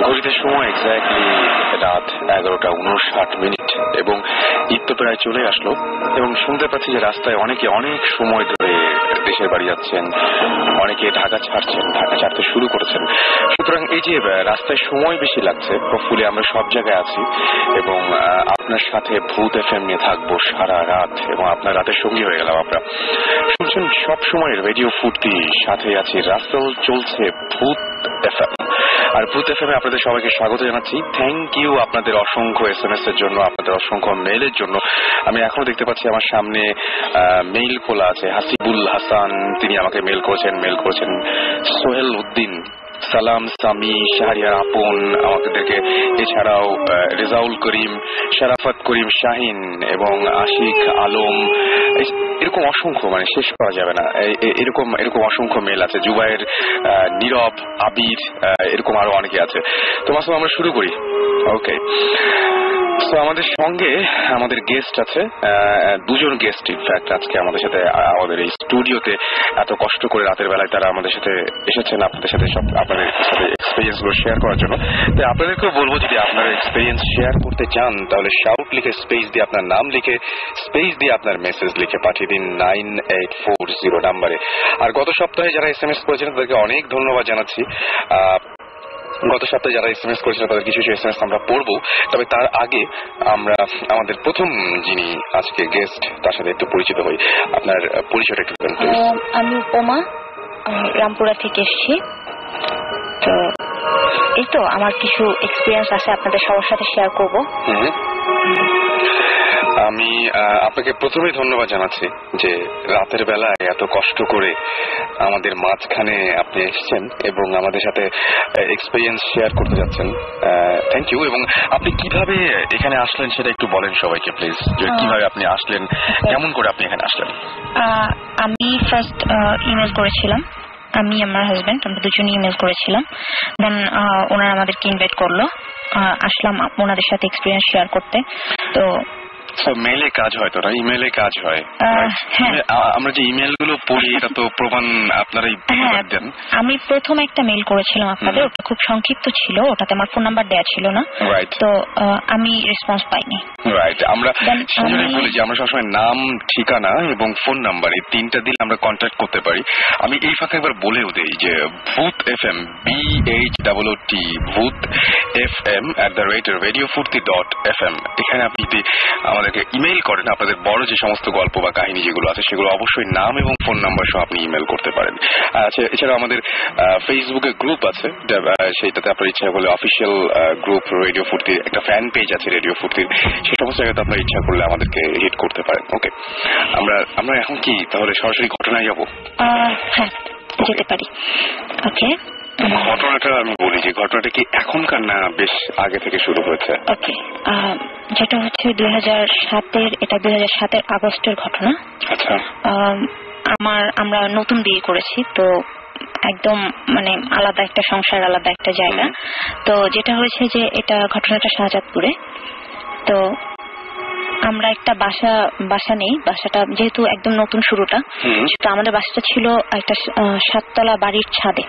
ঘড়িতে সময় এক্স্যাক্টলি রাত 11:59 এবং ঈদ তো প্রায় চলে আসলো এবং শুনতে পাচ্ছি যে রাস্তায় অনেকে অনেক সময় ধরে দেশের বাড়ি যাচ্ছেন, অনেকে ঢাকা ছাড়তে শুরু করেছেন। সুতরাং এই যে রাস্তায় সময় বেশি লাগছে, হোপফুলি আমরা সব জায়গায় আছি এবং আপনার সাথে ভূত এফএম নিয়ে থাকবো সারা রাত এবং আপনার রাতের সঙ্গী হয়ে গেলাম আমরা। শুনছেন সব সময় রেডিও ফুর্তি, সাথে আছি রাস্তাও চলছে ভূত এফএম। আর ভূত এফএমে আপনাদের সবাইকে স্বাগত জানাচ্ছি। থ্যাংক ইউ আপনাদের অসংখ্য SMS এর জন্য, আপনাদের অসংখ্য মেইলের জন্য। আমি এখনো দেখতে পাচ্ছি আমার সামনে মেইল খোলা আছে। হাসিবুল হাসান তিনি আমাকে মেইল করেছেন। সোহেল উদ্দিন, সালাম, সামি, শাহরিয়ার আপন আমাদেরকে, এছাড়াও রেজাউল করিম, শারাফত করিম শাহিন এবং আশিক আলম, এরকম অসংখ্য, মানে শেষ করা যাবে না, এরকম অসংখ্য মেল আছে। জুবাইর, নীরব, আবির, এরকম আরো অনেকে আছে। তো মাসুম আমরা শুরু করি। ওকে, তো আমাদের সঙ্গে আমাদের গেস্ট আছে, দুজন গেস্ট ইনফ্যাক্ট আজকে আমাদের সাথে, আমাদের এই স্টুডিওতে এত কষ্ট করে রাতের বেলায় তারা আমাদের সাথে এসেছেন আপনাদের সাথে সব আপনাদের সাথে এক্সপিরিয়েন্স গুলো শেয়ার করার জন্য। তাই আপনাদেরকেও বলবো যদি আপনারা এক্সপিরিয়েন্স শেয়ার করতে চান তাহলে শাউট লিখে স্পেস দিয়ে আপনার নাম লিখে স্পেস দিয়ে আপনার মেসেজ লিখে পাঠিয়ে দিন 9840 নাম্বারে। আর গত সপ্তাহে যারা SMS করেছেন তাদেরকে অনেক ধন্যবাদ জানাচ্ছি। গত সপ্তাহে যারা SMS করেছিল তাদের কিছু SMS আমরা পড়বো, তবে তার আগে আমরা আমাদের প্রথম যিনি আজকে গেস্ট তার সাথে একটু পরিচিত হই। আপনার পরিচয়টা একটু বলুন। আমি উপমা, রামপুরা থেকে এসেছি। তো এই তো আমার কিছু এক্সপিরিয়েন্স আছে আপনাদের সবার সাথে শেয়ার করবো। আমি আপনাকে প্রথমেই ধন্যবাদ জানাচ্ছি যে রাতের বেলায় এত কষ্ট করে আমাদের মাঝখানে আপনি এসেছেন এবং আমাদের সাথে এক্সপিরিয়েন্স শেয়ার করতে যাচ্ছেন। Thank you. এবং আপনি কিভাবে এখানে আসলেন সেটা একটু বলেন সবাইকে প্লিজ, যে কিভাবে আপনি আসলেন, কেমন করে আপনি এখানে আসলেন। আমি ফার্স্ট ইমেল করেছিলাম, আমি আমার হাজবেন্ড আমরা দুজনই ইমেল করেছিলাম। দেন ওনারা আমাদেরকে ইনভাইট করলো, আসলাম ওনাদের সাথে এক্সপিরিয়েন্স শেয়ার করতে। তো মেইলে কাজ হয় তো না, ইমেলে কাজ হয়। আমরা যে ইমেল গুলো পড়ি এটা তো প্রমাণ আপনারাই দেন। আমি প্রথম একটা মেইল করেছিলাম আপনাদের, ওটা খুব সংক্ষিপ্ত ছিল, ওটাতে আমার ফোন নাম্বার দেওয়া ছিল না, তো আমি রেসপন্স পাইনি। রাইট, আমরা বলি যে আমরা সবসময় নাম, ঠিকানা এবং ফোন নাম্বার এই তিনটা দিলে আমরা কন্ট্যাক্ট করতে পারি। আমি এই ফাঁকে একবার বলেও দেই যে ভূত FM BHOOT ভূত FM @radiofurti.fm এখানে আপনি যদি আমাদেরকে ইমেইল করেন আপনাদের বড় যে সমস্ত গল্প বা কাহিনী যেগুলো আছে সেগুলো অবশ্যই নাম এবং ফোন নাম্বার সহ আপনি ইমেল করতে পারেন। আচ্ছা, এছাড়াও আমাদের ফেসবুকে গ্রুপ আছে, সেইটাতে আপনার ইচ্ছা করলে অফিসিয়াল গ্রুপ রেডিও ফুর্তির একটা ফ্যান পেজ আছে রেডিও ফুর্তির, সেই সমস্ত জায়গাতে আপনার ইচ্ছা করলে আমাদেরকে হিট করতে পারেন। ওকে, আমরা এখন কি তাহলে সরাসরি ঘটনায় যাবো? হ্যাঁ, যেতে পারি। ওকে, ঘটনাটা আমি বলি যে ঘটনাটা কি এখনকার না বেশ আগে থেকে শুরু হয়েছে? ওকে, যেটা হচ্ছে 2007-এর, এটা 2007-এর আগস্টের ঘটনা। আচ্ছা, আমরা নতুন বিয়ে করেছি, তো একদম মানে আলাদা একটা সংসার, আলাদা একটা জায়গা। তো যেটা হয়েছে যে এটা ঘটনাটা শাহজাদপুরে। তো আমরা একটা বাসা নেই, বাসাটা যেহেতু একদম নতুন শুরুটা, তো আমাদের বাসাটা ছিল একটা 7তলা বাড়ির ছাদে।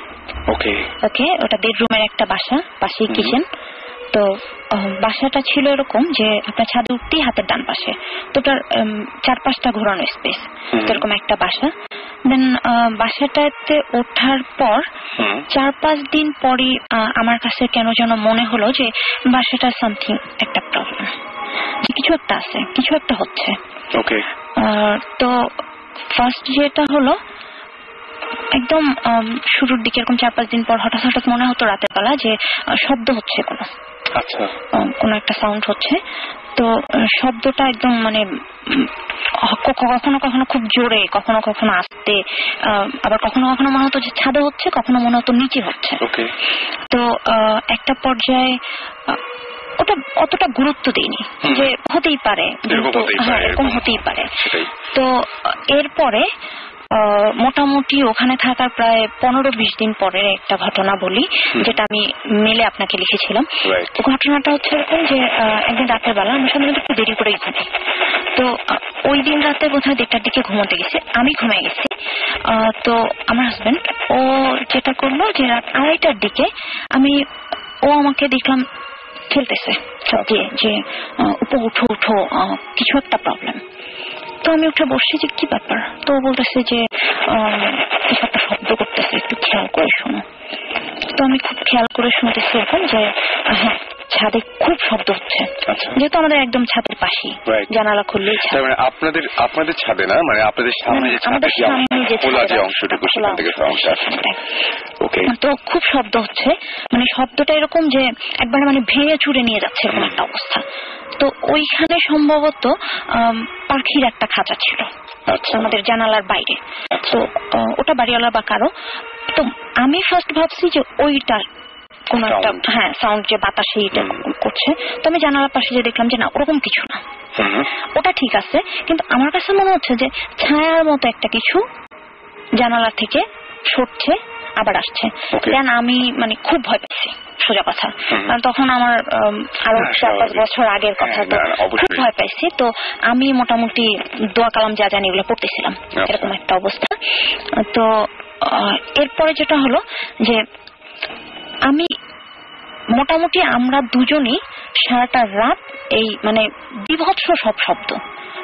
ওকে, ওটা বেডরুমের একটা বাসা, পাশেই কিচেন। তো বাসাটা ছিল এরকম যে আপনার ছাদে উঠতেই হাতের ডান পাশে, তো ওটার 4-5টা ঘোরানো স্পেস, এরকম একটা বাসা। দেন বাসাটাতে ওঠার পর 4-5 দিন পরে আমার কাছে কেন যেন মনে হলো যে বাসাটা সামথিং একটা প্রবলেম, যে কিছু একটা আছে, কিছু একটা হচ্ছে। ওকে, তো ফার্স্ট যেটা হলো একদম শুরুর দিকে এরকম 4-5 দিন পর হঠাৎ মনে হতো রাতের বেলা যে শব্দ হচ্ছে, কোনো একটা সাউন্ড হচ্ছে। তো শব্দটা একদম মানে কখনো কখনো খুব জোরে, কখনো কখনো আস্তে, আবার কখনো কখনো মনে হতো যে ছাদে হচ্ছে, কখনো মনে হতো নিচে হচ্ছে। তো একটা পর্যায়ে ওটা অতটা গুরুত্ব দেইনি, যে হতেই পারে, এরকম হতেই পারে। তো এরপরে মোটামুটি ওখানে থাকার প্রায় 15-20 দিন পরের একটা ঘটনা বলি, যেটা আমি মেলে আপনাকে লিখেছিলাম। ঘটনাটা হচ্ছে এরকম যে একদিন রাতের বেলা আমি সাধারণত একটু দেরি করেই ঘুমাই। তো ওই দিন রাতে বোধহয় 1টার দিকে ঘুমোতে গেছি, আমি ঘুমিয়ে গেছি। তো আমার হাজবেন্ড ও যেটা করলো যে রাত 2:30টার দিকে ও আমাকে দেখলাম খেলতেছে যে উপর উঠো উঠো, কিছু একটা প্রবলেম। তো আমি উঠে বসছি যে কি ব্যাপার, তো বলতেছে যে কিছু একটা শব্দ করতেছে, একটু খেয়াল করে শোনো। তো আমি খুব খেয়াল করে শুনতেছি এখন যে হ্যাঁ ছাদে খুব শব্দ হচ্ছে, যেহেতু আমাদের একদম ছাদের পাশেই, জানালা খুললেই ছাদ। মানে আপনাদের ছাদে না, মানে আপনাদের সামনে যে খোলা যে অংশটুকু সেখান থেকে সাউন্ডটা আসছে। ওকে। তো খুব শব্দ হচ্ছে, মানে শব্দটা এরকম যে একবার মানে ভেঙে চুরে নিয়ে যাচ্ছে এরকম একটা অবস্থা। তো ওইখানে সম্ভবত পাখির একটা খাঁচা ছিল আমাদের জানালার বাইরে। তো ওটা বাড়িওয়ালা বা কারো। তো আমি ফার্স্ট ভাবছি যে ওইটা কোন একটা সাউন্ড, যে বাতাসে এটা করছে। তো আমি জানালার পাশে যে দেখলাম যে না ওরকম কিছু না, ওটা ঠিক আছে। কিন্তু আমার কাছে মনে হচ্ছে যে ছায়ার মতো একটা কিছু জানালা থেকে সরছে আবার আসছে। দেন আমি মানে খুব ভয় পেয়েছি, সোজা কথা। কারণ তখন আমার আরো 4-5 বছর আগের কথা, তো খুব ভয় পাইছি। তো আমি মোটামুটি দোয়া কালাম যা জানি এগুলো পড়তেছিলাম, এরকম একটা অবস্থা। তো এরপরে যেটা হলো যে আমি মোটামুটি আমরা দুজনই সারাটা রাত এই মানে বিভৎস সব শব্দ,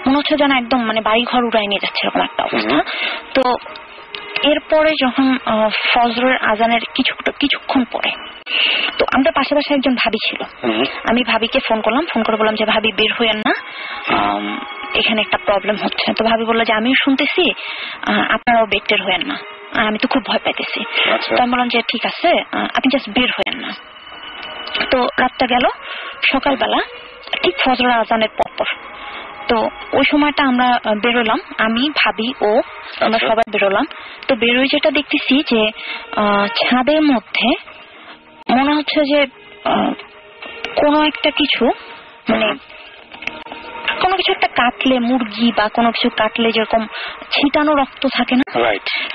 মনে হচ্ছে যেন একদম মানে বাড়ি ঘর উড়াই নিয়ে যাচ্ছে এরকম একটা অবস্থা। তো এরপরে যখন ফজরের আজানের কিছুক্ষণ পরে, তো আমাদের পাশাপাশি একজন ভাবি ছিল। আমি ভাবিকে ফোন করলাম, ফোন করে বললাম যে ভাবি বের হইয়েন না, এখানে একটা প্রবলেম হচ্ছে। তো ভাবি বললো যে আমিও শুনতেছি, আপনারাও বের হইয়েন না, আমি তো খুব ভয় পাইতেছি। তো আমি বললাম যে ঠিক আছে, আপনি জাস্ট বের হইয়েন না। তো রাতটা গেল, সকালবেলা ঠিক ফজরের আজানের পর তো ওই সময়টা আমরা বেরোলাম, আমি ভাবি ও আমরা সবাই বেরোলাম। তো বেরোয় যেটা দেখতেছি যে ছাদের মধ্যে মনে হচ্ছে যে কোনো একটা কিছু, মানে কোনো কিছু একটা কাটলে, মুরগি বা কোনো কিছু কাটলে যেরকম ছিটানো রক্ত থাকে না,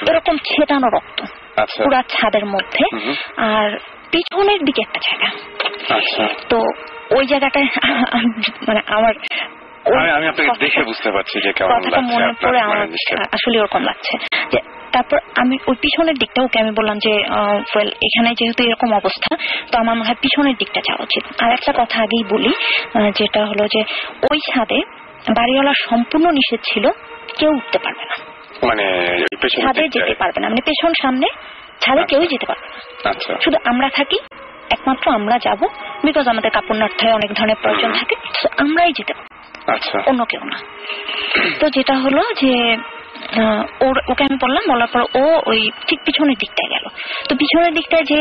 এরকম ছিটানো রক্ত পুরা ছাদের মধ্যে। আর পিছনের দিকে একটা জায়গা, তো ওই জায়গাটায় মানে আমার আমি আপনাকে দেখে বুঝতে পারছি যে কেমন লাগছে, মনে পড়ে আমার আসলে ওরকম লাগছে। যে তারপর আমি ওই পিছনের দিকটা ওকে আমি বললাম যে এখানে যেহেতু এরকম অবস্থা, তো আমার মনে হয় পিছনের দিকটা যাওয়া উচিত। আর একটা কথা আগেই বলি, যেটা হলো যে ওই ছাদে বাড়িওয়ালা সম্পূর্ণ নিষেধ ছিল, কেউ উঠতে পারবে না, মানে ছাদে যেতে পারবে না, মানে পেছন সামনে ছাদে কেউই যেতে পারবে না, শুধু আমরা থাকি, একমাত্র আমরা যাব, বিকজ আমাদের কাপড় নাড়তে অনেক ধরনের প্রয়োজন থাকে, আমরাই যেতে পারবো, অন্য কেউ না। তো যেটা হলো যে ওকে আমি বললাম, বলার পর ও ওই ঠিক পিছনের দিকটায় গেল। তো পিছনের দিকটায় যে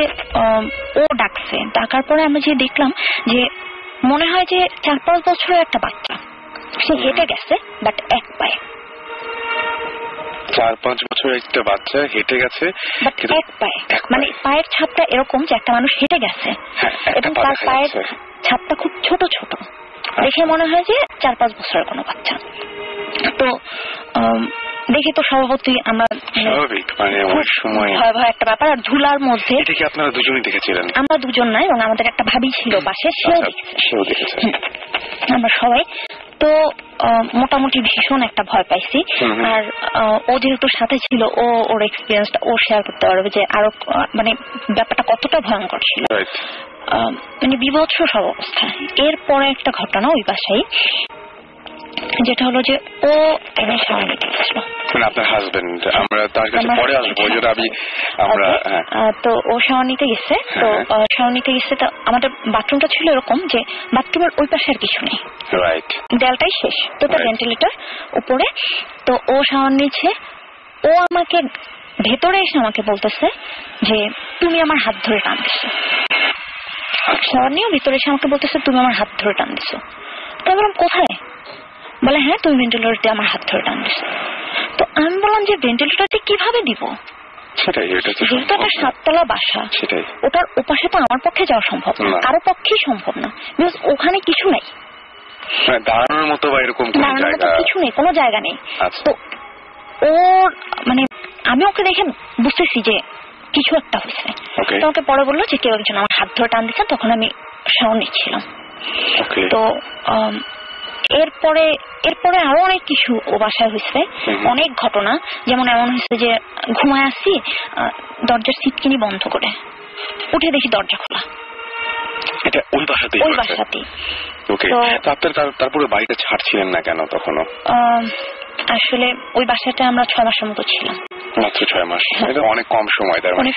ও ডাকছে, ডাকার পরে আমরা যে দেখলাম যে মনে হয় যে 4-5 বছরের একটা বাচ্চা, সে হেঁটে গেছে, বাট এক পায়ে। 4-5 বছরের একটা বাচ্চা হেঁটে গেছে, এক পায়ে, মানে পায়ের ছাপটা এরকম যে একটা মানুষ হেঁটে গেছে, এবং তার পায়ের ছাপটা খুব ছোট ছোট, দেখে মনে হয় যে 4-5 বছরের কোনো বাচ্চা। তো দেখে তো স্বভাবতই আমরা ভয় একটা ব্যাপার। আর ঝুলার মধ্যে আপনারা দুজনই দেখেছিলেন? আমরা দুজন নাই, এবং আমাদের একটা ভাবি ছিল পাশে, সেও দেখেছে, আমরা সবাই। তো মোটামুটি ভীষণ একটা ভয় পাইছি। আর ও যেহেতু সাথে ছিল, ওর এক্সপিরিয়েন্সটা ও শেয়ার করতে পারবে যে আরো মানে ব্যাপারটা কতটা ভয়ঙ্কর ছিল, মানে বিভৎস সব অবস্থা। এরপরে একটা ঘটনা ওই বাসায়, যেটা হলো যে ও এনে শাওয়ার নিতে গেছিল, আপনার হাজবেন্ড, আমরা তার কাছে পরে আসবো, তো ও শাওয়ার নিতে গেছে। তো শাওয়ার নিতে গেছে, তো আমাদের বাথরুমটা ছিল এরকম যে বাথরুমের ওই পাশে আর কিছু নেই, দেয়ালটাই শেষ, তো তার ভেন্টিলেটর উপরে। তো ও শাওয়ার নিচ্ছে, ও আমাকে ভেতরে এসে আমাকে বলতেছে যে তুমি আমার হাত ধরে টান দিছো। শাওয়ার নিয়েও ভিতরে এসে আমাকে বলতেছে তুমি আমার হাত ধরে টান দিছো। তো আমি বললাম কোথায়? বলে হ্যাঁ তুমি ভেন্টিলেটর দিয়ে আমার হাত ধরে টান দিছো। তো আমি বললাম যে ভেন্টিলেটরটি কিভাবে দিব, যেহেতু একটা 7তলা বাসা, ওটার ওপাশে তো আমার পক্ষে যাওয়া সম্ভব না, কারো পক্ষেই সম্ভব না, বিকজ ওখানে কিছু নেই, দাঁড়ানোর মতো বা এরকম কিছু নেই, কোনো জায়গা নেই। তো ও ওর মানে আমি ওকে দেখে বুঝতেছি যে কিছু একটা হয়েছে। তো ওকে পরে বললো যে কেউ একজন আমার হাত ধরে টান দিচ্ছে, তখন আমি সাউন্ড ছিলাম। তো এরপরে আরো অনেক কিছু ও বাসায় হয়েছে, অনেক ঘটনা। যেমন এমন হয়েছে যে ঘুমায় আসছি, দরজার সিটকিনি বন্ধ করে উঠে দেখি দরজা খোলা। এটা ওই বাসাতেই? ওই বাসাতেই। ওকে, তো আপনার তারপরে বাড়িটা ছাড়ছিলেন না কেন তখনও? আসলে ওই বাসাটা আমরা 6 মাসের মতো ছিলাম। মাত্র 6 মাস? এটা অনেক কম সময়। তার মানে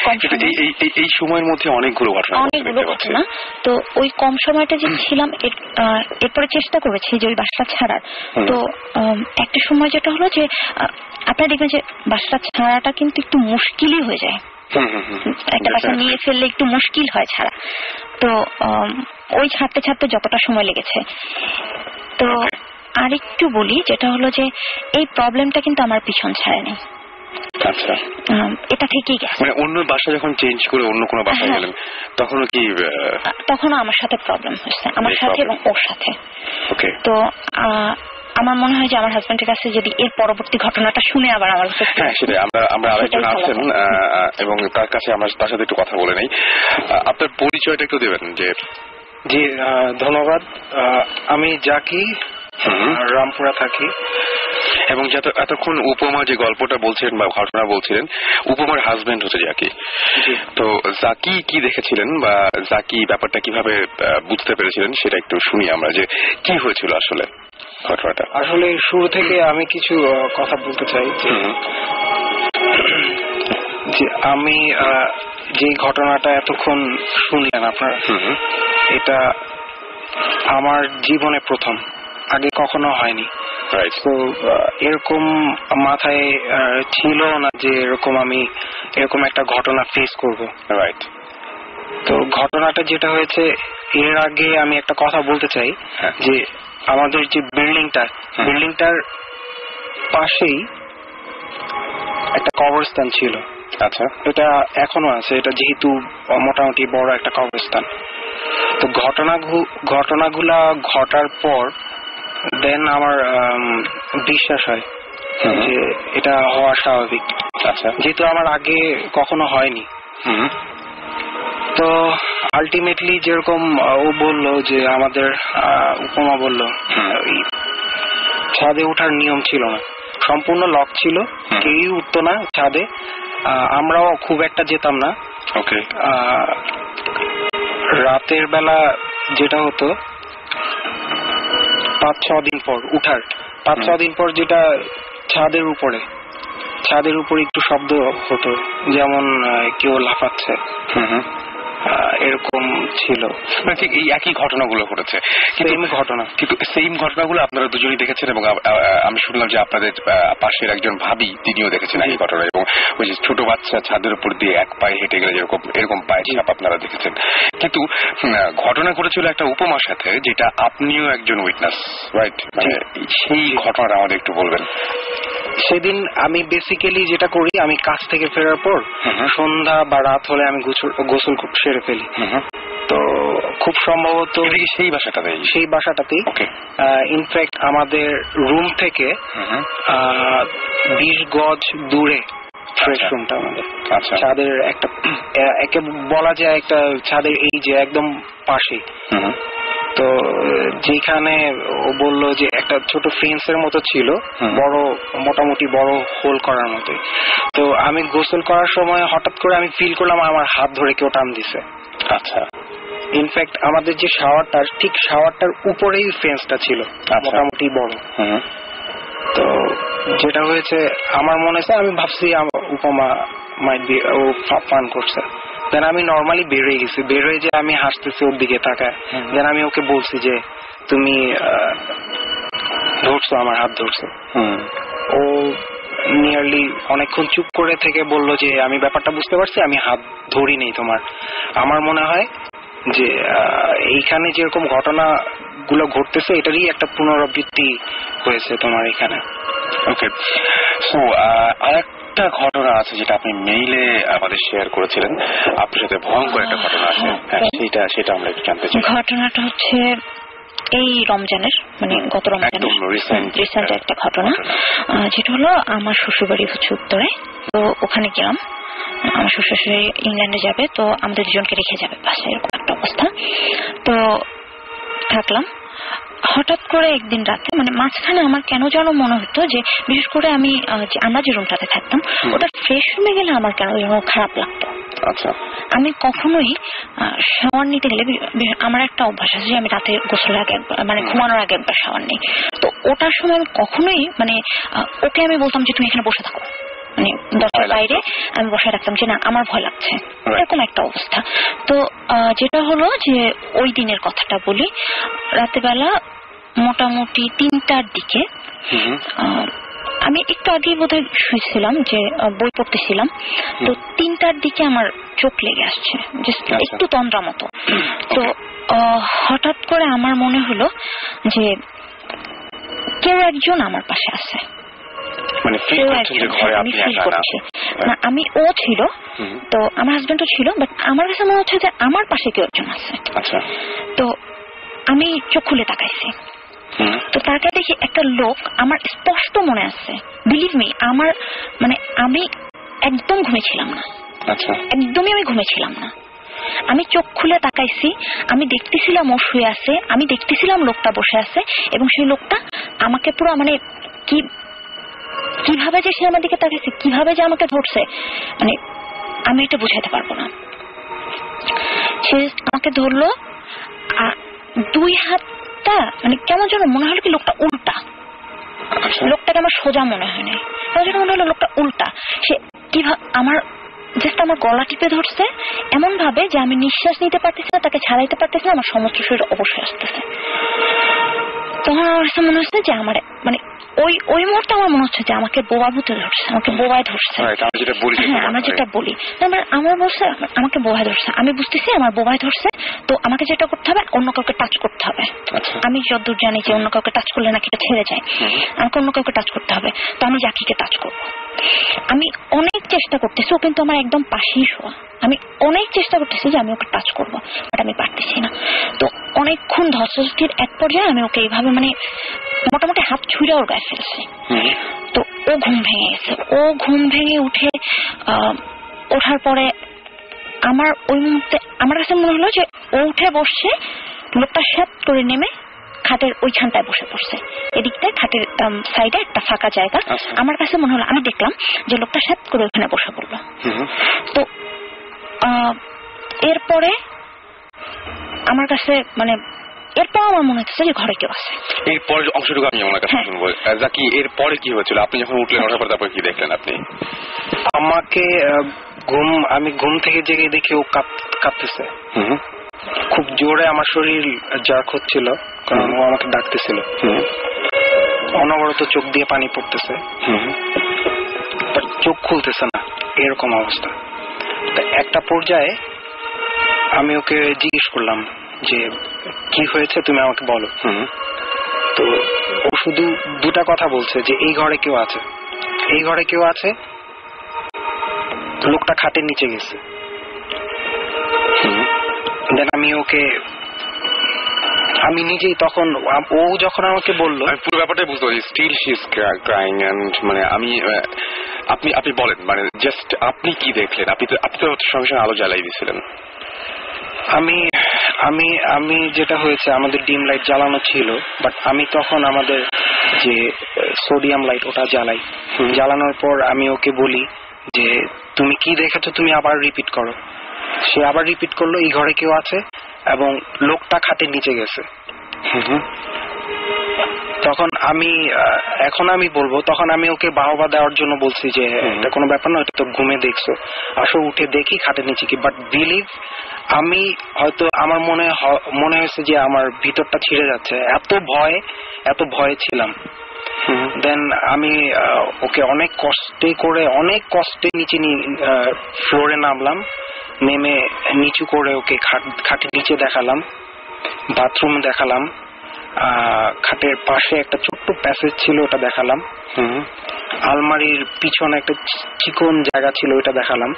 এই সময়ের মধ্যে অনেকগুলো ঘটনা। তো ওই কম সময়টা যে ছিলাম, এরপরে চেষ্টা করেছি যে ওই বাসাটা ছাড়ার। তো একটা সময় যেটা হলো যে আপনারা দেখবেন যে বাসাটা ছাড়াটা কিন্তু একটু মুশকিলই হয়ে যায়। একটা বাসা নিয়ে ফেললে একটু মুশকিল হয় ছাড়া। তো ওই ছাড়তে ছাড়তে যতটা সময় লেগেছে। তো আরেকটু বলি, যেটা হলো যে এই প্রবলেমটা কিন্তু আমার পিছন ছাড়েনি। আচ্ছা, এটা থেকেই গেছে। মানে অন্য বাসা যখন চেঞ্জ করে অন্য কোনো বাসায় গেলেন তখনও কি? তখনও আমার সাথে প্রবলেম হয়েছে, আমার সাথে এবং ওর সাথে। ওকে। তো আমার মনে হয় যে আমার হাজবেন্ডের কাছে যদি এর পরবর্তী ঘটনাটা শুনে আবার আমার কাছে, হ্যাঁ সেটাই, আমরা আরেকজন আছেন এবং তার কাছে আমরা তার সাথে একটু কথা বলে নেই। আপনার পরিচয়টা একটু দেবেন? যে জি ধন্যবাদ। আমি জাকি, রামপুরা থাকি। এবং এতক্ষণ উপমা যে গল্পটা বলছিলেন বা ঘটনা বলছিলেন, উপমার হাজবেন্ড হচ্ছে জাকি। তো জাকি কি দেখেছিলেন বা জাকি ব্যাপারটা কিভাবে বুঝতে পেরেছিলেন সেটা একটু শুনি আমরা, যে কি হয়েছিল আসলে ঘটনাটা। আসলে শুরু থেকে আমি কিছু কথা বলতে চাই যে আমি যে ঘটনাটা এতক্ষণ শুনলেন আপনারা, এটা আমার জীবনে প্রথম, আগে কখনো হয়নি। তো এরকম মাথায় ছিল না যে আমি এরকম একটা ঘটনা ফেস করব। রাইট। তো ঘটনাটা যেটা হয়েছে, এর আগে আমি একটা কথা বলতে চাই যে আমাদের যে বিল্ডিংটার পাশেই একটা কবরস্থান ছিল। আচ্ছা। এটা এখনো আছে, এটা যেহেতু মোটামুটি বড় একটা কবরস্থান। তো ঘটনাগুলা ঘটার পর দেন আমার বিশ্বাস হয় যে এটা হওয়া স্বাভাবিক। আচ্ছা। যেহেতু আমার আগে কখনো হয়নি। তো আলটিমেটলি যেরকম ও বললো যে আমাদের উপমা বলল, ছাদে ওঠার নিয়ম ছিল না, সম্পূর্ণ লক ছিল, কেউই উঠতো না ছাদে। আমরাও খুব একটা যেতাম না। ওকে। রাতের বেলা যেটা হতো 5-6 দিন পর উঠার, 5-6 দিন পর যেটা ছাদের উপরে একটু শব্দ হতো, যেমন কেউ লাফাচ্ছে, এরকম ছিল। ঠিক এই একই ঘটনাগুলো ঘটেছে, কিন্তু সেম ঘটনাগুলো আপনারা দুজনেই দেখেছেন এবং আমি শুনলাম যে আপনাদের পাশের একজন ভাবি তিনিও দেখেছেন এই ঘটনা, এবং ওই যে ছোট বাচ্চা ছাদের উপর দিয়ে এক পায়ে হেঁটে গেলে এরকম পায়ের ছাপ আপনারা দেখেছেন। কিন্তু ঘটনা ঘটেছিল একটা উপমার সাথে, যেটা আপনিও একজন উইটনেস, রাইট? মানে সেই ঘটনাটা আমাদের একটু বলবেন। সেদিন আমি বেসিক্যালি যেটা করি, আমি কাজ থেকে ফেরার পর সন্ধ্যা বা রাত হলে আমি গোসল সেরে ফেলি। তো খুব সম্ভবত সেই বাসাটাতেই ইনফ্যাক্ট আমাদের রুম থেকে 20 গজ দূরে ফ্রেশ রুমটা আমাদের। ছাদের একটা একে বলা যায় একটা ছাদের এই যে একদম পাশে। তো যেখানে ও বললো যে একটা ছোট ফেন্সের মতো ছিল, বড়, মোটামুটি বড় হোল করার মতো। তো আমি গোসল করার সময় হঠাৎ করে আমি ফিল করলাম আমার হাত ধরে কেউ টান দিছে। আচ্ছা। ইনফ্যাক্ট আমাদের যে শাওয়ারটার উপরেই ফেন্সটা ছিল, মোটামুটি বড়। তো যেটা হয়েছে আমার মনে হচ্ছে, আমি ভাবছি উপমা মাইট বি ও ফান করছে। দেন আমি নর্মালি বেরোয় গেছি, বেরোয় যে আমি হাসতেছি ওর দিকে তাকায়। দেন আমি ওকে বলছি যে তুমি ধরছো, আমার হাত ধরছো। ও নিয়ারলি অনেকক্ষণ চুপ করে থেকে বলল যে আমি ব্যাপারটা বুঝতে পারছি, আমি হাত ধরি নেই তোমার। আমার মনে হয় যে এইখানে যেরকম ঘটনাগুলো ঘটতেছে এটারই একটা পুনরাবৃত্তি হয়েছে তোমার এখানে। ওকে। সো আরেকটা ঘটনা আছে যেটা আপনি মেইলে আমাদের শেয়ার করেছিলেন, আপনার সাথে ভয়ঙ্কর একটা ঘটনা আছে, সেটা আমরা একটু জানতে চাই। ঘটনাটা হচ্ছে এই রমজানের মানে গত রমজানের রিসেন্ট একটা ঘটনা, যেটা হলো আমার শ্বশুরবাড়ি হচ্ছে উত্তরে। তো ওখানে গেলাম, আমার শ্বশুর শাশুড়ি ইংল্যান্ডে যাবে, তো আমাদের দুজনকে রেখে যাবে বাসায়, এরকম একটা অবস্থা। তো থাকলাম। হঠাৎ করে একদিন রাতে মানে মাঝখানে আমার কেন যেন মনে হতো যে বিশেষ করে আমরা যে রুমটাতে থাকতাম ওটা ফ্রেশ রুমে গেলে আমার কেন যেন খারাপ লাগতো। আচ্ছা, আমি কখনোই শাওয়ার নিতে গেলে আমার একটা অভ্যাস আছে যে আমি রাতে গোসলের আগে মানে ঘুমানোর আগে একবার শাওয়ার নিই। তো ওটার সময় আমি কখনোই মানে ওকে আমি বলতাম যে তুমি এখানে বসে থাকো, মানে দরজার বাইরে আমি বসে রাখতাম যে না আমার ভয় লাগছে, এরকম একটা অবস্থা। তো যেটা হলো যে ওই দিনের কথাটা বলি, রাতেবেলা মোটামুটি 3টার দিকে আমি একটু আগেই বোধহয় শুয়েছিলাম যে বই পড়তেছিলাম, তো 3টার দিকে আমার চোখ লেগে আসছে একটু তন্দ্রা মতো। তো হঠাৎ করে আমার মনে হলো যে কেউ একজন আমার পাশে আছে, আমি ফিল করছি না আমি ও ছিল, তো আমার হাজবেন্ডও ছিল, বাট আমার কাছে মনে হচ্ছে যে আমার পাশে কেউ একজন আছে। তো আমি চোখ খুলে তাকাইছি, তো তাকে দেখি একটা লোক, আমার স্পষ্ট মনে আছে, বিলিভ মি আমার মানে আমি একদম ঘুমেছিলাম না, একদমই আমি ঘুমেছিলাম না। আমি চোখ খুলে তাকাইছি, আমি দেখতেছিলাম ও শুয়ে আছে, আমি দেখতেছিলাম লোকটা বসে আছে, এবং সেই লোকটা আমাকে পুরো মানে কিভাবে যে সে আমার দিকে তাকাইছে, কিভাবে যে আমাকে ধরছে, মানে আমি এটা বুঝাইতে পারবো না। সে আমাকে ধরলো, 2 হাতটা মানে কেমন যেন মনে হলো কি লোকটা উল্টা, লোকটাকে আমার সোজা মনে হয় নাই, কেমন যেন মনে হলো লোকটা উল্টা। সে কিভাবে আমার গলা টিপে ধরছে এমন ভাবে যে আমি নিঃশ্বাস নিতে পারতেছি না, তাকে ছাড়াইতে পারতেছি না, আমার সমস্ত শরীর অবশ্যই আসতেছে। তখন আমার কাছে মনে হচ্ছে যে আমার মানে ওই মুহূর্তে আমার মনে হচ্ছে যে আমাকে বোবা ভূতে ধরছে, আমাকে বোবায় ধরছে। হ্যাঁ, আমরা যেটা বলি আমার বলছে আমাকে বোবায় ধরছে, আমি বুঝতেছি আমার বোবায় ধরছে। তো আমাকে যেটা করতে হবে অন্য কাউকে টাচ করতে হবে। আমি যতদূর জানি যে অন্য কাউকে টাচ করলে নাকি এটা ছেড়ে যায়, আমাকে অন্য কাউকে টাচ করতে হবে। তো আমি জাকিকে টাচ করবো। আমি অনেক চেষ্টা করতেছি, ও কিন্তু আমার একদম পাশেই শোয়া, আমি অনেক চেষ্টা করতেছি যে আমি ওকে টাচ করবো, বাট আমি পারতেছি না। তো অনেকক্ষণ ধস্তাধস্তির এক পর্যায়ে আমি ওকে এইভাবে মানে মোটামুটি হাত ছুঁড়ে ওর গায়ে ফেলছি। তো ও ঘুম ভেঙে গেছে, ও ঘুম ভেঙে ওঠার পরে আমার ওই মুহূর্তে আমার কাছে মনে হলো যে ও উঠে বসছে, লোকটা শ্যাপ করে নেমে খাটের ওইখানটায় বসে পড়ছে, এদিকটায় খাটের সাইডে একটা ফাঁকা জায়গা। আমার কাছে মনে হলো, আমি দেখলাম যে লোকটা শ্যাপ করে ওখানে বসে পড়লো। তো এরপরে আমার কাছে মানে এরপর আমার মনে হচ্ছে যে ঘরে কেউ আছে। এরপরের অংশটুকু আমি আমার কাছে শুনবো। জাকি, এরপরে কি হয়েছিল? আপনি যখন উঠলেন, ওঠার পর তারপর কি দেখলেন আপনি? আমাকে আমি ঘুম থেকে জেগে দেখি ও কাঁপতেছে খুব জোরে, আমার শরীর জার্ক হচ্ছিল, কারণ ও আমাকে ডাকতেছিল, অনবরত চোখ দিয়ে পানি পড়তেছে, চোখ খুলতেছে না, এরকম অবস্থা। একটা পর্যায়ে আমি ওকে জিজ্ঞেস করলাম যে কি হয়েছে, তুমি আমাকে বলো। তো ও শুধু 2টা কথা বলছে যে এই ঘরে কেউ আছে, এই ঘরে কেউ আছে, লোকটা খাটের নিচে গেছে। দেন আমি নিজেই তখন, ও যখন আমাকে বললো, পুরো ব্যাপারটাই বুঝতে পারছি, still she is crying and মানে আপনি বলেন মানে জাস্ট আপনি কি দেখলেন? আপনি তো সঙ্গে সঙ্গে আলো জ্বালাই দিয়েছিলেন। আমি যেটা হয়েছে, আমাদের ডিম লাইট জ্বালানো ছিল, বাট আমি তখন আমাদের যে সোডিয়াম লাইট ওটা জ্বালাই। জ্বালানোর পর আমি ওকে বলি যে তুমি কি দেখেছো, তুমি আবার রিপিট করো। সে আবার রিপিট করলো, এই ঘরে কেউ আছে এবং লোকটা খাটের নিচে গেছে। তখন আমি বলবো, তখন আমি ওকে বাহবা দেওয়ার জন্য বলছি যে এটা কোনো ব্যাপার না, এটা তো ঘুমে দেখছো, আসো উঠে দেখি খাটের নিচে কি। বাট বিলিভ আমি হয়তো আমার মনে হয়েছে যে আমার ভিতরটা ছিঁড়ে যাচ্ছে, এত ভয়ে ছিলাম। দেন আমি ওকে অনেক কষ্টে নিচে ফ্লোরে নামলাম, নেমে নিচু করে ওকে খাটের নিচে দেখালাম, বাথরুম দেখালাম, খাটের পাশে একটা ছোট্ট প্যাসেজ ছিল ওটা দেখালাম, আলমারির পিছনে একটা চিকন জায়গা ছিল ওটা দেখালাম,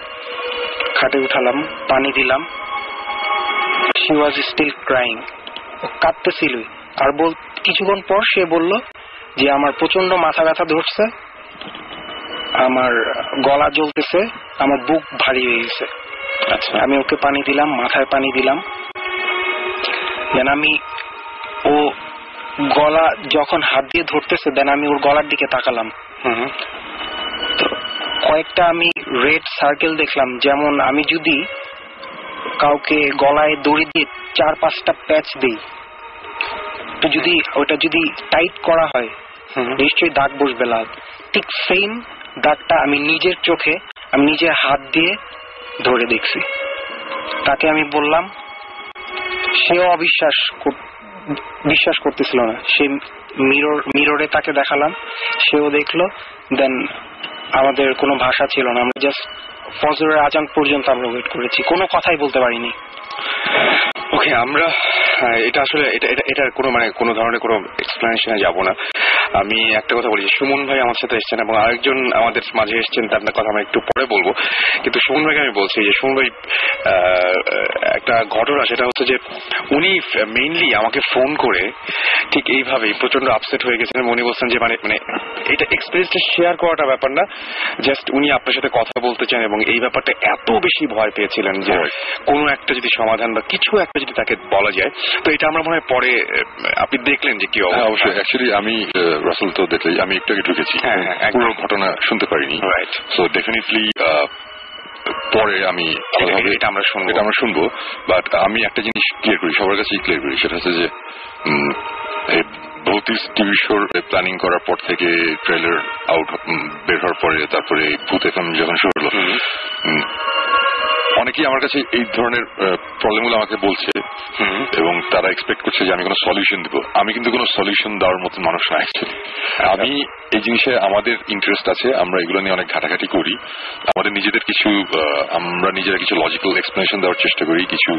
খাটে উঠালাম, পানি দিলাম। শি ওয়াজ স্টিল ক্রাইং, কাঁদতেছিল, আর কিছুক্ষণ পর সে বলল যে আমার প্রচন্ড মাথা ব্যথা ধরছে, আমার গলা জ্বলতেছে, আমার বুক ভারী হয়ে গেছে। আচ্ছা, আমি ওকে পানি দিলাম, মাথায় পানি দিলাম। দেন আমি ও গলা যখন হাত দিয়ে ধরতেছে, দেন আমি ওর গলার দিকে তাকালাম। তো কয়েকটা আমি রেড সার্কেল দেখলাম, যেমন আমি যদি কাউকে গলায় দড়ি দিয়ে 4-5টা প্যাচ দিই, তো যদি ওটা যদি টাইট করা হয় নিশ্চয়ই দাগ বসবে লাল। ঠিক সেম দাগটা আমি নিজের চোখে, আমি নিজের হাত দিয়ে ধরে দেখছি। তাকে আমি বললাম, সেও বিশ্বাস করতেছিল না। সে মিররে তাকে দেখালাম, সেও দেখলো। দেন আমাদের কোনো ভাষা ছিল না, আমরা জাস্ট ফজরের আজান পর্যন্ত আমরা ওয়েট করেছি, কোনো কথাই বলতে পারিনি। ওকে, আমরা এটা আসলে এটার কোনো ধরনের কোনো এক্সপ্লেনেশনে যাব না। আমি একটা কথা বলি, সুমন ভাই আমার সাথে এসেছেন এবং আরেকজন আমাদের মাঝে এসেছেন, তার কথা আমি একটু পরে বলবো। কিন্তু সুমন ভাইকে আমি বলছি যে সুমন ভাই একটা ঘটনা, সেটা হচ্ছে যে উনি মেইনলি আমাকে ফোন করে ঠিক এইভাবেই প্রচন্ড আপসেট হয়ে গেছেন। উনি বলছেন যে মানে এটা এক্সপিরিয়েন্সটা শেয়ার করাটা ব্যাপার না, জাস্ট উনি আপনার সাথে কথা বলতে চান এবং এই ব্যাপারটা এত বেশি ভয় পেয়েছিলেন যে কোনো একটা যদি সমাধান বা কিছু একটা যদি তাকে বলা যায়। তো এটা আমরা মনে হয় পরে আপনি দেখলেন যে কি অবস্থা। অবশ্যই, অ্যাকচুয়ালি আমি রাসেল তো দেখলেই, আমি একটু আগে ঢুকেছি, পুরো ঘটনা শুনতে পারিনি। রাইট, সো ডেফিনেটলি পরে আমি এটা আমরা শুনবো। বাট আমি একটা জিনিস ক্লিয়ার করি, সবার কাছেই ক্লিয়ার করি, সেটা হচ্ছে যে ভৌতিক টিভি শোর প্ল্যানিং করার পর থেকে, ট্রেলার আউট বের হওয়ার পরে, তারপরে ভূত এফএম যখন শুরু হলো, অনেকেই আমার কাছে এই ধরনের প্রবলেমগুলো আমাকে বলছে এবং তারা এক্সপেক্ট করছে যে আমি কোনো সলিউশন দিব। আমি কিন্তু কোনো সলিউশন দেওয়ার মতো মানুষ না অ্যাকচুয়ালি। আমি এই জিনিসে আমাদের ইন্টারেস্ট আছে, আমরা এগুলো নিয়ে অনেক ঘাটাঘাটি করি, আমাদের নিজেদের আমরা নিজেরা কিছু লজিক্যাল এক্সপ্লেনেশন দেওয়ার চেষ্টা করি, কিছু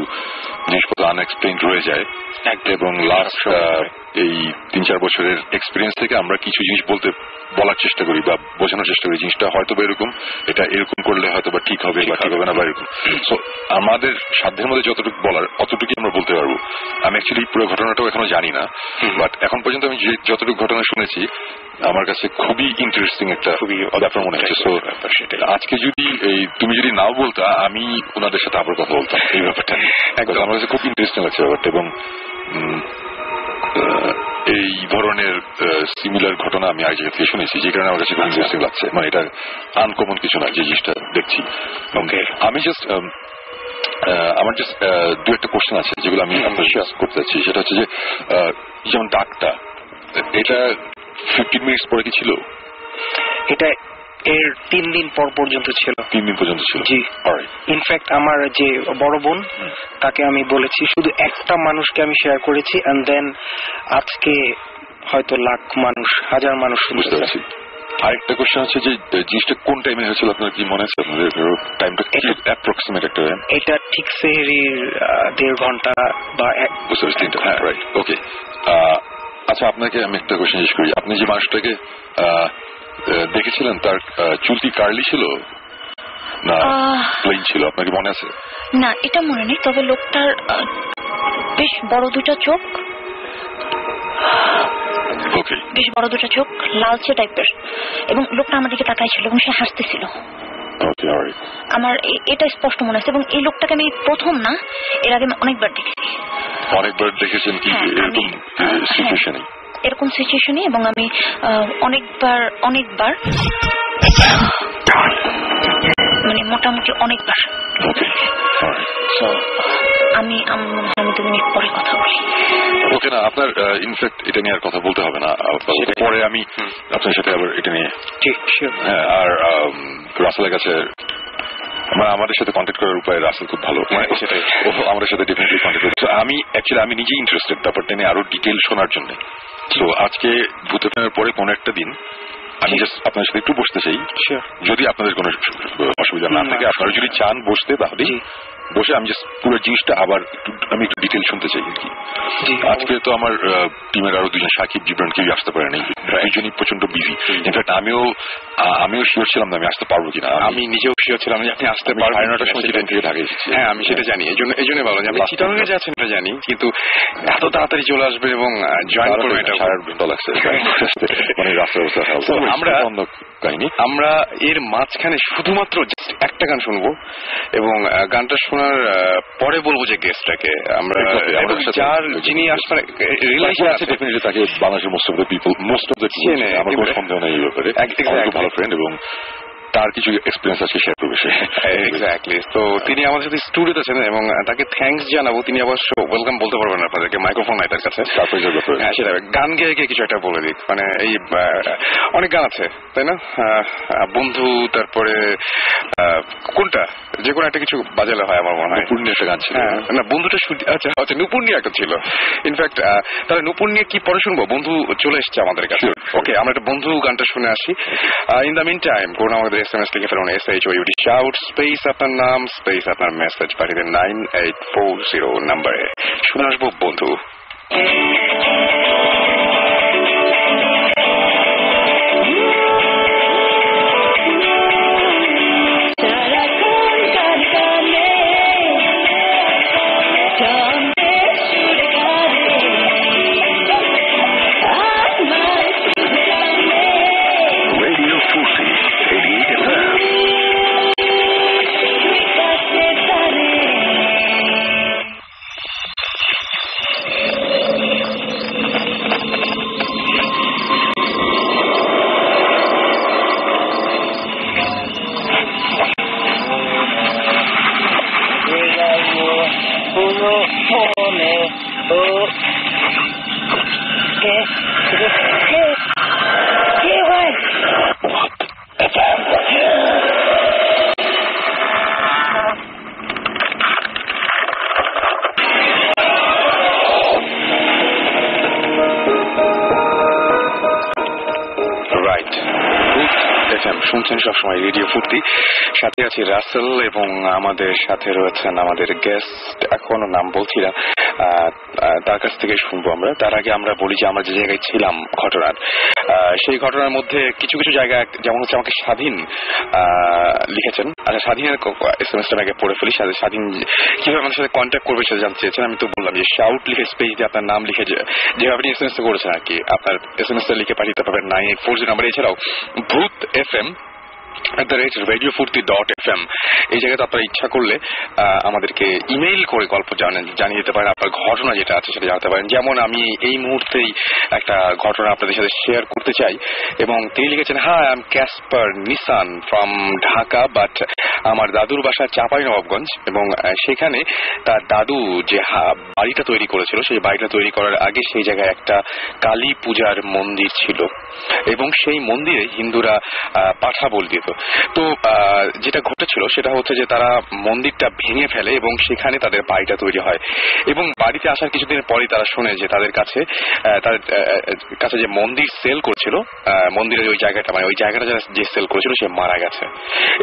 জিনিসপত্র আনএক্সপ্লেইনড রয়ে যায়। এবং লাস্ট এই 3-4 বছরের এক্সপিরিয়েন্স থেকে আমরা কিছু জিনিস বলার চেষ্টা করি বা বোঝানোর চেষ্টা করি, জিনিসটা হয়তো বা এরকম, এটা এরকম করলে হয়তো বা ঠিক হবে বা ঠিক হবে না বা এরকম। সো আমাদের সাধ্যের মধ্যে যতটুকু বলার অতটুকুই আমরা বলতে পারবো। আমি অ্যাকচুয়ালি পুরো ঘটনাটাও এখনো জানি না, বাট এখন পর্যন্ত আমি যতটুকু ঘটনা শুনেছি আমার কাছে খুবই ইন্টারেস্টিং একটা ব্যাপার মনে হচ্ছে। সো আজকে যদি তুমি যদি নাও বলতা, আমি ওনাদের সাথে আবার কথা বলতাম এই ব্যাপারটা। আমার কাছে খুব ইন্টারেস্টিং লাগছে ব্যাপারটা, এবং এই ধরনের সিমিলার ঘটনা আমি আগে জায়গা থেকে শুনেছি, যে কারণে আমার কাছে খুব ইন্টারেস্টিং লাগছে। মানে এটা আনকমন কিছু না যে জিনিসটা দেখছি। আমি আমার জাস্ট 2-একটা কোশ্চেন আছে যেগুলো আমি আপনার শেয়ার করতে চাচ্ছি। সেটা হচ্ছে যে যেমন ডাকটা, এটা 15 মিনিটস পরে কি ছিল? এটা এর 3 দিন পর পর্যন্ত ছিল। 3 দিন পর্যন্ত ছিল? জি। ইনফ্যাক্ট আমার যে বড় বোন, তাকে আমি বলেছি, শুধু একটা মানুষকে আমি শেয়ার করেছি, এন্ড দেন আজকে হয়তো লাখ মানুষ, হাজার মানুষ শুনতে পারছি। আরেকটা কোশ্চেন হচ্ছে যে জিনিসটা কোন টাইমে হয়েছিল, আপনার কি মনে আছে? আপনাদের টাইমটা অ্যাপ্রক্সিমেট একটা? এটা ঠিক সেহরির 1.5 ঘন্টা বা বুঝতে পারছি। রাইট, ওকে। আচ্ছা, আপনাকে আমি একটা কোশ্চেন জিজ্ঞেস করি। আপনি যে মানুষটাকে দেখেছিলেন, তার চুল কি কার্লি ছিল না প্লেন ছিল, আপনার কি মনে আছে? না, এটা মনে নেই, তবে লোকটার বেশ বড় 2টা চোখ, বেশ বড় 2টা চোখ, লালচে টাইপের, এবং লোকটা আমার দিকে তাকাই ছিল এবং সে হাসতেছিল। আমার এটা স্পষ্ট মনে আছে, এবং এই লোকটাকে আমি প্রথম না, এর আগে অনেকবার দেখেছি। অনেকবার দেখেছেন কি এরকম সিচুয়েশনে? এরকম সিচুয়েশনে, এবং আমি অনেকবার মানে মোটামুটি অনেকবার। আমি 2 মিনিট পরে কথা বলি। ওকে, না আপনার ইনফ্যাক্ট এটা নিয়ে আর কথা বলতে হবে না, পরে আমি আপনার সাথে আবার এটা নিয়ে। হ্যাঁ, আর রাসেলের কাছে আমাদের সাথে কন্ট্যাক্ট করার উপায় রাসেল খুব ভালো, সেটাই আমাদের সাথে ডেফিনেটলি কন্ট্যাক্ট করছে। আমি নিজে ইন্টারেস্টেড ব্যাপারটা নিয়ে আরো ডিটেল শোনার জন্য। তো আজকে ভূতের পরে কোনো একটা দিন আমি জাস্ট আপনার সাথে একটু বসতে চাই, যদি আপনাদের কোনো অসুবিধা না থাকে। আপনারা যদি চান বসতে, তাহলে বসে আমি জাস্ট পুরো জিনিসটা আবার আমি একটু ডিটেল শুনতে চাই আর কি। আজকে তো আমার টিমের আরো দুজন সাকিব জিবরান কেউ আসতে পারেনি, দুজনই প্রচন্ড বিজি। ইনফ্যাক্ট আমিও শিওর ছিলাম না আমি আসতে পারবো কিনা। আমি নিজেও শিওর ছিলাম যে আপনি আসতে পারবেন। 9:30টার সময় চিটাং থেকে ঢাকা এসেছি। হ্যাঁ আমি সেটা জানি, এই জন্য ভালো যে আপনি চিটাংয়ে যাচ্ছেন এটা জানি, কিন্তু এত তাড়াতাড়ি চলে আসবে এবং জয়েন করবে এটা ভালো লাগছে। মানে রাস্তার অবস্থা আমরা অন্য কাহিনী। আমরা এর মাঝখানে শুধুমাত্র একটা গান শুনবো এবং গানটা শোনার পরে বলবো যে গেস্টটাকে আমরা যার যিনি আসলে রিলেশন আছে ডেফিনেটলি তাকে বাংলাদেশের মোস্ট অফ দ্য চিনে, আমার কোনো সন্দেহ নেই এই ব্যাপারে। ভালো ফ্রেন্ড এবং তার কিছু এক্সপিরিয়েন্স আছে শেয়ার করবে। এক্স্যাক্টলি। তো তিনি আমাদের সাথে স্টুডিওতে আছেন এবং তাকে থ্যাঙ্কস জানাবো। তিনি অবশ্য ওয়েলকাম বলতে পারবেন আপনাদেরকে, মাইক্রোফোন নাই তার কাছে। হ্যাঁ সেটা গান গেয়ে গিয়ে কিছু একটা বলে দিক। মানে এই অনেক গান আছে তাই না, বন্ধু, তারপরে কোনটা যে কোনো একটা কিছু বাজালে হয় আমার মনে হয়। নুপুর নিয়ে একটা গান ছিল না, বন্ধুটা আচ্ছা আচ্ছা নুপুর নিয়ে একটা ছিল। ইনফ্যাক্ট তাহলে নুপুর নিয়ে কি পরে শুনবো? বন্ধু চলে এসছে আমাদের কাছে। ওকে, আমরা একটা বন্ধু গানটা শুনে আসি। ইন দ্য মিন টাইম করুন আমাদের SMS লিখে ফেলুন SHOUT শাউট স্পেস আপনার নাম স্পেস আপনার মেসেজ পাঠিয়ে 9840 নাম্বারে। শুনে আসবো বন্ধু। শুনছেন সবসময় রেডিও ফুর্তি, সাথে আছি রাসেল এবং আমাদের সাথে রয়েছেন আমাদের গেস্ট, এখনো নাম বলছি না, তার কাছ থেকে শুনবো আমরা। তার আগে আমরা বলি যে আমরা যে জায়গায় ছিলাম ঘটনার, সেই ঘটনার মধ্যে কিছু কিছু জায়গা যেমন হচ্ছে আমাকে স্বাধীন লিখেছেন। আচ্ছা, স্বাধীনের SMS-টা আগে পড়ে ফেলি। স্বাধীন কিভাবে আমাদের সাথে কন্ট্যাক্ট করবে সেটা জানতে চেয়েছেন। আমি তো বললাম যে শাউট লিখে স্পেস দিয়ে আপনার নাম লিখে যেভাবে আপনি SMS-টা করেছেন আর কি, আপনার SMS-টা লিখে পাঠিয়ে পাবেন 9840 নাম্বার। এছাড়াও ভূত FM@radiofurti.fm এই জায়গাতে আপনারা ইচ্ছা করলে আমাদেরকে ইমেইল করে গল্প জানিয়ে দিতে পারেন, আপনার ঘটনা যেটা আছে সেটা জানাতে পারেন। যেমন আমি এই মুহূর্তেই একটা ঘটনা আপনাদের সাথে শেয়ার করতে চাই এবং তিনি লিখেছেন, hi I am Casper Nissan from Dhaka, but আমার দাদুর বাসা চাঁপাইনবাবগঞ্জ এবং সেখানে তার দাদু যে বাড়িটা তৈরি করেছিল সেই বাড়িটা তৈরি করার আগে সেই জায়গায় একটা কালী পূজার মন্দির ছিল এবং সেই মন্দিরে হিন্দুরা পাঠা বল দিত। তো যেটা ঘটেছিল সেটা হচ্ছে যে তারা মন্দিরটা ভেঙে ফেলে এবং সেখানে তাদের বাড়িটা তৈরি হয় এবং বাড়িতে আসার কিছুদিনের পরই তারা শোনে যে তাদের কাছে যে মন্দির সেল করছিল, মন্দিরের ওই জায়গাটা মানে ওই জায়গাটা যে সেল করেছিল সে মারা গেছে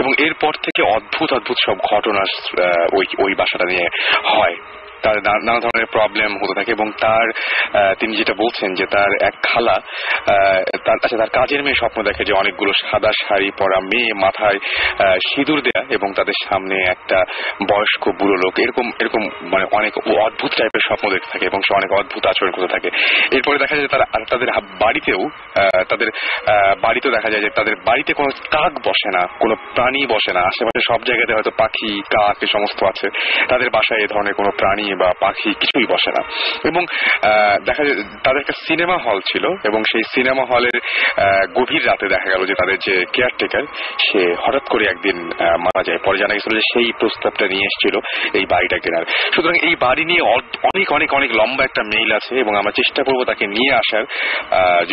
এবং এরপর থেকে অদ্ভুত অদ্ভুত সব ঘটনা ওই বাসাটা নিয়ে হয়। তার নানা ধরনের প্রবলেম হতে থাকে এবং তিনি যেটা বলছেন যে তার এক খালা তার কাজের মেয়ে স্বপ্ন দেখে যে অনেকগুলো সাদা শাড়ি পরা মেয়ে, মাথায় সিঁদুর দেয়া এবং তাদের সামনে একটা বয়স্ক বুড়ো লোক, এরকম মানে অনেক অদ্ভুত টাইপের স্বপ্ন দেখতে থাকে এবং সে অনেক অদ্ভুত আচরণ করতে থাকে। এরপরে দেখা যায় তাদের বাড়িতেও দেখা যায় যে তাদের বাড়িতে কোনো কাক বসে না, কোনো প্রাণী বসে না। আশেপাশে সব জায়গাতে হয়তো পাখি, কাক এ সমস্ত আছে, তাদের বাসায় এ ধরনের কোনো প্রাণী বা পাখি কিছুই বসে না। এবং দেখা যায় তাদের একটা সিনেমা হল ছিল এবং সেই সিনেমা হলের গভীর রাতে দেখা গেল যে তাদের যে কেয়ারটেকার সে হঠাৎ করে একদিন মারা যায়। পরে জানা গেছিল যে সেই প্রস্তাবটা নিয়ে এসেছিল এই বাড়িটা কেনার। সুতরাং এই বাড়ি নিয়ে অনেক অনেক অনেক লম্বা একটা মেইল আছে এবং আমরা চেষ্টা করবো তাকে নিয়ে আসার,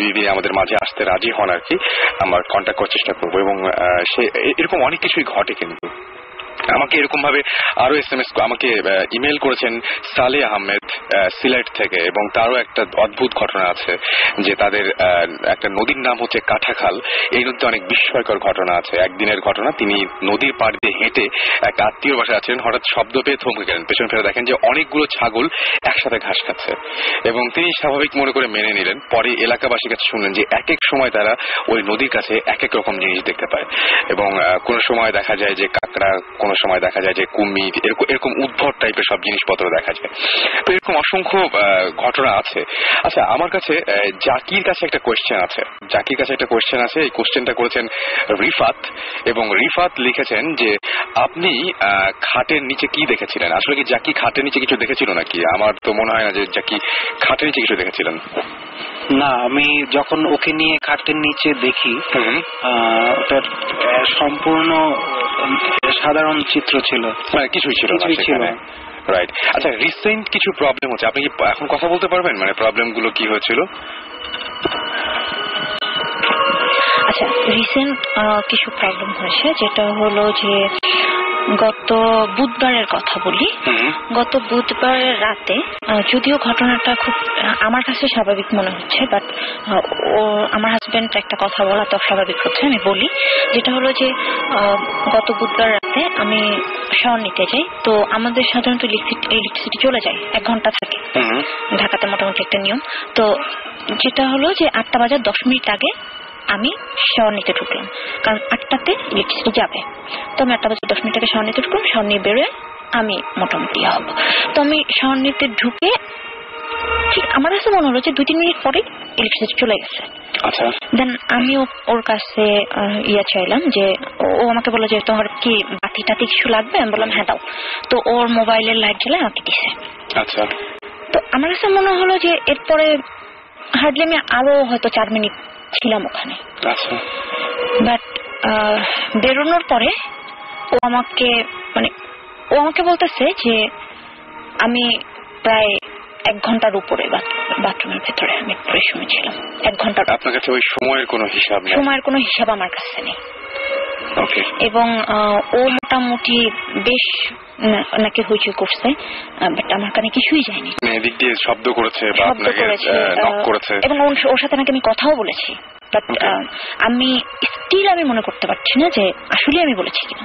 যদি আমাদের মাঝে আসতে রাজি হন আর কি, আমরা কন্ট্যাক্ট করার চেষ্টা করবো। এবং সে এরকম অনেক কিছুই ঘটে কিন্তু আমাকে এরকম ভাবে আরো SMS আমাকে ইমেল করেছেন সালে আহমেদ সিলেট থেকে, এবং তারও একটা অদ্ভুত ঘটনা আছে যে তাদের একটা নদীর নাম হচ্ছে কাঠাখাল। এই নদীতে অনেক বিস্ময়কর ঘটনা আছে। একদিনের ঘটনা, তিনি নদীর পাড় দিয়ে হেঁটে এক আত্মীয় বাসায় আছেন, হঠাৎ শব্দ পেয়ে থমকে গেলেন। পেছন ফিরে দেখেন যে অনেকগুলো ছাগল একসাথে ঘাস খাচ্ছে, এবং তিনি স্বাভাবিক মনে করে মেনে নিলেন। পরে এলাকাবাসীর কাছে শুনলেন যে এক এক সময় তারা ওই নদীর কাছে এক এক রকম জিনিস দেখতে পায়, এবং কোন সময় দেখা যায় যে কাঁকড়া, কোন সময় দেখা যায় যে কুমির, এরকম উদ্ভট টাইপের সব জিনিসপত্র দেখা যায়। তো এরকম অসংখ্য ঘটনা আছে। আচ্ছা, আমার কাছে জাকির কাছে একটা কোয়েশ্চেন আছে। এই কোয়েশ্চেনটা করেছেন রিফাত, এবং রিফাত লিখেছেন যে আপনি খাটের নিচে কি দেখেছিলেন? আসলে কি জাকি খাটের নিচে কিছু দেখেছিল নাকি? আমার তো মনে হয় না যে জাকি খাটের নিচে কিছু দেখেছিলেন। না, আমি যখন ওকে নিয়ে খাটের নিচে দেখি, ওটার সম্পূর্ণ সাধারণ চিত্র ছিল, কিছুই ছিল না। রাইট। আচ্ছা, রিসেন্ট কিছু প্রবলেম হচ্ছে, আপনি কি এখন কথা বলতে পারবেন? মানে প্রবলেম গুলো কি হয়েছিল? আচ্ছা, রিসেন্ট কিছু প্রবলেম হয়েছে, যেটা হলো যে গত বুধবারের কথা বলি। গত বুধবারের রাতে, যদিও ঘটনাটা খুব আমার কাছে স্বাভাবিক মনে হচ্ছে, বাট আমার হাজবেন্ড একটা কথা বলা তো স্বাভাবিক হচ্ছে, আমি বলি। যেটা হলো যে গত বুধবার রাতে আমি শাওয়ার নিতে যাই। তো আমাদের সাধারণত ইলেকট্রিসিটি চলে যায়, 1 ঘন্টা থাকে ঢাকাতে, মোটামুটি একটা নিয়ম। তো যেটা হলো যে 8টা বাজার 10 মিনিট আগে আমি শাওয়ার নিতে ঢুকলাম, কারণ 8টাতে ইলেকট্রিসিটি যাবে। তো আমি 8টা বাজে 10 মিনিট আগে শাওয়ার নিতে ঢুকলাম। শাওয়ার নিয়ে বেরোয় আমি মোটামুটি হব। তো আমি শাওয়ার নিতে ঢুকে ঠিক আমার কাছে মনে হলো যে 2-3 মিনিট পরে ইলেকট্রিসিটি চলে গেছে। আচ্ছা, দেন আমি ওর কাছে চাইলাম যে, ও আমাকে বললো যে তোমার কি বাতি টাতি কিছু লাগবে? আমি বললাম হ্যাঁ দাও। তো ওর মোবাইলের লাইট জ্বালায় আমাকে দিছে। আচ্ছা। তো আমার কাছে মনে হলো যে এরপরে হার্ডলি আমি আরো হয়তো 4 মিনিট ছিলাম ওখানে। আচ্ছা। বাট বেরোনোর পরে ও আমাকে বলতেছে যে আমি প্রায় 1 ঘন্টার উপরে বাথরুমের ভেতরে আমি পরিশ্রমে ছিলাম। 1 ঘন্টা। আপনার কাছে ওই সময়ের কোনো হিসাব নেই? সময়ের কোনো হিসাব আমার কাছে নেই। ওকে। এবং ও মোটামুটি বেশ নাকি হইচই করছে, বাট আমার কানে কিছুই যায়নি। এদিক দিয়ে শব্দ করেছে বা আপনাকে নক করেছে, এবং ওর সাথে নাকি আমি কথাও বলেছি, বাট আমি মনে করতে পারছি না যে আসলে আমি বলেছি কিনা।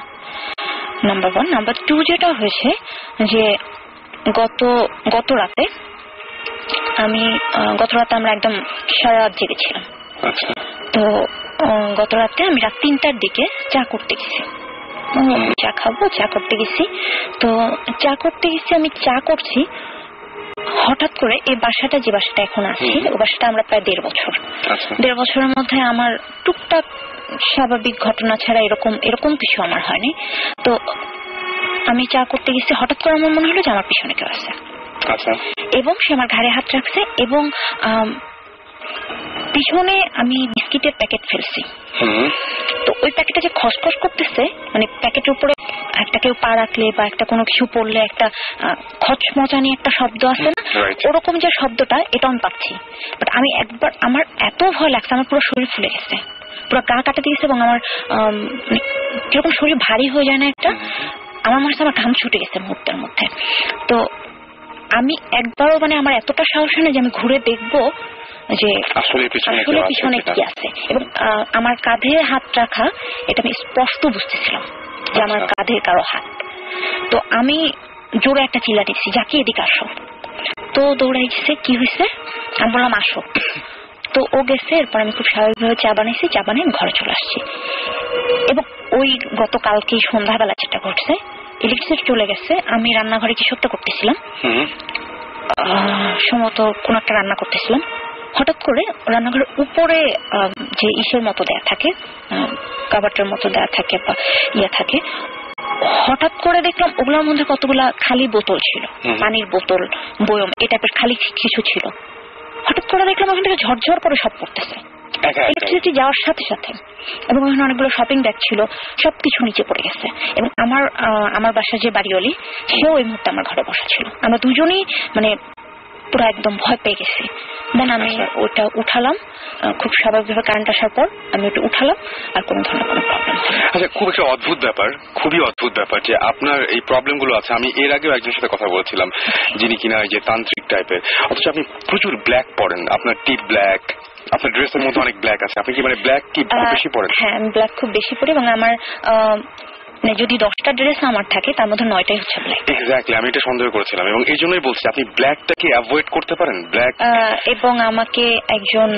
নাম্বার 1। নাম্বার 2, যেটা হয়েছে যে গত রাতে আমরা একদম সারা রাত জেগেছিলাম। তো গত রাতে আমি রাত 3টার দিকে চা করতে গেছি। চা খাবো, চা করতে গেছি। তো চা করতে গেছি, আমি চা করছি, হঠাৎ করে এই বাসাটা, যে বাসাটা এখন আছি, ওই বাসাটা আমরা প্রায় 1.5 বছর। 1.5 বছরের মধ্যে আমার টুকটাক স্বাভাবিক ঘটনা ছাড়া এরকম কিছু আমার হয়নি। তো আমি চা করতে গেছি, হঠাৎ করে আমার মনে হলো যে আমার পিছনে কেউ আছে। আচ্ছা। এবং সে আমার ঘাড়ে হাত রাখছে, এবং পিছনে আমি বিস্কিটের প্যাকেট ফেলছি। তো ওই প্যাকেটটা যে খসখস করতেছে, মানে প্যাকেটের উপরে একটা কেউ পা রাখলে বা একটা কোনো কিছু পড়লে একটা খচমচানি একটা শব্দ আছে না, ওরকম যে শব্দটা, এটা আমি পাচ্ছি। বাট আমি একবার, আমার এত ভয় লাগছে, আমার পুরো শরীর ফুলে গেছে, পুরো গা কাটা দিয়েছে, এবং আমার কিরকম শরীর ভারী হয়ে যায় না একটা, আমার মনে হচ্ছে আমার ঘাম ছুটে গেছে মুহূর্তের মধ্যে। তো আমি একবারও, আমার এতটা সাহস হয় না যে আমি ঘুরে দেখবো যে আসলে পিছনে কি আছে। এবং আমার কাঁধে হাত রাখা, এটা আমি স্পষ্ট বুঝতেছিলাম যে আমার কাঁধে কারো হাত। তো আমি জোরে একটা চিল্লা দিচ্ছি, যাকে এদিকে আসো। তো দৌড়াইছে, কি হয়েছে? আমি বললাম আসো। তো ও গেছে। এরপর আমি খুব স্বাভাবিকভাবে চা বানিয়েছি, চা বানিয়ে ঘরে চলে আসছি। এবং ওই গতকালকে সন্ধ্যাবেলা যেটা ঘটছে, ইলেকট্রিসিটি চলে গেছে। আমি রান্নাঘরে কিছু একটা করতেছিলাম, সম্ভবত কোন একটা রান্না করতেছিলাম। হঠাৎ করে রান্নাঘরের উপরে যে ইসের মতো দেয়া থাকে, কাবাটের মতো দেয়া থাকে বা থাকে, হঠাৎ করে দেখলাম ওগুলোর মধ্যে কতগুলা খালি বোতল ছিল, পানির বোতল, বয়ম, এই টাইপের খালি কিছু ছিল। হঠাৎ করে দেখলাম ওখান থেকে ঝরঝর করে সব পড়তেছে ইলেকট্রিসিটি যাওয়ার সাথে সাথে। এবং ওখানে অনেকগুলো শপিং ব্যাগ ছিল, সবকিছু নিচে পড়ে গেছে। এবং আমার বাসার যে বাড়িওয়ালি, সেও এই মুহূর্তে আমার ঘরে বসা ছিল। আমরা দুজনেই পুরো একদম ভয় পেয়ে গেছি। দেন আমি ওটা উঠালাম, খুব স্বাভাবিকভাবে কারেন্ট আসার পর আমি ওটা উঠালাম, আর কোনো ধরনের কোনো প্রবলেম। আচ্ছা, খুব একটা অদ্ভুত ব্যাপার, খুবই অদ্ভুত ব্যাপার যে আপনার এই প্রবলেম গুলো আছে। আমি এর আগেও একজনের সাথে কথা বলছিলাম যিনি কিনা যে তান্ত্রিক টাইপের, অথচ আপনি প্রচুর ব্ল্যাক পরেন, আপনার টিপ ব্ল্যাক, আপনার ড্রেসের মধ্যে অনেক ব্ল্যাক আছে। আপনি কি মানে ব্ল্যাক কি বেশি পরেন? হ্যাঁ, আমি ব্ল্যাক খুব বেশি পরি, এবং আমার যদি 10টা ড্রেস আমার থাকে তার মধ্যে 9টাই হচ্ছে ব্ল্যাক। এক্স্যাক্টলি, আমি এটা সন্দেহ করেছিলাম, এবং এই জন্যই বলছি আপনি ব্ল্যাকটাকে অ্যাভয়েড করতে পারেন। ব্ল্যাক এবং আমাকে একজন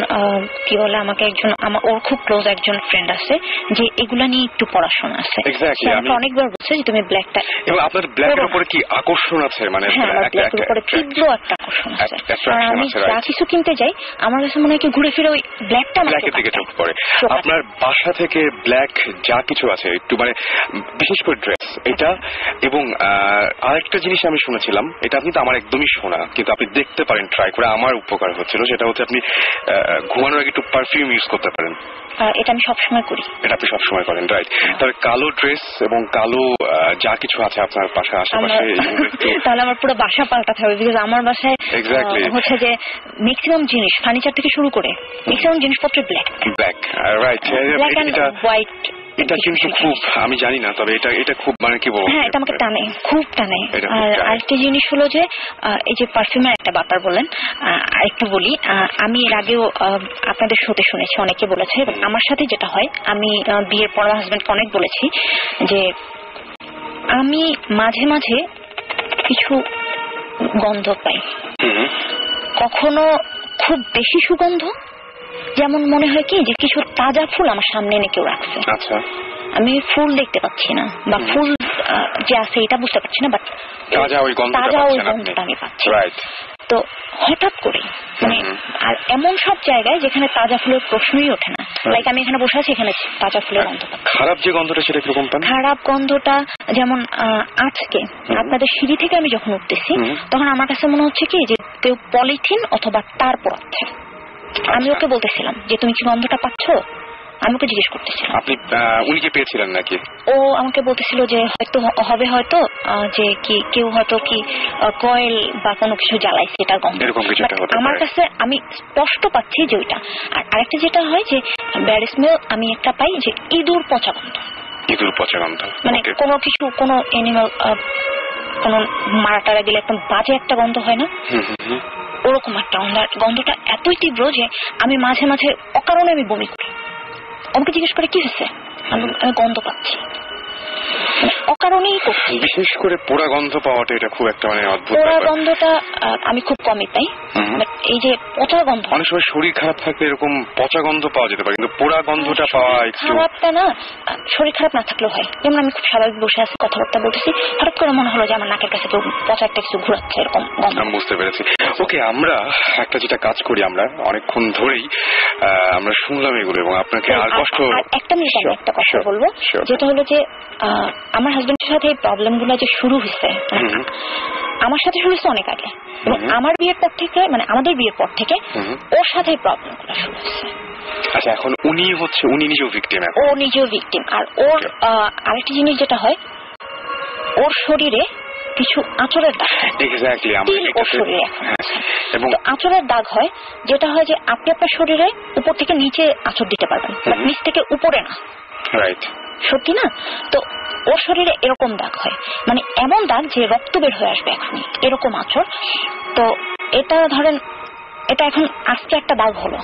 কি বলে, আমাকে একজন ওর খুব ক্লোজ একজন ফ্রেন্ড আছে যে এগুলা নিয়ে একটু পড়াশোনা আছে। এক্স্যাক্টলি, আমি অনেকবার বলছি যে তুমি ব্ল্যাকটা, এবং আপনার ব্ল্যাকের উপরে কি আকর্ষণ আছে? মানে ব্ল্যাকের উপরে তীব্র একটা আকর্ষণ আছে। আর আমি যা কিছু কিনতে যাই আমার কাছে মনে হয় কি ঘুরে ফিরে ওই ব্ল্যাকটা ব্ল্যাকের দিকে চোখ পড়ে। আপনার বাসা থেকে ব্ল্যাক যা কিছু আছে একটু মানে বিশেষ করে ড্রেস এটা, এবং আরেকটা জিনিস আমি শুনেছিলাম, এটা আপনি তো আমার একদমই শোনা, কিন্তু আপনি দেখতে পারেন ট্রাই করে, আমার উপকার হচ্ছিল, সেটা হচ্ছে আপনি ঘুমানোর আগে একটু পারফিউম ইউজ করতে পারেন। এটা আমি সবসময় করি। এটা আপনি সবসময় করেন, রাইট? তবে কালো ড্রেস এবং কালো যা কিছু আছে আপনার বাসার আশেপাশে, তাহলে আমার পুরো বাসা পাল্টাতে হবে, বিকজ আমার বাসায় হচ্ছে যে ম্যাক্সিমাম জিনিস, ফার্নিচার থেকে শুরু করে ম্যাক্সিমাম জিনিসপত্র ব্ল্যাক, রাইট? এটা হোয়াইট, এটা কিন্তু খুব, আমি জানি না, তবে এটা খুব মানে কি বলবো, হ্যাঁ, এটা আমাকে টানে, খুব টানে। আর আরেকটা জিনিস হলো যে এই যে পারফিউমের একটা ব্যাপার বললেন, একটু বলি, আমি এর আগেও আপনাদের শোতে শুনেছি, অনেকে বলেছে, এবং আমার সাথে যেটা হয়, আমি বিয়ের পর আমার হাজবেন্ডকে অনেক বলেছি যে আমি মাঝে মাঝে কিছু গন্ধ পাই, কখনো খুব বেশি সুগন্ধ, যেমন মনে হয় কি যে কিছু তাজা ফুল আমার সামনে এনে কেউ রাখছে। আচ্ছা, আমি ফুল দেখতে পাচ্ছি না, বা ফুল যে আছে এটা বুঝতে পারছি না, বাট তাজা ওই গন্ধটা আমি পাচ্ছি। তো হঠাৎ করে মানে, আর এমন সব জায়গায় যেখানে তাজা ফুলের প্রশ্নই ওঠে না, লাইক আমি এখানে বসে আছি, এখানে তাজা ফুলের গন্ধ পাচ্ছি। খারাপ যে গন্ধটা সেটা কিরকম পান? খারাপ গন্ধটা যেমন আজকে আপনাদের সিঁড়ি থেকে আমি যখন উঠতেছি, তখন আমার কাছে মনে হচ্ছে কি যে কেউ পলিথিন অথবা তার পড়াচ্ছে। আমি ওকে বলতেছিলাম যে তুমি কি গন্ধটা পাচ্ছ, আমি ওকে জিজ্ঞেস করতেছিলাম। আপনি উনিকে পেয়েছিলেন নাকি? ও আমাকে বলতেছিল যে হয়তো হবে, হয়তো যে কি কেউ হয়তো কি কয়েল বা কোনো কিছু জ্বালাইছে, এটা গন্ধ। আমার কাছে আমি স্পষ্ট পাচ্ছি যে ওইটা। আর আরেকটা যেটা হয় যে ব্যাড স্মেল আমি একটা পাই যে ইঁদুর পচা গন্ধ। ইঁদুর পচা গন্ধ মানে কোনো কিছু, কোনো এনিম্যাল, কোনো মারা টারা গেলে একদম বাজে একটা গন্ধ হয় না, ওরকম একটা গন্ধটা এতই তীব্র যে আমি মাঝে মাঝে অকারণে আমি বমি করি। আমাকে জিজ্ঞেস করে কি হয়েছে, আমি গন্ধ পাচ্ছি, অকারণেই করছি। বিশেষ করে পোড়া গন্ধ পাওয়াটা এটা খুব একটা মানে অদ্ভুত। পোড়া গন্ধটা আমি খুব কমই পাই, এই যে পচা গন্ধ, অনেক সময় শরীর খারাপ থাকলে এরকম পচা গন্ধ পাওয়া যেতে পারে, কিন্তু পোড়া গন্ধটা পাওয়া একটু খারাপটা না, শরীর খারাপ না থাকলেও হয়। যেমন আমি খুব স্বাভাবিক বসে আছি, কথাবার্তা বলতেছি, হঠাৎ করে মনে হলো যে আমার নাকের কাছে কেউ পচা একটা কিছু ঘুরাচ্ছে, এরকম গন্ধ। আমি বুঝতে পেরেছি। ওকে, আমরা একটা যেটা কাজ করি, আমরা অনেকক্ষণ ধরেই আমরা শুনলাম এগুলো, এবং আপনাকে আর কষ্ট, একটা মিনিট আমি একটা কথা বলবো, যেটা হলো যে আমার হাজবেন্ডের সাথে এই প্রবলেম গুলো যে শুরু হয়েছে, আমার সাথে শুরু হয়েছে অনেক আগে, এবং আমার বিয়ের পর থেকে, মানে আমাদের বিয়ের পর থেকে ওর সাথে প্রবলেম গুলো শুরু হয়েছে। আচ্ছা, এখন উনি নিজেও ভিকটিম? ও নিজেও ভিকটিম। আর ওর আরেকটা জিনিস যেটা হয়, ওর শরীরে কিছু আঁচড়ের দাগ। এক্স্যাক্টলি, ওর শরীরে এবং আঁচড়ের দাগ হয়, যেটা হয় যে আপনি আপনার শরীরে উপর থেকে নিচে আঁচড় দিতে পারবেন, নিচ থেকে উপরে না। রাইট, সত্যি না? তো ওর শরীরে এরকম দাগ হয়, মানে এমন দাগ যে রক্ত বের হয়ে আসবে এখনই, এরকম আঁচড়। তো এটা ধরেন, এটা এখন আজকে একটা দাগ হলো,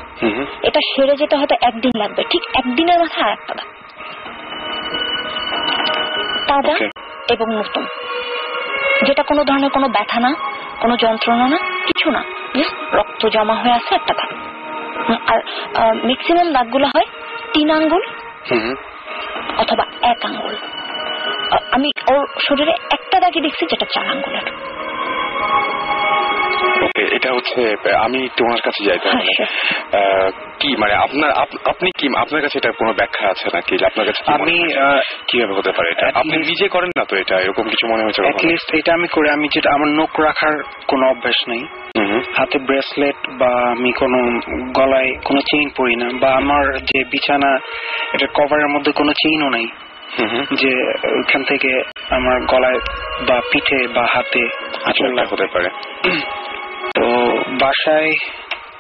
এটা সেরে যেতে হয়তো একদিন লাগবে, ঠিক একদিনের মাথায় আর একটা দাগ, তাজা এবং নতুন, যেটা কোনো ধরনের কোনো ব্যথা না, কোনো যন্ত্রণা না, কিছু না, রক্ত জমা হয়ে আছে একটা দাগ। আর ম্যাক্সিমাম দাগগুলো হয় 3 আঙ্গুল অথবা 1 আঙ্গুল। আমি ওর শরীরে একটা দাগই দেখছি যেটা 4 আঙ্গুলের। ওকে, এটা হচ্ছে, আমি তোমার কাছে যাই তাহলে। কি মানে আপনি কি, আপনার কাছে এটা কোনো ব্যাখ্যা আছে নাকি? আপনার কাছে আমি কিভাবে হতে পারে এটা? আপনি নিজে করেন না তো এটা, এরকম কিছু মনে হয়েছে? অ্যাটলিস্ট এটা আমি করে, আমি যেটা, আমার নখ রাখার কোনো অভ্যাস নেই, হাতে ব্রেসলেট বা আমি কোনো গলায় কোনো চেইন পরি না, বা আমার যে বিছানা এটা কভারের মধ্যে কোনো চেইনও নাই যে ওখান থেকে আমার গলায় বা পিঠে বা হাতে আঁচড় হতে পারে। তো বাসায়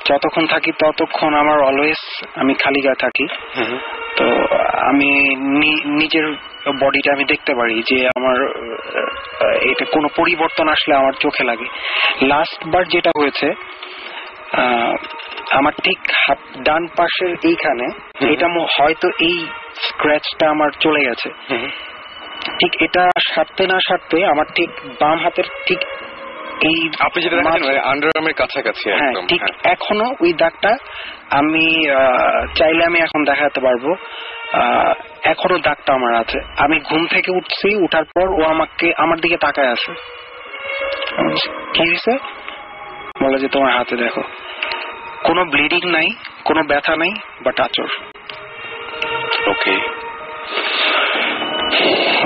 যতক্ষণ থাকি ততক্ষণ আমার অলওয়েজ আমি খালি গায়ে থাকি। তো আমি নিজের বডিটা আমি দেখতে পারি যে আমার এটা কোনো পরিবর্তন আসলে আমার চোখে লাগে। লাস্ট বার যেটা হয়েছে আমার ঠিক ডান পাশের এইখানে এটা হয়তো এই স্ক্র্যাচটা আমার চলে গেছে, ঠিক এটা সারতে না সারতে আমার ঠিক বাম হাতের ঠিক এই আপনি যেটা দেখেন আন্ডারআর্মের কাছাকাছি একদম ঠিক এখনো ওই দাগটা আমি চাইলে আমি এখন দেখাতে পারবো, এখনো দাগটা আমার আছে। আমি ঘুম থেকে উঠছি, উঠার পর ও আমার দিকে তাকায় আছে, কি হয়েছে বলে যে তোমার হাতে দেখো, কোনো ব্লিডিং নাই, কোনো ব্যথা নাই, বাট আচর। ওকে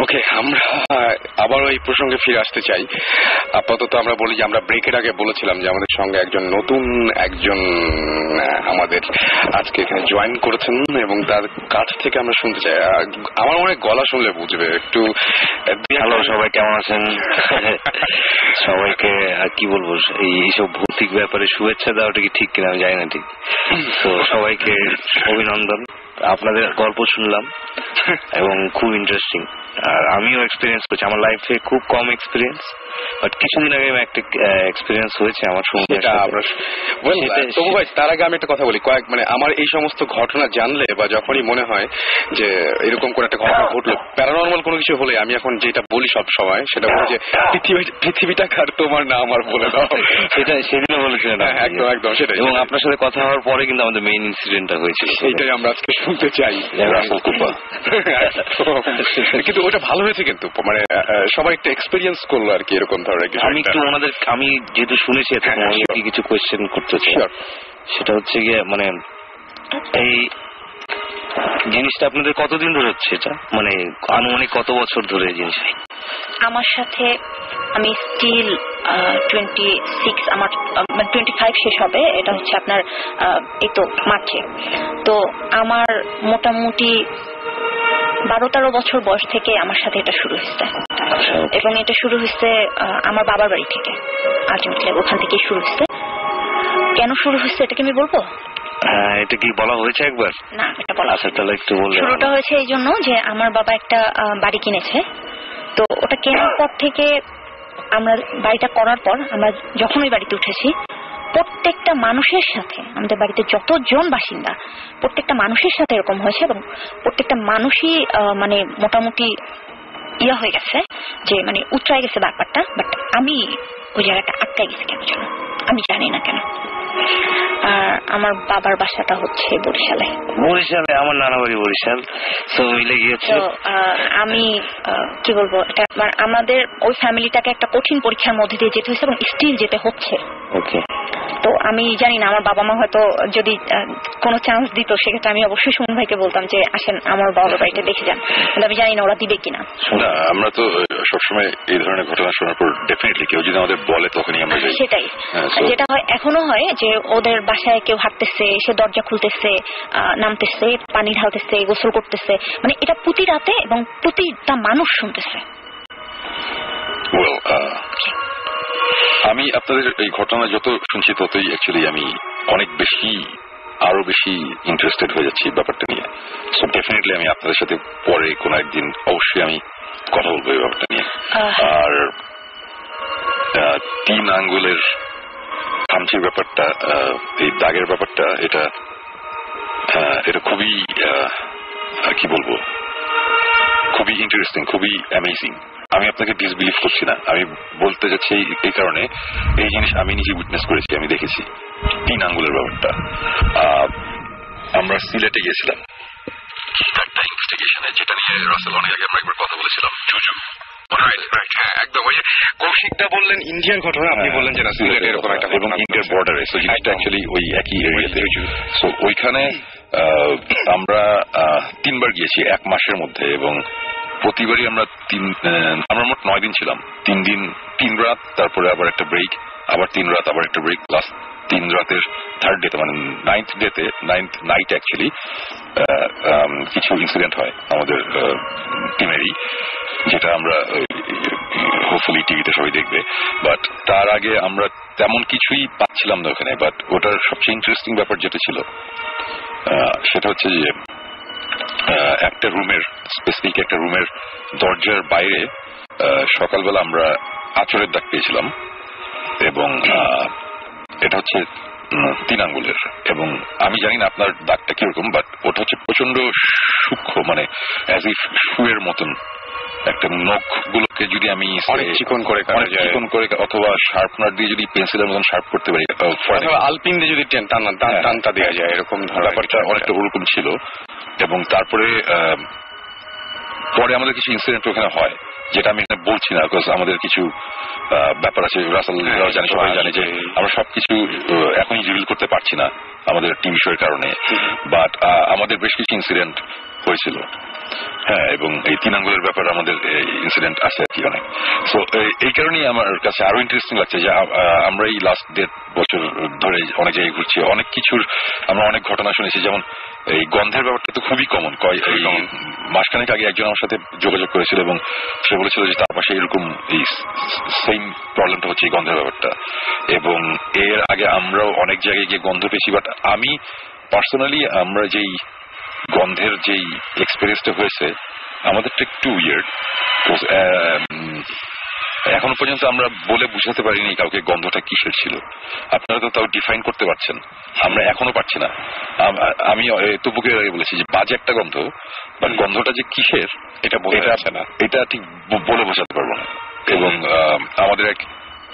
ওকে, আমরা আবার ওই প্রসঙ্গে ফিরে আসতে চাই। আপাতত আমরা বলি যে আমরা ব্রেকের আগে বলেছিলাম যে আমাদের সঙ্গে নতুন একজন আমাদের আজকে এখানে জয়েন করেছেন এবং তার কাছ থেকে আমরা শুনতে চাই। আমার মনে গলা শুনলে বুঝবে একটু। হ্যালো, সবাই কেমন আছেন? সবাইকে কি বলবো, এইসব ভৌতিক ব্যাপারে শুভেচ্ছা দেওয়াটা কি ঠিক কিনা আমি জানি না ঠিক। তো সবাইকে অভিনন্দন। আপনাদের গল্প শুনলাম এবং খুব ইন্টারেস্টিং, আর আমিও এক্সপিরিয়েন্স করছি। আমার লাইফে খুব কম এক্সপিরিয়েন্স, বাট কিছুদিন আগে একটা এক্সপিরিয়েন্স হয়েছে আমার সঙ্গে। তবু ভাই তার আগে আমি একটা কথা বলি, আমার এই সমস্ত ঘটনা জানলে বা যখনই মনে হয় যে এরকম কোন একটা ঘটনা ঘটলো, প্যারানর্মাল কোনো কিছু হলে আমি এখন যেটা বলি সব সময় সেটা বলি যে পৃথিবীটা কার তোমার না আমার বলে দাও। সেটা সেদিনও বলেছিলেন একদম একদম সেটাই। এবং আপনার সাথে কথা হওয়ার পরে কিন্তু আমাদের মেইন ইনসিডেন্টটা হয়েছিল, সেইটাই আমরা আজকে শুনতে চাই। কিন্তু ওটা ভালো হয়েছে, কিন্তু সবাই একটা এক্সপিরিয়েন্স করলো আর কি এরকম ধরনের কিছু। আমি যেহেতু শুনেছি আমি কিছু কোয়েশ্চেন করতে চাই। সেটা হচ্ছে গিয়ে এই জিনিসটা আপনাদের কতদিন ধরে হচ্ছে? এটা আনুমানিক কত বছর ধরে এই জিনিস? আমার সাথে আমি স্টিল 26, আমার 25 শেষ হবে, এটা হচ্ছে আপনার এই তো মার্চে। তো আমার মোটামুটি 12-13 বছর বয়স থেকে আমার সাথে এটা শুরু হয়েছে, এবং এটা শুরু হয়েছে আমার বাবার বাড়ি থেকে। আলটিমেটলি ওখান থেকেই শুরু হয়েছে। কেন শুরু হয়েছে এটা কি আমি বলবো? এটা কি বলা হয়েছে একবার? না, এটা বলা। আচ্ছা, তাহলে একটু বলুন। শুরুটা হয়েছে এই জন্য যে আমার বাবা একটা বাড়ি কিনেছে। তো ওটা কেনার পর থেকে আমরা বাড়িটা করার পর আমরা যখন ওই বাড়িতে উঠেছি, প্রত্যেকটা মানুষের সাথে, আমাদের বাড়িতে যতজন বাসিন্দা প্রত্যেকটা মানুষের সাথে এরকম হয়েছে, এবং প্রত্যেকটা মানুষই মোটামুটি ইয়া হয়ে গেছে যে উচ্চায় গেছে ব্যাপারটা। বাট আমি ওই জায়গাটা আটকাই গেছি কেন যেন, আমি জানি না কেন। আর আমার বাবার বাসাটা হচ্ছে বরিশালে। আমার নানা বাড়ি বরিশাল, তো মিলে গিয়েছে। তো আমি কি বলবো, এটা আমাদের ওই ফ্যামিলিটাকে একটা কঠিন পরীক্ষার মধ্যে দিয়ে যেতে হয়েছে এবং স্টিল যেতে হচ্ছে। ওকে। তো আমি জানি না, আমার বাবা মা হয়তো যদি কোনো চান্স দিত সেক্ষেত্রে আমি অবশ্যই সুমন ভাইকে বলতাম যে আসেন আমার বাবার বাড়িতে দেখে যান, কিন্তু আমি জানি না ওরা দিবে কিনা। আমরা তো সবসময় এই ধরনের ঘটনা শোনার পর ডেফিনেটলি কেউ যদি আমাদের বলে তখনই আমরা যাই। সেটাই যেটা হয়, এখনো হয় যে ওদের বাসায় কেউ হাঁটতেছে, সে দরজা খুলতেছে, নামতেছে, পানি ঢালতেছে, গোসল করতেছে, এটা প্রতি রাতে এবং প্রতিটা মানুষ শুনতেছে। আমি আপনাদের এই ঘটনা যত শুনছি ততই অ্যাকচুয়ালি আমি অনেক আরো বেশি ইন্টারেস্টেড হয়ে যাচ্ছি ব্যাপারটা নিয়ে। সো ডেফিনেটলি আমি আপনাদের সাথে পরে কোনো একদিন অবশ্যই আমি কথা বলবো এই ব্যাপারটা নিয়ে। আর 3 আঙ্গুলের খামচির ব্যাপারটা, এই দাগের ব্যাপারটা, এটা খুবই কি বলবো, খুবই ইন্টারেস্টিং, খুবই অ্যামেজিং। আমি আপনাকে ডিসবিলিভ করছি না, আমি বলতে যাচ্ছি এই কারণে এই জিনিস আমি নিজে উইটনেস করেছি, আমি দেখেছি 3 আঙ্গুলের ব্যাপারটা। আমরা সিলেটে গিয়েছিলাম একটা ইনভেস্টিগেশনে, যেটা নিয়ে রাসেল অনেক আগে আমরা একবার কথা বলেছিলাম, জুজু। একদম ওই যে কৌশিকটা বললেন ইন্ডিয়ান ঘটনা, আপনি বললেন যে সিলেটে এরকম একটা ঘটনা, ইন্ডিয়ার বর্ডারে। সো জিনিসটা অ্যাকচুয়ালি ওই একই এরিয়াতে। সো ওইখানে আমরা 3 বার গিয়েছি 1 মাসের মধ্যে, এবং প্রতিবারই আমরা মোট 9 দিন ছিলাম। 3 দিন 3 রাত, তারপরে আবার একটা ব্রেক, আবার 3 রাত, আবার একটা ব্রেক, প্লাস 3 রাতের 3rd ডেতে 9th ডেতে 9th নাইট অ্যাকচুয়ালি কিছু ইনসিডেন্ট হয় আমাদের টিমেরই, যেটা আমরা হোপফুলি টিভিতে সবাই দেখবে। বাট তার আগে আমরা তেমন কিছুই পাচ্ছিলাম না ওখানে। বাট ওটার সবচেয়ে ইন্টারেস্টিং ব্যাপার যেটা ছিল সেটা হচ্ছে যে একটা রুমের স্পেসিফিক একটা রুমের দরজার বাইরে সকালবেলা আমরা আঁচড়ের দাগ পেয়েছিলাম এবং এটা হচ্ছে 3 আঙ্গুলের। এবং আমি জানি না আপনার দাগটা কিরকম, বাট ওটা হচ্ছে প্রচন্ড সূক্ষ্ম, মানে অ্যাজ ইফ শুয়ের মতন। একটা নখ গুলোকে যদি আমি চিকন করে অথবা শার্পনার দিয়ে যদি পেন্সিলের মতন শার্প করতে পারি, আলপিন দিয়ে যদি টানটা দেওয়া যায়, এরকম ব্যাপারটা অনেকটা ওরকম ছিল। এবং তারপরে পরে আমাদের কিছু ইনসিডেন্ট ওখানে হয়, যেটা আমি বলছি না, বিকজ আমাদের কিছু ব্যাপার আছে, রাসেল জানে, সবাই জানে যে আমরা সবকিছু এখনই রিভিল করতে পারছি না আমাদের টিভি শোয়ের কারণে। বাট আমাদের বেশ কিছু ইনসিডেন্ট হয়েছিল, হ্যাঁ, এবং এই 3 আঙ্গুলের ব্যাপারে আমাদের ইনসিডেন্ট আছে আর কি অনেক। সো এই কারণেই আমার কাছে আরো ইন্টারেস্টিং লাগছে যে আমরা এই লাস্ট 1.5 বছর ধরে অনেক জায়গায় ঘুরছি, অনেক কিছুর আমরা অনেক ঘটনা শুনেছি। যেমন এই গন্ধের ব্যাপারটা তো খুবই কমন। মাসখানেক আগে একজন আমার সাথে যোগাযোগ করেছিল এবং সে বলেছিল যে তার পাশে এরকম এই সেম প্রবলেমটা হচ্ছে এই গন্ধের ব্যাপারটা। এবং এর আগে আমরাও অনেক জায়গায় গিয়ে গন্ধ পেয়েছি। বাট আমি পার্সোনালি আমরা যেই গন্ধের যেই এক্সপেরিয়েন্সটা হয়েছে আমাদেরটা একটু উইয়ার্ড। এখনো পর্যন্ত আমরা বলে বুঝাতে পারিনি কাউকে গন্ধটা কিসের ছিল। আপনারা তো তাও ডিফাইন করতে পারছেন, আমরা এখনো পারছি না। আমি তবুকে বলেছি যে বাজে একটা গন্ধ, বাট গন্ধটা যে কিসের এটা বোঝা যাচ্ছে না, এটা ঠিক বলে বোঝাতে পারবো না। এবং আমাদের এক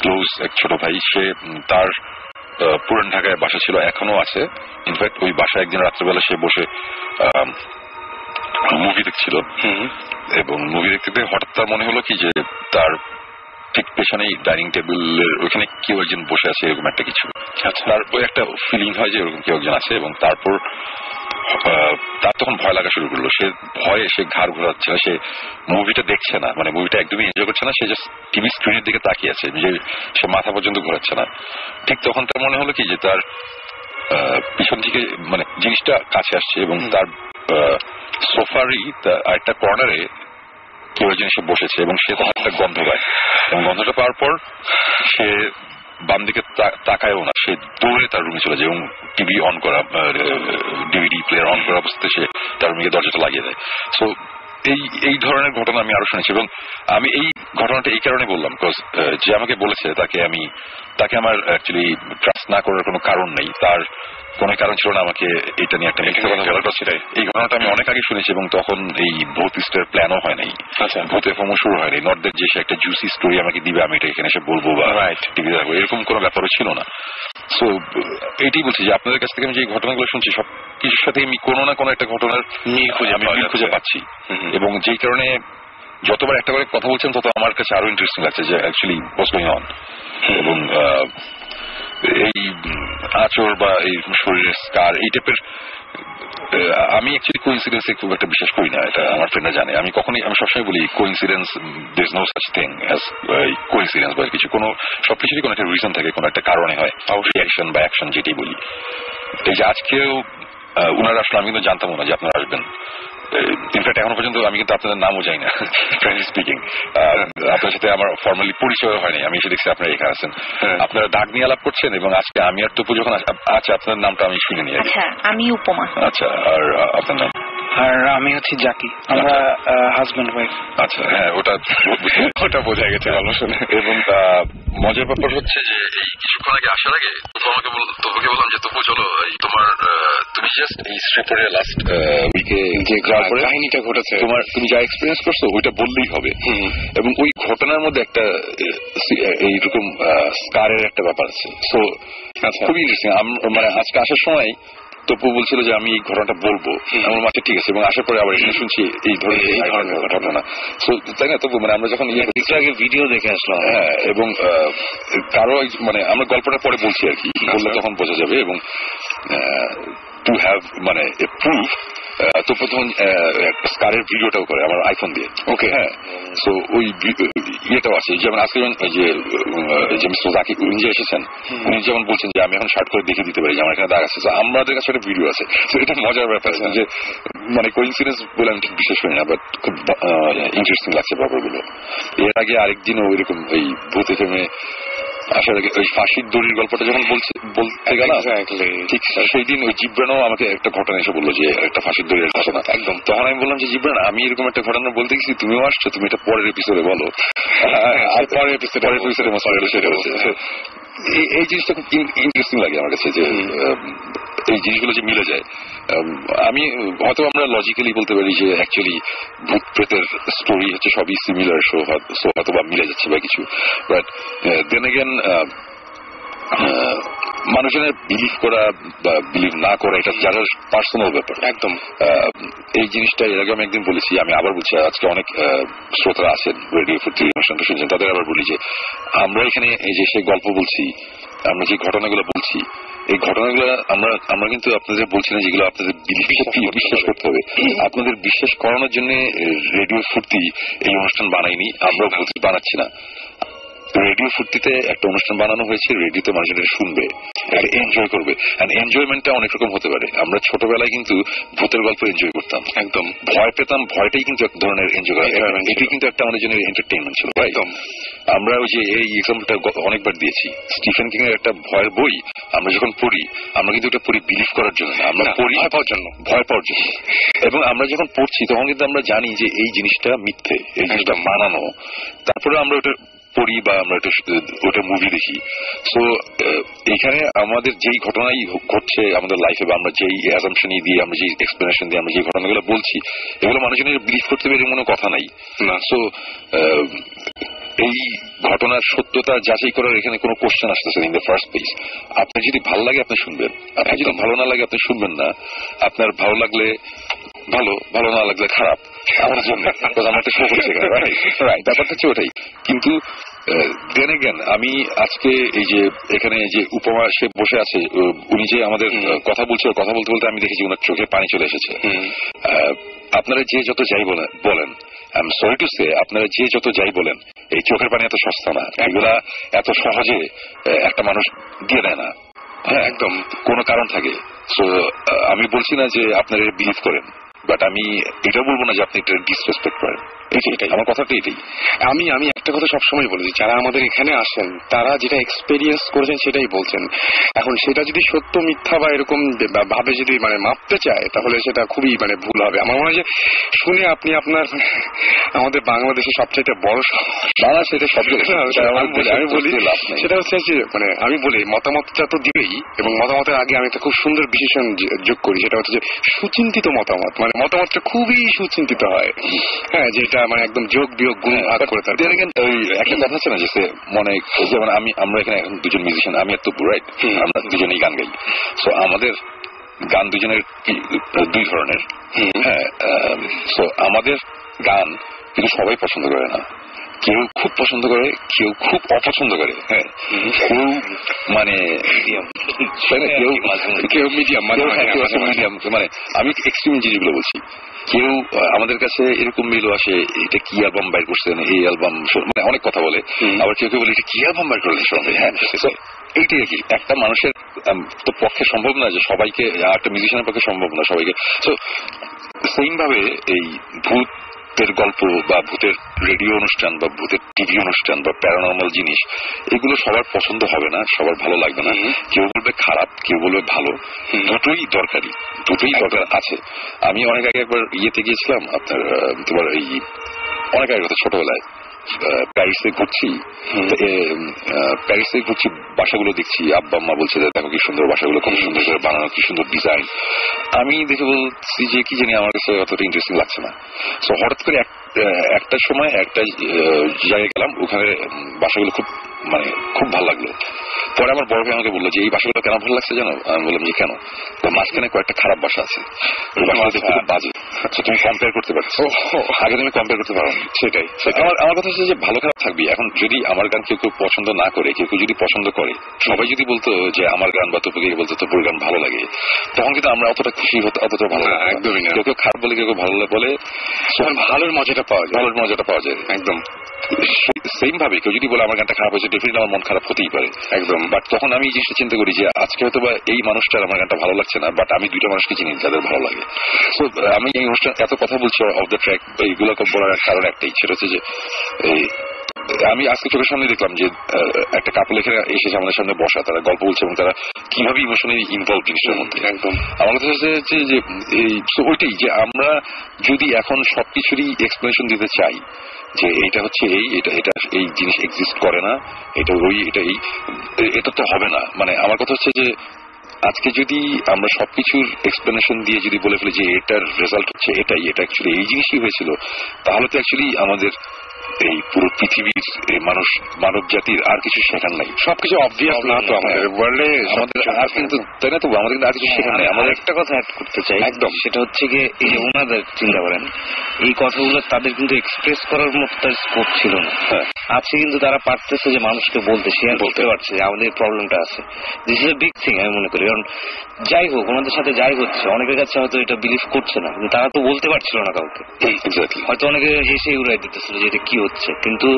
ক্লোজ এক ছোট ভাই, সে তার পুরান ঢাকায় বাসা ছিল, এখনো আছে। ইনফ্যাক্ট ওই বাসায় একদিন রাত্রেবেলা সে বসে মুভি দেখছিল এবং মুভি দেখতে হঠাৎ তার মনে হলো কি যে তার ঠিক পেছনেই ডাইনিং টেবিলের ওইখানে কেউ একজন বসে আছে, এরকম একটা কিছু। তারপর একটা ফিলিং হয় যে এরকম কেউ একজন আছে। এবং তারপর তার তখন ভয় লাগা শুরু করলো। সে ভয়ে সে ঘাড় ঘোরাচ্ছে না, সে মুভিটা দেখছে না, মানে মুভিটা একদমই এনজয় করছে না। সে জাস্ট টিভি স্ক্রিনের দিকে তাকিয়ে আছে, যে সে মাথা পর্যন্ত ঘোরাচ্ছে না। ঠিক তখন তার মনে হলো কি যে তার পিছন থেকে মানে জিনিসটা কাছে আসছে এবং তার সোফারই আরেকটা কর্নারে কেউ একজন এসে বসেছে এবং সে তখন একটা গন্ধ পায়। এবং গন্ধটা পাওয়ার পর সে বাম দিকে তাকায়ও না, সে দৌড়ে তার রুমে চলে যায় এবং টিভি অন করা, ডিভিডি প্লেয়ার অন করা অবস্থায় সে তার রুমে দরজাটা লাগিয়ে দেয়। সো এই ধরনের ঘটনা আমি আরো শুনেছি। এবং আমি এই ঘটনাটা এই কারণে বললাম, বিকজ যে আমাকে বলেছে তাকে আমার অ্যাকচুয়ালি ট্রাস্ট না করার কোনো কারণ নেই। তার কোনো কারণ ছিল না আমাকে এটা নিয়ে একটা মিথ্যা কথা বলার। এই ঘটনাটা আমি অনেক আগে শুনেছি এবং তখন এই ভূত স্টোর প্ল্যানও হয় নাই, ভূত এফএমও শুরু হয়নি। নর্থদের যে একটা জুসি স্টোরি আমাকে দিবে, আমি এটা এখানে এসে বলবো বা টিভি দেখবো, এরকম কোনো ব্যাপারও ছিল না। সো এইটাই বলছি যে আপনাদের কাছ থেকে আমি যে ঘটনাগুলো শুনছি সব কিছুর সাথে আমি কোনো না কোনো একটা ঘটনার মিল খুঁজে পাচ্ছি। এবং যেই কারণে যতবার একটা করে কথা বলছেন তত আমার কাছে আরো ইন্টারেস্টিং লাগছে যে অ্যাকচুয়ালি হোয়াটস গোয়িং অন। এবং এই আচর বা এই শরীরের স্কার এই টাইপের আমি অ্যাকচুয়ালি কোইন্সিডেন্সে খুব একটা বিশ্বাস করি না, এটা আমার ফ্রেন্ডরা জানে। আমি সবসময় বলি coincidence, there is no such thing as coincidence বা কিছু। সবকিছুরই কোনো একটা রিজন থাকে, কোনো একটা কারণে হয়, রিঅ্যাকশন বা অ্যাকশন যেটাই বলি। এই যে আজকেও উনারা আসলে আমি কিন্তু জানতাম না যে আপনারা আসবেন। ইনফ্যাক্ট এখনো পর্যন্ত আমি কিন্তু আপনাদের নামও জানি না, ফ্রেন্ডলি স্পিকিং। আপনার সাথে আমার ফর্মালি পরিচয় হয়নি, আমি এসে দেখছি আপনারা এখানে আছেন, আপনারা দাগ নিয়ে আলাপ করছেন। এবং আজকে আমি আর তপু যখন আচ্ছা আপনার নামটা আমি শুনে নিই। আচ্ছা, আমি উপমা। আচ্ছা, আর আপনার নাম? আর আমি হচ্ছি জাকি, আমরা হাজব্যান্ড ওয়াইফ। আচ্ছা, হ্যাঁ, ওটা বোঝা গেছে ভালো শুনে। এবং মজার ব্যাপার হচ্ছে যে এই কিছুক্ষণ আগে আসার আগে তপুকে বললাম যে তপু চলো তুমি জাস্ট এই শ্রীপুরে লাস্ট উইকে যে কাহিনীটা ঘটেছে, তুমি যা এক্সপিরিয়েন্স করছো ওইটা বললেই হবে। এবং ওই ঘটনার মধ্যে একটা এইরকম স্কারের একটা ব্যাপার আছে। সো খুবই ইন্টারেস্টিং। মানে আজকে আসার সময় তপু বলছিল যে আমি এই ঘটনাটা বলবো, আমার মাকে ঠিক আছে। এবং আসার পরে আবার এখানে শুনছি এই ধরনের ঘটনা। তাই না তপু? মানে আমরা যখন আগে ভিডিও দেখে আসলাম, হ্যাঁ, এবং কারো মানে আমরা গল্পটা পরে বলছি আর কি, বললে তখন বোঝা যাবে। এবং টু হ্যাভ মানে এ প্রুফ তো প্রথম স্কারের ভিডিওটাও করে আমার আইফোন দিয়ে। ওকে, হ্যাঁ। সো ওই ইয়েটাও আছে, যেমন আজকে যে মিস্টার জাকির উনি যে এসেছেন, উনি যেমন বলছেন যে আমি এখন শার্ট করে দেখে দিতে পারি যে আমার এখানে দাগ আছে। তো আমাদের কাছে একটা ভিডিও আছে। তো এটা মজার ব্যাপার যে মানে কোইন্সিডেন্স বলে আমি ঠিক বিশ্বাস করি না, বাট খুব ইন্টারেস্টিং লাগছে ব্যাপারগুলো। এর আগে আরেকদিনও ওইরকম ওই ভূত এফএমে আসলে ওই ফাঁসির দড়ির গল্পটা যখন বলতে গেলাম, ঠিক সেই দিন ওই জিব্রানও আমাকে একটা ঘটনা এসে বললো যে একটা ফাঁসির দড়ির ঘটনা। একদম। তখন আমি বললাম যে জিব্রান, আমি এরকম একটা ঘটনা বলতে গেছি, তুমিও আসছো, তুমি এটা পরের এপিসোডে বলো। আর পরের এপিসোডে এই জিনিসটা খুব ইন্টারেস্টিং লাগে আমার কাছে, যে এই জিনিসগুলো যে মিলে যায়। আমি হয়তো আমরা লজিক্যালি বলতে পারি যে অ্যাকচুয়ালি ভূত প্রেতের স্টোরি হচ্ছে সবই সিমিলার, সো হয়তো বা মিলে যাচ্ছে বা কিছু, বাট দেন এগেন মানুষজনের বিলিভ করা বা বিলিভ না করা এটা যারা পার্সোনাল ব্যাপার। একদম। এই জিনিসটা এর আগে আমি একদিন বলেছি, আমি আবার বলছি, আজকে অনেক শ্রোতারা আছেন রেডিও ফুর্তি অনুষ্ঠানটা শুনছেন, তাদের আবার বলি যে আমরা এখানে এই যে সেই গল্প বলছি, আমরা যে ঘটনাগুলো বলছি, এই ঘটনাগুলো আমরা কিন্তু আপনাদের বলছি না যেগুলো আপনাদের বিশ্বাস করতে হবে। আপনাদের বিশ্বাস করানোর জন্য রেডিও ফুর্তি এই অনুষ্ঠান বানাইনি, আমরা ভূত বানাচ্ছি না। রেডিও ফুর্তিতে একটা অনুষ্ঠান বানানো হয়েছে, রেডিওতে মানুষজন শুনবে, এনজয় করবে। এনজয়মেন্টটা অনেক রকম হতে পারে। আমরা ছোটবেলায় কিন্তু ভূতের গল্প এনজয় করতাম, একদম ভয় পেতাম, ভয়টাই কিন্তু এক ধরনের এনজয় করা, এটি কিন্তু একটা আমাদের জন্য এন্টারটেইনমেন্ট ছিল। একদম। আমরা ওই যে এই এক্সাম্পলটা অনেকবার দিয়েছি, স্টিফেন কিং এর একটা ভয়ের বই আমরা যখন পড়ি, আমরা কিন্তু এটা পড়ি বিলিভ করার জন্য, আমরা পড়ি ভয় পাওয়ার জন্য। এবং আমরা যখন পড়ছি তখন কিন্তু আমরা জানি যে এই জিনিসটা মিথ্যে, এই জিনিসটা বানানো, তারপরে আমরা ওটা পড়ি বা আমরা ওটা মুভি দেখি। সো এখানে আমাদের যেই ঘটনাই ঘটছে আমাদের লাইফে, বা আমরা যেই অ্যাজাম্পশন দিয়ে, আমরা যেই এক্সপ্লেনেশন দিয়ে আমরা যে ঘটনাগুলো বলছি, এগুলো মানুষজনের বিলিভ করতে পেরে কোনো কথা নাই না। সো এই ঘটনার সত্যতা যাচাই করার এখানে কোনো কোশ্চেন আসতেছে ইন দ্য ফার্স্ট প্লেস। আপনার যদি ভালো লাগে আপনি শুনবেন, আপনার যদি ভালো না লাগে আপনি শুনবেন না। আপনার ভালো লাগলে ভালো, ভালো না লাগলে খারাপ আমার জন্য, আমার একটা শো করছে ব্যাপারটা হচ্ছে ওটাই। কিন্তু দেন এগেন আমি আজকে এই যে এখানে যে উপমা সে বসে আছে, উনি যে আমাদের কথা বলছে, কথা বলতে বলতে আমি দেখেছি ওনার চোখে পানি চলে এসেছে। আপনারা যে যত যাই বলেন, I am sorry to say, আপনারা যে যত যাই বলেন, এই চোখের পানি এত সস্তা না, এগুলা এত সহজে একটা মানুষ দিয়ে দেয় না। হ্যাঁ, একদম কোনো কারণ থাকে। সো আমি বলছি না যে আপনারা বিলিভ করেন, বাট আমি এটা বলবো না যে আপনি এটা ডিসরেসপেক্ট করেন। এটাই আমার কথাটা, এটাই। আমি একটা কথা সবসময় বলেছি, যারা আমাদের এখানে আসেন তারা যেটা এক্সপেরিয়েন্স করেছেন সেটাই বলছেন। এখন সেটা যদি সত্য মিথ্যা বা এরকম ভাবে যদি মানে মাপতে চায়, তাহলে সেটা খুবই মানে ভুল হবে। আমার মনে হয় যে শুনে আপনি আপনার আমাদের বাংলাদেশের সবচাইতে বড় বাংলা সেটা সব আমি বলি সেটা হচ্ছে যে মানে আমি বলি মতামতটা তো দিবেই, এবং মতামতের আগে আমি একটা খুব সুন্দর বিশেষণ যোগ করি, সেটা হচ্ছে যে সুচিন্তিত মতামত। মানে মতামতটা খুবই সুচিন্তিত হয়। হ্যাঁ, যেটা মানে একদম যোগ বিয়োগ গুণ ভাগ করে থাকে। ওই একটা কথা আছে না যে মনে, যেমন আমরা এখানে এখন দুজন মিউজিশিয়ান, আমি আর তপু, রাইট? আমরা দুজনেই গান গাই। সো আমাদের গান দুজনের দুই ধরনের। হ্যাঁ, সো আমাদের গান কিন্তু সবাই পছন্দ করে না। কেউ খুব পছন্দ করে, কেউ খুব অপছন্দ করে। হ্যাঁ, কেউ মানে কেউ মিডিয়াম, মানে আমি এক্সট্রিম জিনিসগুলো বলছি। কেউ আমাদের কাছে এরকম মেলও আসে, এটা কি অ্যালবাম বাইর করছেন, এই অ্যালবাম, মানে অনেক কথা বলে। আবার কেউ কেউ বলে এটা কি অ্যালবাম বাইর করলেন সবাই। হ্যাঁ, এইটাই আর কি। একটা মানুষের তো পক্ষে সম্ভব না যে সবাইকে, একটা মিউজিশিয়ানের পক্ষে সম্ভব না সবাইকে। সো সেইম ভাবে এই ভূতের গল্প বা ভূতের রেডিও অনুষ্ঠান বা ভূতের টিভি অনুষ্ঠান বা প্যারানর্মাল জিনিস, এগুলো সবার পছন্দ হবে না, সবার ভালো লাগবে না। কেউ বলবে খারাপ, কেউ বলবে ভালো। দুটোই দরকারি, দুটোই দরকার আছে। আমি অনেক আগে একবার ইয়েতে গিয়েছিলাম, আপনার তোমার এই অনেক আগে কথা, ছোটবেলায় প্যারিসে ঘুরছি, বাসাগুলো দেখছি, আব্বা আম্মা বলছে দেখো কি সুন্দর বাসাগুলো, কত সুন্দর করে বানানো, কি সুন্দর ডিজাইন। আমি দেখে বলছি যে কি জানি আমার কাছে অতটা ইন্টারেস্টিং লাগছে না। সো হঠাৎ করে একটা সময় একটা জায়গায় গেলাম, ওখানে বাসাগুলো খুব মানে খুব ভালো লাগলো। পরে আমার বড় ভাই আমাকে বললো যে এই বাসাগুলো কেন ভালো লাগছে জানো? আমি বললাম যে কেন? তো মাঝখানে কয়েকটা খারাপ বাসা আছে, ওই বাসাগুলো দেখতে খুব বাজে। আচ্ছা, তুমি কম্পেয়ার করতে পারছো? আগে তুমি কম্পেয়ার করতে পারো। সেটাই। আমার কথা হচ্ছে যে ভালো খারাপ থাকবি। এখন যদি আমার গান কেউ কেউ পছন্দ না করে, কেউ কেউ যদি পছন্দ করে, সবাই যদি বলতো যে আমার গান বা তপুকে বলতো তপুর গান ভালো লাগে, তখন কিন্তু আমরা অতটা খুশি হতো, অতটা ভালো লাগে একদমই না। কেউ কেউ খারাপ বলে, কেউ কেউ ভালো বলে, ভালোর মজাটা পাওয়া যায়, ভালোর মজাটা পাওয়া যায় একদম। সেম ভাবে কেউ যদি বলে আমার গানটা খারাপ হয়েছে, ডেফিনেটলি আমার মন খারাপ হতেই পারে একদম। বাট তখন আমি এই জিনিসটা চিন্তা করি যে আজকে হয়তো বা এই মানুষটার আমার গানটা ভালো লাগছে না, বাট আমি দুইটা মানুষকে চিনি যাদের ভালো লাগে। তো আমি এই অনুষ্ঠান এত কথা বলছি অফ দ্য ট্র্যাক, এইগুলো বলার কারণ একটাই, সেটা হচ্ছে যে আমি আজকে চোখের সামনে দেখলাম যে একটা কাপল এখানে এসেছে আমাদের সামনে বসা, তারা গল্প বলছে এবং তারা কিভাবে ইমোশনালি ইনভলভ জিনিসটার মধ্যে একদম। আমার কথা হচ্ছে যে ওইটাই যে আমরা যদি এখন সবকিছুরই এক্সপ্লেনেশন দিতে চাই যে এইটা হচ্ছে এটা এই জিনিস এক্সিস্ট করে না, এটা এটা তো হবে না। মানে আমার কথা হচ্ছে যে আজকে যদি আমরা সবকিছুর এক্সপ্লেনেশন দিয়ে যদি বলে ফেলি যে এটার রেজাল্ট হচ্ছে এটাই, এটা অ্যাকচুয়ালি এই জিনিসই হয়েছিল, তাহলে তো অ্যাকচুয়ালি আমাদের এই পুরো পৃথিবীর মানব জাতির আর কিছু শেখার নাই। সবকিছু অবভিয়াস না তো আমাদের ওয়ার্ল্ডে, আমাদের আর কিন্তু তাই না, তো আমাদের আর কিছু শেখার নাই। আমাদের একটা কথা অ্যাড করতে চাই একদম, সেটা হচ্ছে গিয়ে এই যে ওনাদের চিন্তা করেন এই কথাগুলো তাদের কিন্তু এক্সপ্রেস করার মতো তার স্কোপ ছিল না। আছে কিন্তু তারা পারতেছে যে মানুষকে বলতে, শেয়ার করতে পারছে যে আমাদের প্রবলেমটা আছে। This is a big thing আমি মনে করি। কারণ যাই হোক ওনাদের সাথে যাই হচ্ছে, অনেকের কাছে হয়তো এটা বিলিভ করছে না, কিন্তু তারা তো বলতে পারছিল না কাউকে। হয়তো অনেকে হেসে উড়াই দিতেছিল যে এটা কি হচ্ছে, কিন্তু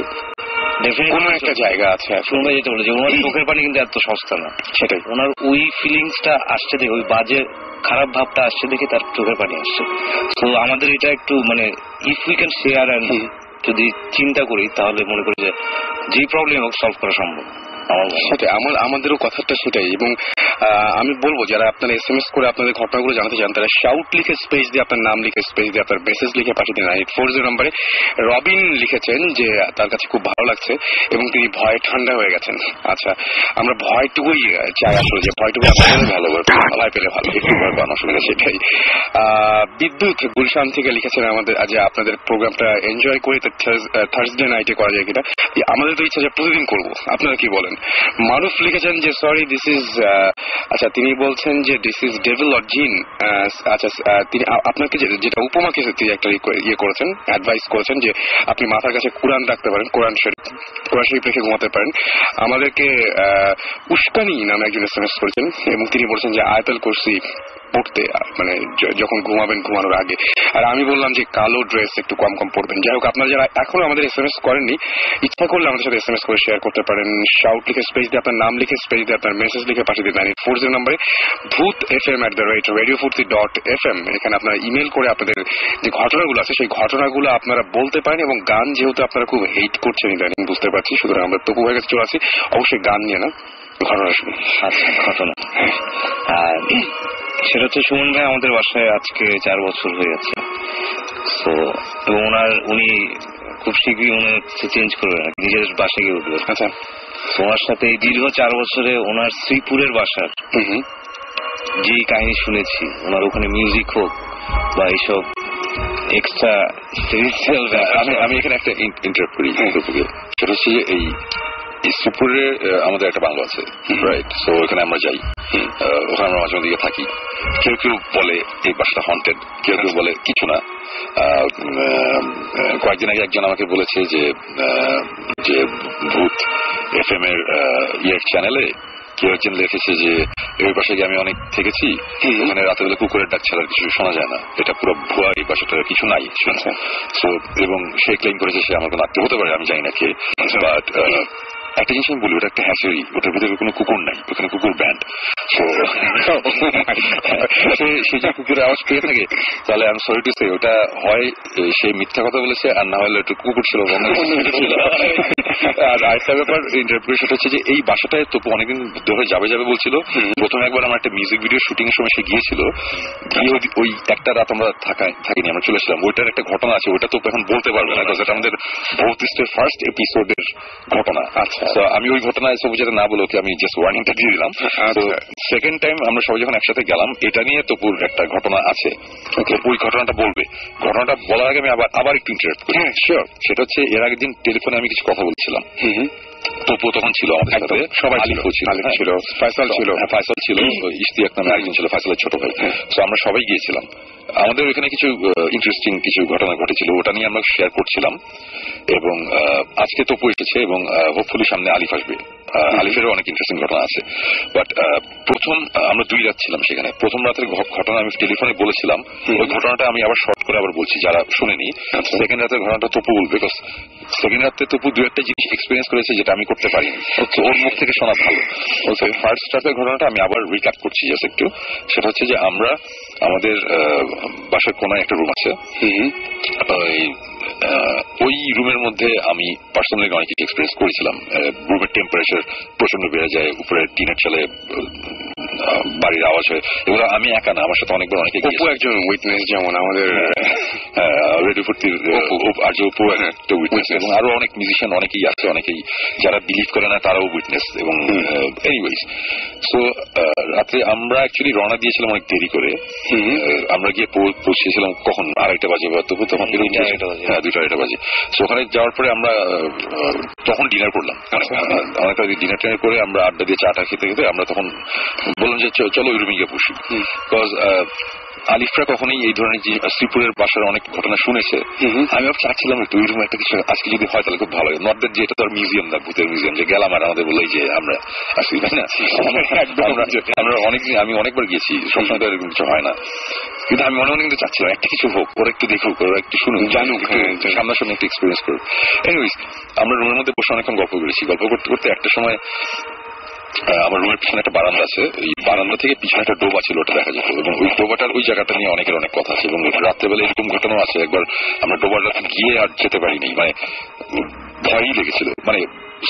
কোনো একটা জায়গা আছে। শুনবে যেটা বলে যে ওনার চোখের পানি কিন্তু এত সস্তা না, সেটাই। ওনার ওই ফিলিংসটা আসছে দেখে, ওই বাজে খারাপ ভাবটা আসছে দেখে তার চোখের পানি আসছে। তো আমাদের এটা একটু মানে if we can share and যদি চিন্তা করি তাহলে মনে করি যে প্রবলেম হোক সলভ করা সম্ভব। সেটাই আমাদেরও কথাটা সেটাই। এবং আমি বলবো যারা আপনারা SMS করে আপনাদের ঘটনাগুলো জানাতে চান, তারা শাউট লিখে স্পেস দিয়ে আপনার নাম লিখে স্পেস দিয়ে আপনার মেসেজ লিখে পাঠিয়ে দিন 9840 নম্বরে। রবিন লিখেছেন যে তার কাছে খুব ভালো লাগছে এবং তিনি ভয়ে ঠান্ডা হয়ে গেছেন। আচ্ছা, আমরা ভয়টুকুই চাই আসলে, যে ভয়টুকু আপনাদের ভালো, ভয় পেলে ভালো, একটু ভয় পান অসুবিধা সেটাই। বিদ্যুৎ গুলশান থেকে লিখেছেন আমাদের আজ আপনাদের প্রোগ্রামটা এনজয় করে থার্সডে নাইটে করা যায় কিনা। আমাদের তো ইচ্ছা যে প্রতিদিন করবো, আপনারা কি বলেন? মারুফ লিখেছেন যে সরি দিস ইজ, আচ্ছা তিনি বলছেন যে দিস ইজ ডেভিল অর জিন। আচ্ছা তিনি আপনাকে যেটা উপমাকে তিনি একটা ইয়ে করেছেন, অ্যাডভাইস করেছেন যে আপনি মাথার কাছে কোরআন রাখতে পারেন, কোরআন শরীফ রেখে ঘুমাতে পারেন। আমাদেরকে উস্কানি নামে একজন SMS করেছেন এবং তিনি বলছেন যে আয়াতুল কুরসি পড়তে মানে যখন ঘুমাবেন ঘুমানোর আগে। আর আমি বললাম যে কালো ড্রেস একটু কম পড়বেন। যাই হোক, আপনারা যারা এখনো আমাদের SMS করেননি, ইচ্ছা করলে আমাদের সাথে SMS করে শেয়ার করতে পারেন। শাউট লিখে স্পেস দিয়ে আপনার নাম লিখে স্পেস দিয়ে আপনার মেসেজ লিখে পাঠিয়ে দিন 9840 নম্বরে। boothfm@radiofurti.fm এখানে আপনারা ইমেল করে আপনাদের যে ঘটনাগুলো আছে সেই ঘটনাগুলো আপনারা বলতে পারেন। এবং গান যেহেতু আপনারা খুব হেট করছেন ইদানিং বুঝতে পারছি, সুতরাং আমরা তপু হয়ে গেছে চলে আসি। অবশ্যই গান নিয়ে না, ঘটনা শুনি। ঘটনা সেটা হচ্ছে সুমন ভাই আমাদের বাসায় আজকে 4 বছর হয়ে গেছে। তো এবং উনি খুব শীঘ্রই উনি চেঞ্জ করবেন, নিজের বাসায় গিয়ে উঠবেন। আচ্ছা, ওনার সাথে এই দীর্ঘ 4 বছরে ওনার শ্রীপুরের বাসার যেই কাহিনী শুনেছি, ওনার ওখানে মিউজিক হোক বা এইসব এক্সট্রা স্পিরিচুয়াল, আমি এখানে একটা ইন্টারাপ্ট করি। সেটা হচ্ছে যে এই শ্রীপুরে আমাদের একটা বাংলো আছে, রাইট? সো ওখানে আমরা যাই, ওখানে আমরা মাঝে মাঝে থাকি। কেউ কেউ বলে এই বাসাটা হন্টেড, কেউ কেউ বলে কিছু না। কয়েকদিন আগে একজন আমাকে বলেছে যে ভূত FM এর চ্যানেলে কেউ একজন লিখেছে যে এই বাসায় গিয়ে আমি অনেক থেকেছি, ওখানে রাতের বেলা কুকুরের ডাক ছাড়া কিছু শোনা যায় না, এটা পুরো ভুয়া, এই বাসাটার কিছু নাই। এবং সে ক্লেম করেছে সে আমার কোনো আত্মীয় হতে পারে, আমি জানি না কে। বাট একটা জিনিস আমি বলি, ওটা একটা হ্যাচারি, ওটার ভিতরে কোনো কুকুর নাই, ওখানে কুকুর ব্যান্ড। সে যে কুকুরের আওয়াজ পেয়ে থাকে, তাহলে আমি সরি টু সে ওটা হয় সে মিথ্যা কথা বলেছে, আর না হলে একটু কুকুর ছিল। আর আরেকটা ব্যাপার ইন্টারপ্রিটেশন হচ্ছে যে এই বাসাটায় তপু অনেকদিন ধরে যাবে বলছিল। প্রথমে একবার আমার একটা মিউজিক ভিডিও শুটিং এর সময় সে গিয়েছিল, গিয়ে ওই একটা রাত আমরা থাকিনি, আমরা চলে এসেছিলাম। ওইটার একটা ঘটনা আছে, ওইটা তো এখন বলতে পারবে না, এটা আমাদের ভৌতিষ্টের ফার্স্ট এপিসোডের ঘটনা। আচ্ছা, আমি ওই ঘটনায় সব যাতে না বলে ওকে আমি জাস্ট ওয়ার্নিংটা দিয়ে দিলাম। তো সেকেন্ড টাইম আমরা সবাই যখন একসাথে গেলাম, এটা নিয়ে তপুর একটা ঘটনা আছে, ওই ঘটনাটা বলবে। ঘটনাটা বলার আগে আমি আবার একটু ইন্টারাপ্ট করি। শিওর। সেটা হচ্ছে এর আগের দিন টেলিফোনে আমি কিছু কথা বলছিলাম, তপু তখন ছিল আমাদের সাথে, সবাই ছিল, ফয়সাল ছিল, ইশতিয়াক নামে একজন ছিল ফাইসালের ছোট ভাই। তো আমরা সবাই গিয়েছিলাম। আমাদের ওখানে কিছু ইন্টারেস্টিং কিছু ঘটনা ঘটেছিল, ওটা নিয়ে আমরা শেয়ার করছিলাম। এবং আজকে তপু এসেছে এবং হোপফুলি সামনে আলিফ আসবে। আলিফেরও অনেক ইন্টারেস্টিং ঘটনা আছে। বাট প্রথম আমরা 2 রাত ছিলাম সেখানে। প্রথম রাতের ঘটনা আমি টেলিফোনে বলেছিলাম, ওই ঘটনাটা আমি আবার শর্ট করে আবার বলছি যারা শুনেনি। সেকেন্ড রাতের ঘটনাটা তপু বলবে, বিকজ সেকেন্ড রাতে তপু 2-1টা জিনিস এক্সপিরিয়েন্স করেছে যেটা আমি করতে পারিনি। ওর মুখ থেকে শোনা ভালো। ফার্স্ট রাতের ঘটনাটা আমি আবার রিক্যাপ করছি জাস্ট একটু। সেটা হচ্ছে যে আমরা আমাদের বাসার কোনায় একটা রুম আছে, ওই রুমের মধ্যে আমি পার্সোনালি অনেক কিছু এক্সপিরিয়েন্স করেছিলাম। রুমের টেম্পারেচার প্রচন্ড বেড়ে যায়, উপরে টিনের চালে বাড়ির আওয়াজ হয়, এগুলো আমি একা না, আমার সাথে অনেকবার অনেকে একজন উইটনেস, যেমন আমাদের রেডিও ফুর্তির আর যে অপু একটা উইটনেস, এবং আরো অনেক মিউজিশিয়ান অনেকেই আছে, অনেকেই যারা বিলিভ করে না তারাও উইটনেস। এবং এনিওয়েজ, সো রাত্রে আমরা অ্যাকচুয়ালি রওনা দিয়েছিলাম অনেক দেরি করে। আমরা গিয়ে পৌঁছেছিলাম কখন 2:30 বাজে, তখন 2:30 বাজে। ওখানে যাওয়ার পরে আমরা তখন ডিনার করলাম, অনেকটা ডিনার টিনার করে আমরা আড্ডা দিয়ে চাটা খেতে খেতে আমরা তখন বললাম যে চলো ওই রুমে গিয়ে বসি। বিকজ আলিফরা কখনোই এই ধরনের যে শ্রীপুরের বাসার অনেক ঘটনা শুনেছে, আমি চাচ্ছিলাম একটু ওই রুমে একটা কিছু আজকে যদি হয় তাহলে খুব ভালো হয়। নট দ্যাট যে এটা তো আর মিউজিয়াম না, ভূতের মিউজিয়াম যে গেলাম আর আমাদের বললেই যে আমরা আসি, তাই না? আমরা অনেকদিন, আমি অনেকবার গিয়েছি, সবসময় তো এরকম কিছু হয় না, কিন্তু আমি মনে মনে কিন্তু চাচ্ছিলাম একটা কিছু হোক, ওরা একটু দেখুক, ওরা একটু শুনুক, জানুক, সামনাসামনি একটু এক্সপিরিয়েন্স করুক। এনিওয়েজ, আমরা রুমের মধ্যে বসে অনেকক্ষণ গল্প করেছি। গল্প করতে করতে একটা সময় আমার রুমের পিছনে একটা বারান্দা আছে, এই বারান্দা থেকে পিছনে একটা ডোবা ছিল, ওটা দেখা যেত। এবং ওই ডোবাটার ওই জায়গাটা নিয়ে অনেকের অনেক কথা আছে। এবং রাত্রেবেলা এরকম ঘটনাও আছে, একবার আমরা ডোবাটা গিয়ে আর যেতে পারিনি, মানে ভয়ই লেগেছিল, মানে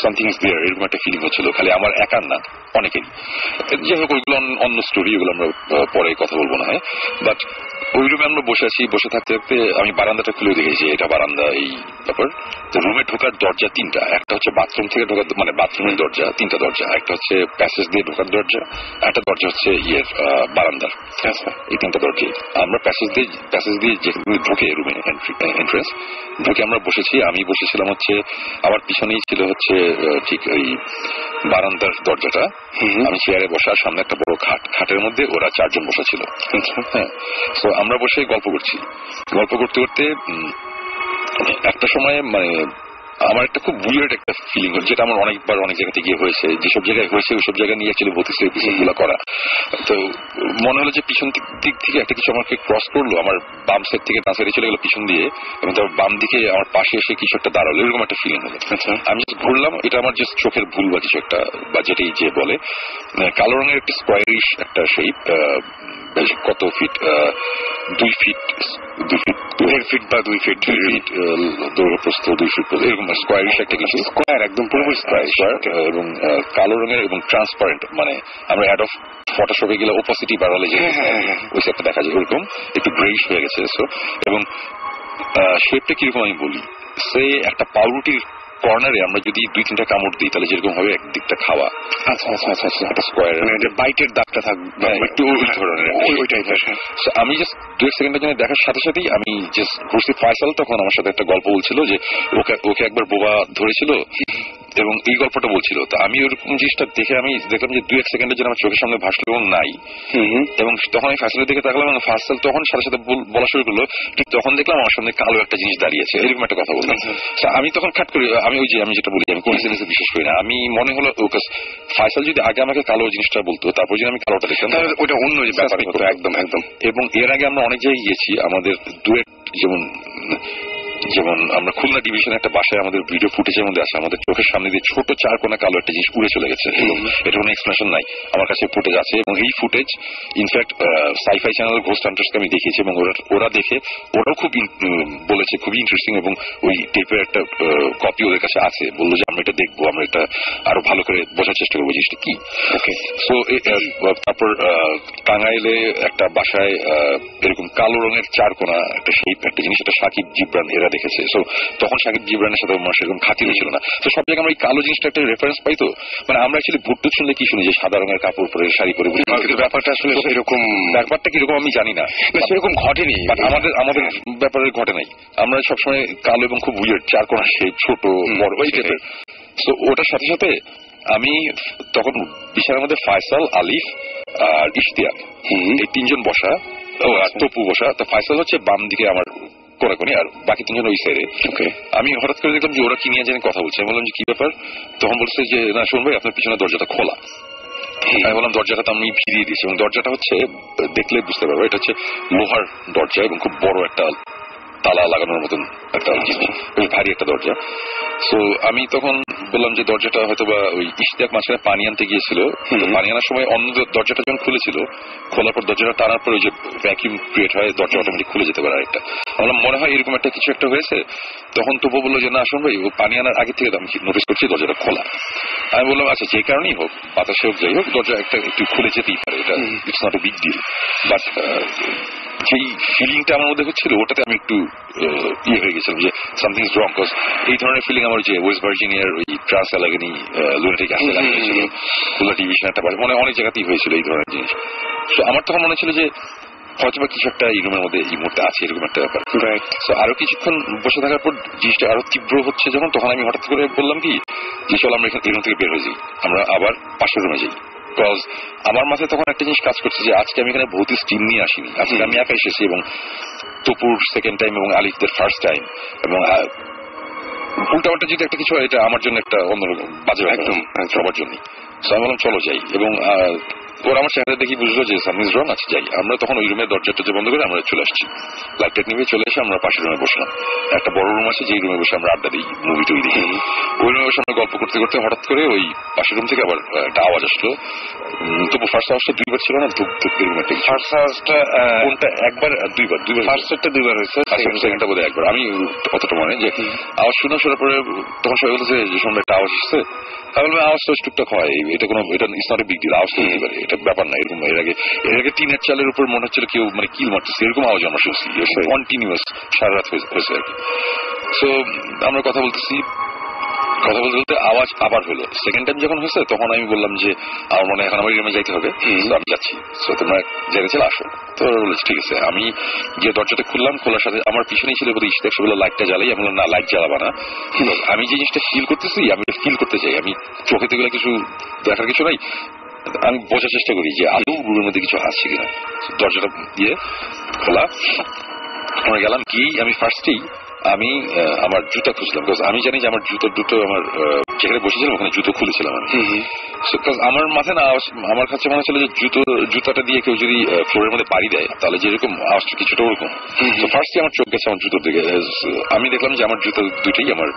সামথিং ইজ দেয়ার এরকম একটা ফিলিং হচ্ছিল, খালি আমার একার না, অনেকেরই। যাই হোক, ওইগুলো অন্য স্টোরি, ওগুলো আমরা পরে কথা বলবো না হয়। বাট ওই রুমে আমরা বসে আছি, বসে থাকতে থাকতে আমি বারান্দাটা খুলে দেখেছি, এটা বারান্দা এই ব্যাপার। তো রুমে ঢোকার দরজা 3টা, একটা হচ্ছে বাথরুম থেকে ঢোকার, মানে বাথরুমের দরজা 3টা দরজা, একটা হচ্ছে প্যাসেজ দিয়ে ঢোকার দরজা, একটা দরজা হচ্ছে বারান্দার। এই 3টা দরজা আমরা প্যাসেজ দিয়ে যেখানে ঢুকে রুমে এন্ট্রেন্স ঢুকে আমরা বসেছি। আমি বসেছিলাম হচ্ছে আমার পিছনেই ছিল হচ্ছে ঠিক ওই বারান্দার দরজাটা, আমি চেয়ারে বসার সামনে একটা বড় খাটের মধ্যে ওরা 4 জন বসা ছিল। হ্যাঁ, তো আমরা বসে গল্প করছি। গল্প করতে করতে একটা সময় মানে আমার একটা খুব উইয়ার্ড একটা ফিলিং হচ্ছে, যেটা আমার অনেকবার অনেক জায়গাতে গিয়ে হয়েছে, যেসব জায়গায় হয়েছে ওইসব জায়গায় নিয়ে অ্যাকচুয়ালি ভৌতিক এপিসোড গুলো করা। তো মনে হলো যে পিছন দিক থেকে একটা কিছু আমাকে ক্রস করলো, আমার বাম সাইড থেকে ডান সাইডে চলে গেলো পিছন দিয়ে, এবং তার বাম দিকে আমার পাশে এসে কিছু একটা দাঁড়ালো, এরকম একটা ফিলিং হলো। আমি জাস্ট ঘুরলাম, এটা আমার জাস্ট চোখের ভুল বা কিছু একটা, বা যেটাই যে বলে, কালো রঙের একটা স্কোয়ারিশ একটা শেপ, কত ফিট, 2 ফিট, 2.5 ফিট বা 2 ফিট দৈর্ঘ্য প্রস্থ, 2 ফিট এরকম স্কোয়ারিশ একটা কিছু, স্কোয়ার একদম পুরোপুরি স্কোয়ার, এবং কালো রঙের এবং ট্রান্সপারেন্ট, মানে আমরা অ্যাড অফ ফটোশপে গেলে ওপাসিটি বাড়ালে যে ওই সেটটা দেখা যায়, ওরকম একটু গ্রেইশ হয়ে গেছে। এবং শেপটা কিরকম আমি বলি, সে একটা পাউরুটির কর্নারে আমরা যদি 2-3টা কামড় দিই তাহলে যেরকম ভাবে একদিকটা খাওয়া, একটা স্কোয়ার, বাইটের দাগটা থাকবে একটু ওই ধরনের, ওই টাইপের। আমি জাস্ট 2 সেকেন্ডের জন্য দেখার সাথে সাথেই আমি জাস্ট ঘুরছি। ফয়সাল তখন আমার সাথে একটা গল্প বলছিল যে ওকে একবার বোবা ধরেছিল এবং এই গল্পটা বলছিল। তো আমি ওরকম জিনিসটা দেখে আমি দেখলাম যে 2-1 সেকেন্ডের জন্য আমার চোখের সামনে ভাসলো এবং নাই। এবং তখন আমি ফয়সালের দিকে তাকালাম এবং ফয়সাল তখন সাথে সাথে বলা শুরু করলো, ঠিক তখন দেখলাম আমার সামনে কালো একটা জিনিস দাঁড়িয়েছে, এরকম একটা কথা বললাম। আমি তখন খাট করি, আমি ওই যে আমি যেটা বলি, আমি কোইন্সিডেন্সে বিশ্বাস করি না। আমি মনে হলো ফয়সাল যদি আগে আমাকে কালো জিনিসটা বলতো, তারপর যদি আমি কালোটা দেখতাম, ওটা অন্য ব্যাপার হতো। একদম একদম। এবং এর আগে আমরা অনেক জায়গায় গিয়েছি, আমাদের ডুয়েট, যেমন আমরা খুলনা ডিভিশনে একটা বাসায় আমাদের ভিডিও ফুটেজের মধ্যে আছে, আমাদের চোখের সামনে দিয়ে ছোট 4 কোণা কালো একটা জিনিস উড়ে চলে গেছে, এবং এটা কোনো এক্সপ্লেনেশন নাই, আমার কাছে ফুটেজ আছে। এবং এই ফুটেজ ইনফ্যাক্ট সাইফাই চ্যানেলের ঘোস্ট হান্টার্সকে আমি দেখিয়েছি, এবং ওরা দেখে ওরাও খুব বলেছে খুবই ইন্টারেস্টিং, এবং ওই টেপের একটা কপি ওদের কাছে আছে, বললো যে আমরা এটা দেখবো, আমরা এটা আরো ভালো করে বোঝার চেষ্টা করবো জিনিসটা কি। ওকে, সো তারপর টাঙ্গাইলে একটা বাসায় এরকম কালো রঙের 4 কোণা একটা শেপ একটা জিনিস, এটা সাকিব জিবরান এরা দেখেছে। সো তখন সাকিব জিবরানের সাথে আমার সেরকম খাতির ছিল না। তো সব জায়গায় আমরা এই কালো জিনিসটা একটা রেফারেন্স পাই। তো মানে আমরা অ্যাকচুয়ালি ভুট্টু শুনলে কি শুনি যে সাদা রঙের কাপড় পরে শাড়ি পরে, কিন্তু ব্যাপারটা আসলে সেরকম, ব্যাপারটা কিরকম আমি জানি না, সেরকম ঘটেনি, আমাদের ব্যাপারে ঘটে নাই। আমরা সবসময় কালো এবং খুব উইয়ার্ড 4 কোণা শেপ, ছোট বড় এই টাইপের। তো ওটার সাথে সাথে আমি তখন বিছানার মধ্যে ফয়সাল, আলিফ আর ইশতিয়াক এই তিনজন বসা, তপু বসা। তো ফয়সাল হচ্ছে বাম দিকে আমার কোনাকুনি, আর বাকি তিনজন ওই সাইডে। আমি হঠাৎ করে দেখলাম যে ওরা কি নিয়ে জানি কথা বলছে। আমি বললাম যে কি ব্যাপার? তখন বলছে যে না শোন ভাই, আপনার পিছনে দরজাটা খোলা। আমি বললাম দরজাটা তো আমি ফিরিয়ে দিয়েছি, এবং দরজাটা হচ্ছে দেখলে বুঝতে পারবো এটা হচ্ছে লোহার দরজা এবং খুব বড় একটা তালা লাগানোর মতন একটা জিনিস, বেশ ভারী একটা দরজা। তো আমি তখন বললাম যে দরজাটা হয়তো বা ওই ইশতিয়াক মাঝখানে পানি আনতে গিয়েছিল, পানি আনার সময় অন্য দরজাটা যখন খুলেছিল, খোলার পর দরজাটা টানার পর ওই যে ভ্যাকিউম ক্রিয়েট হয়, দরজা অটোমেটিক খুলে যেতে পারে আরেকটা। বললাম মনে হয় এরকম একটা কিছু একটা হয়েছে। তখন তবু বললো যে না আসুন ভাই, ও পানি আনার আগে থেকে আমি নোটিস করছি দরজাটা খোলা। আমি বললাম আচ্ছা যে কারণেই হোক, বাতাসে হোক যাই হোক, দরজা একটা একটু খুলে যেতেই পারে, এটা it's not a big deal. But যেই ফিলিংটা আমার মধ্যে হচ্ছিল ওটাতে আমি একটু হয়ে গেছিলাম যে সামথিং ইজ রং। কজ এই ধরনের ফিলিং আমার যে ওয়েস্ট ভার্জিনিয়ার ওই ট্রান্স অ্যালাগনি লুনাটিক অ্যাসিড হয়েছিল, খুলনা টিভিশন একটা মানে অনেক জায়গাতেই হয়েছিল এই ধরনের জিনিস। তো আমার তখন মনে ছিল যে হয়তো বা কিছু একটা এই রুমের মধ্যে এই মুহূর্তে আছে, এরকম একটা ব্যাপার। তো আরো কিছুক্ষণ বসে থাকার পর জিনিসটা আরো তীব্র হচ্ছে যখন, তখন আমি হঠাৎ করে বললাম কি যে চল আমরা এখান থেকে বের হয়ে যাই, আমরা আবার পাশের রুমে যাই। বিকজ আমার মাথায় তখন একটা জিনিস কাজ করছে যে আজকে আমি এখানে ভৌতিক টিম নিয়ে আসিনি, আজকে আমি একা এসেছি, এবং তপুর সেকেন্ড টাইম এবং আলিফদের ফার্স্ট টাইম, এবং উল্টাপাল্টা যদি একটা কিছু হয় এটা আমার জন্য একটা অন্যরকম বাজে একদম সবার জন্যই। আমি বললাম চলো যাই, এবং ওরা আমার চেহারা দেখি বুঝলো যে সামথিং ইজ রং, আছে যাই। আমরা তখন ওই রুমের দরজাটা বন্ধ করে আমরা চলে আসছি, লাইট নিয়ে চলে এসে আমরা পাশের রুমে বসলাম। একটা বড় রুম আছে যেই রুমে বসে আমরা আড্ডা দিই, মুভি টুভি দেখি। ওই রুমে বসে আমরা গল্প করতে করতে হঠাৎ করে ওই পাশের রুম থেকে আবার একটা আওয়াজ আসলো। তবু ফার্স্ট আওয়াজটা দুইবার ছিল না, ধূপ ধূপ এরকম একটা। ফার্স্ট আওয়াজটা কোনটা একবার দুইবার ফার্স্টটা দুইবার হয়েছে, সেকেন্ডটা বোধহয় একবার। আমি অতটা মনে যে আওয়াজ শোনার পরে তখন সবাই বলতেছে যে শুনবে একটা আওয়াজ আসছে। আমি বললাম আওয়াজটা টুকটাক হয়, এটা কোনো এটা it's not a big deal, আওয়াজ হতে পারে, এটা ব্যাপার না। এরকম এর আগে টিনের চালের উপর মনে হচ্ছিল কেউ মানে কিল মারতেছে, এরকম আওয়াজ আমরা শুনছি কন্টিনিউয়াস সারা রাত হয়েছে আর কি। সো আমরা কথা বলতে বলতে আওয়াজ আবার হলো। সেকেন্ড টাইম যখন হয়েছে তখন আমি বললাম যে আমার মনে হয় এখন আমার রুমে যাইতে হবে, আমি যাচ্ছি, তোমরা জেনেছিলে আসো। তো বলেছি ঠিক আছে। আমি গিয়ে দরজাটা খুললাম, খোলার সাথে আমার পিছনেই ছিল বোধহয় ইশতিয়াক, সেগুলো লাইটটা জ্বালাই। আমি বললাম না লাইট জ্বালাবা না, আমি যে জিনিসটা ফিল করতেছি আমি ফিল করতে চাই, আমি চোখে তো কিছু দেখার কিছু নাই, আমি বোঝার চেষ্টা করি যে আদৌ রুমের মধ্যে কিছু আছে কিনা। দরজাটা দিয়ে খোলা, আমরা গেলাম, কি আমি ফার্স্টেই আমি আমার জুতা খুঁজলাম, বিকজ আমি জানি যে আমার জুতো দুটো আমার যেখানে বসেছিলাম ওখানে জুতো খুলেছিলাম আমি। আমার মাথায় না আমার কাছে মনে হচ্ছিল যে জুতাটা দিয়ে কেউ যদি ফ্লোরের মধ্যে বাড়ি দেয় তাহলে যেরকম আওয়াজটা কিছুটা ওরকম। তো ফার্স্টে আমার চোখ গেছে আমার জুতোর দিকে। আমি দেখলাম যে আমার জুতো দুটোই আমার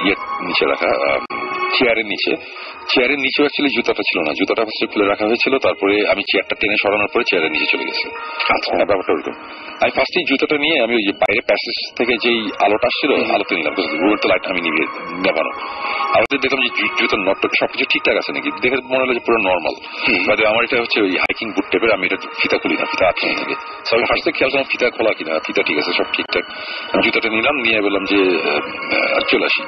ইয়ের নিচে রাখা, চেয়ারের নিচে। চেয়ারের নিচে অ্যাকচুয়ালি জুতাটা ছিল না, জুতাটা হচ্ছে খুলে রাখা হয়েছিল। তারপরে আমি চেয়ারটা টেনে সরানোর পরে চেয়ারের নিচে চলে গেছে। আচ্ছা, ব্যাপারটা ওরকম। আমি ফার্স্টেই জুতাটা নিয়ে আমি ওই যে বাইরে প্যাসেজ থেকে যেই আলোটা আসছিল আলোতে নিলাম, রুমের তো লাইট আমি নেবানো। আমাদের দেখলাম যে জুতার নটটা সবকিছু ঠিকঠাক আছে নাকি, দেখে মনে হলো যে পুরো নর্মাল। আমার এটা হচ্ছে ওই হাইকিং বুট টাইপের, আমি এটা ফিতা খুলি না, ফিতা আটকে থাকে। আমি ফার্স্টে খেয়াল করলাম ফিতা খোলা কিনা, ফিতা ঠিক আছে, সব ঠিকঠাক। আমি জুতাটা নিলাম, নিয়ে বললাম যে চলে আসছি।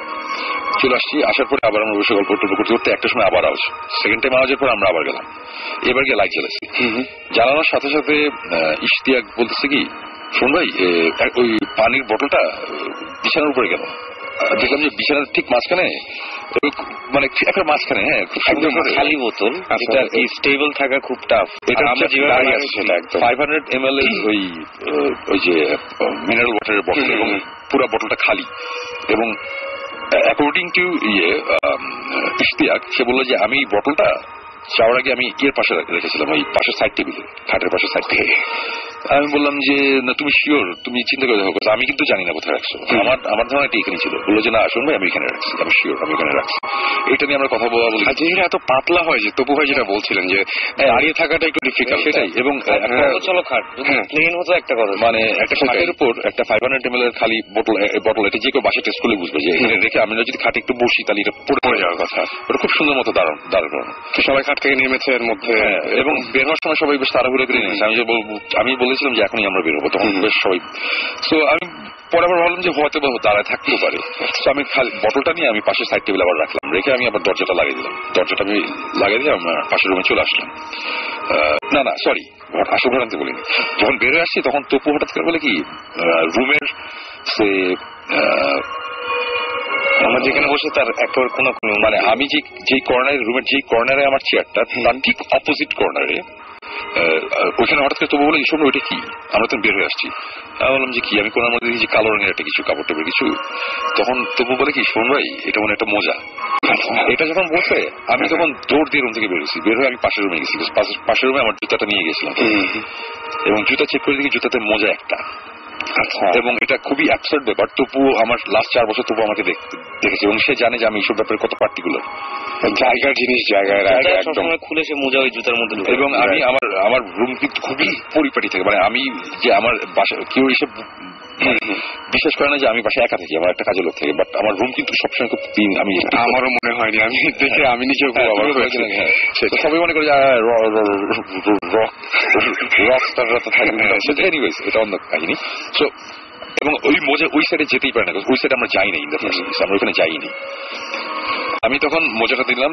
আসার পরে আবার আমরা বসে গল্প করতে করতে একটা সময় আবার আওয়াজ, সেকেন্ড টাইম আওয়াজের পর আমরা আবার গেলাম। এবার গিয়ে লাইট জ্বালাচ্ছি, জ্বালানোর সাথে সাথে ইশতিয়াক বলতেছে কি শোন ভাই ওই পানির বোতলটা বিছানার উপরে গেল। দেখলাম যে বিছানার ঠিক মাঝখানে, মানে একটা মাঝখানে, হ্যাঁ একদম খালি বোতল, এটা স্টেবল থাকা খুব টাফ। এটা আমরা যেভাবে 500 ml ওই যে মিনারেল ওয়াটারের বোতল, এবং পুরো বোতলটা খালি। এবং অ্যাকর্ডিং টু ইশতিয়াক, সে বললো যে আমি বোতলটা যাওয়ার আগে আমি এর পাশে রেখেছিলাম, ওই পাশের সাইড টেবিলে, খাটের পাশের সাইড থেকে। আমি বললাম যে না তুমি শিওর, তুমি চিন্তা করে দেখো, আমি কিন্তু জানি না কোথায় রাখছো, আমার ধারণা এটা এখানে ছিল। বললো যে না আসুন ভাই আমি এখানে রাখছি, আমি শিওর আমি এখানে রাখছি। এটা নিয়ে আমরা কথা বলা বলি। যেটা এত পাতলা হয় যে তপু ভাই যেটা বলছিলেন যে দাঁড়িয়ে থাকাটা একটু ডিফিকাল্ট, সেটাই। এবং চলো খাট প্লেন হতো একটা কথা, মানে একটা খাটের উপর একটা 500 ml এর খালি বোতল, এটা যে কেউ বাসে টেস্ট করলে বুঝবে যে এখানে রেখে আমরা যদি খাটে একটু বসি তাহলে এটা পড়ে যাওয়ার কথা। ওটা খুব সুন্দর মতো দাঁড়ানো। সবাই খাট থেকে নেমেছে এর মধ্যে, এবং বের হওয়ার সময় সবাই বেশ তাড়াহুড়ো করে নিয়েছে। আমি বলেছিলাম যে এখনই আমরা বের হবো, তখন বেশ সবাই। তো আমি পরে আবার ভাবলাম যে হয়তো বা দাঁড়ায় থাকতেও পারে। তো আমি বোতলটা নিয়ে আমি পাশের সাইড টেবিল আবার রাখলাম, রেখে আমি আবার দরজাটা লাগিয়ে দিলাম। দরজাটা আমি লাগিয়ে দিয়ে আমার পাশের রুমে চলে আসলাম। না সরি, আসল ঘটনাতে বলিনি। যখন বেরোয় আসছি তখন তপু হঠাৎ করে বলে কি রুমের সে আমরা যেখানে বসে তার একেবারে কোনো মানে আমি যে কর্নারে রুমের যে কর্নারে আমার চেয়ারটা তার ঠিক অপোজিট কর্নারে ওইখানে হঠাৎ করে তবু বলে শোনো ওইটা কি, আমরা তো বের হয়ে আসছি। আমি বললাম যে কি, আমি কোনার মধ্যে দেখি কালো রঙের একটা কিছু কাপড় টাপড় কিছু, তখন তবু বলে কি শোন ভাই এটা মনে একটা মোজা। এটা যখন বলছে আমি তখন দৌড় দিয়ে রুম থেকে বেরোছি, বের হয়ে আমি পাশের রুমে গেছি, পাশের রুমে আমার জুতাটা নিয়ে গেছিলাম এবং জুতা চেক করে দেখি জুতাতে মোজা একটা। এবং এটা খুবই অ্যাবসার্ড ব্যাপার, তবুও আমার লাস্ট 4 বছর তবু আমাকে দেখেছে এবং সে জানে যে আমি এইসব ব্যাপারে কত পার্টিকুলার। জায়গার জিনিস জায়গায় খুলে সে মোজা ওই জুতার মধ্যে, এবং আমি আমার রুম কিন্তু খুবই পরিপাটি থাকে, মানে আমি যে আমার বাসা কেউ এসে বিশ্বাস করে না যে আমি বাসায় একা থাকি, আমার একটা কাজের লোক থাকে, বাট আমার রুম কিন্তু সবসময় খুব ক্লিন। আমি আমারও মনে হয়নি, আমি দেখে আমি নিজেও সবাই মনে করি রক স্টাররা তো থাকে না, এনিওয়েজ এটা অন্য কাহিনী। সো এবং ওই মোজা ওই সাইডে যেতেই পারে না, ওই সাইডে আমরা যাই নাই, ইন দ্য ফার্স্ট প্লেস আমরা ওখানে যাইনি। আমি তখন মোজাটা দিলাম,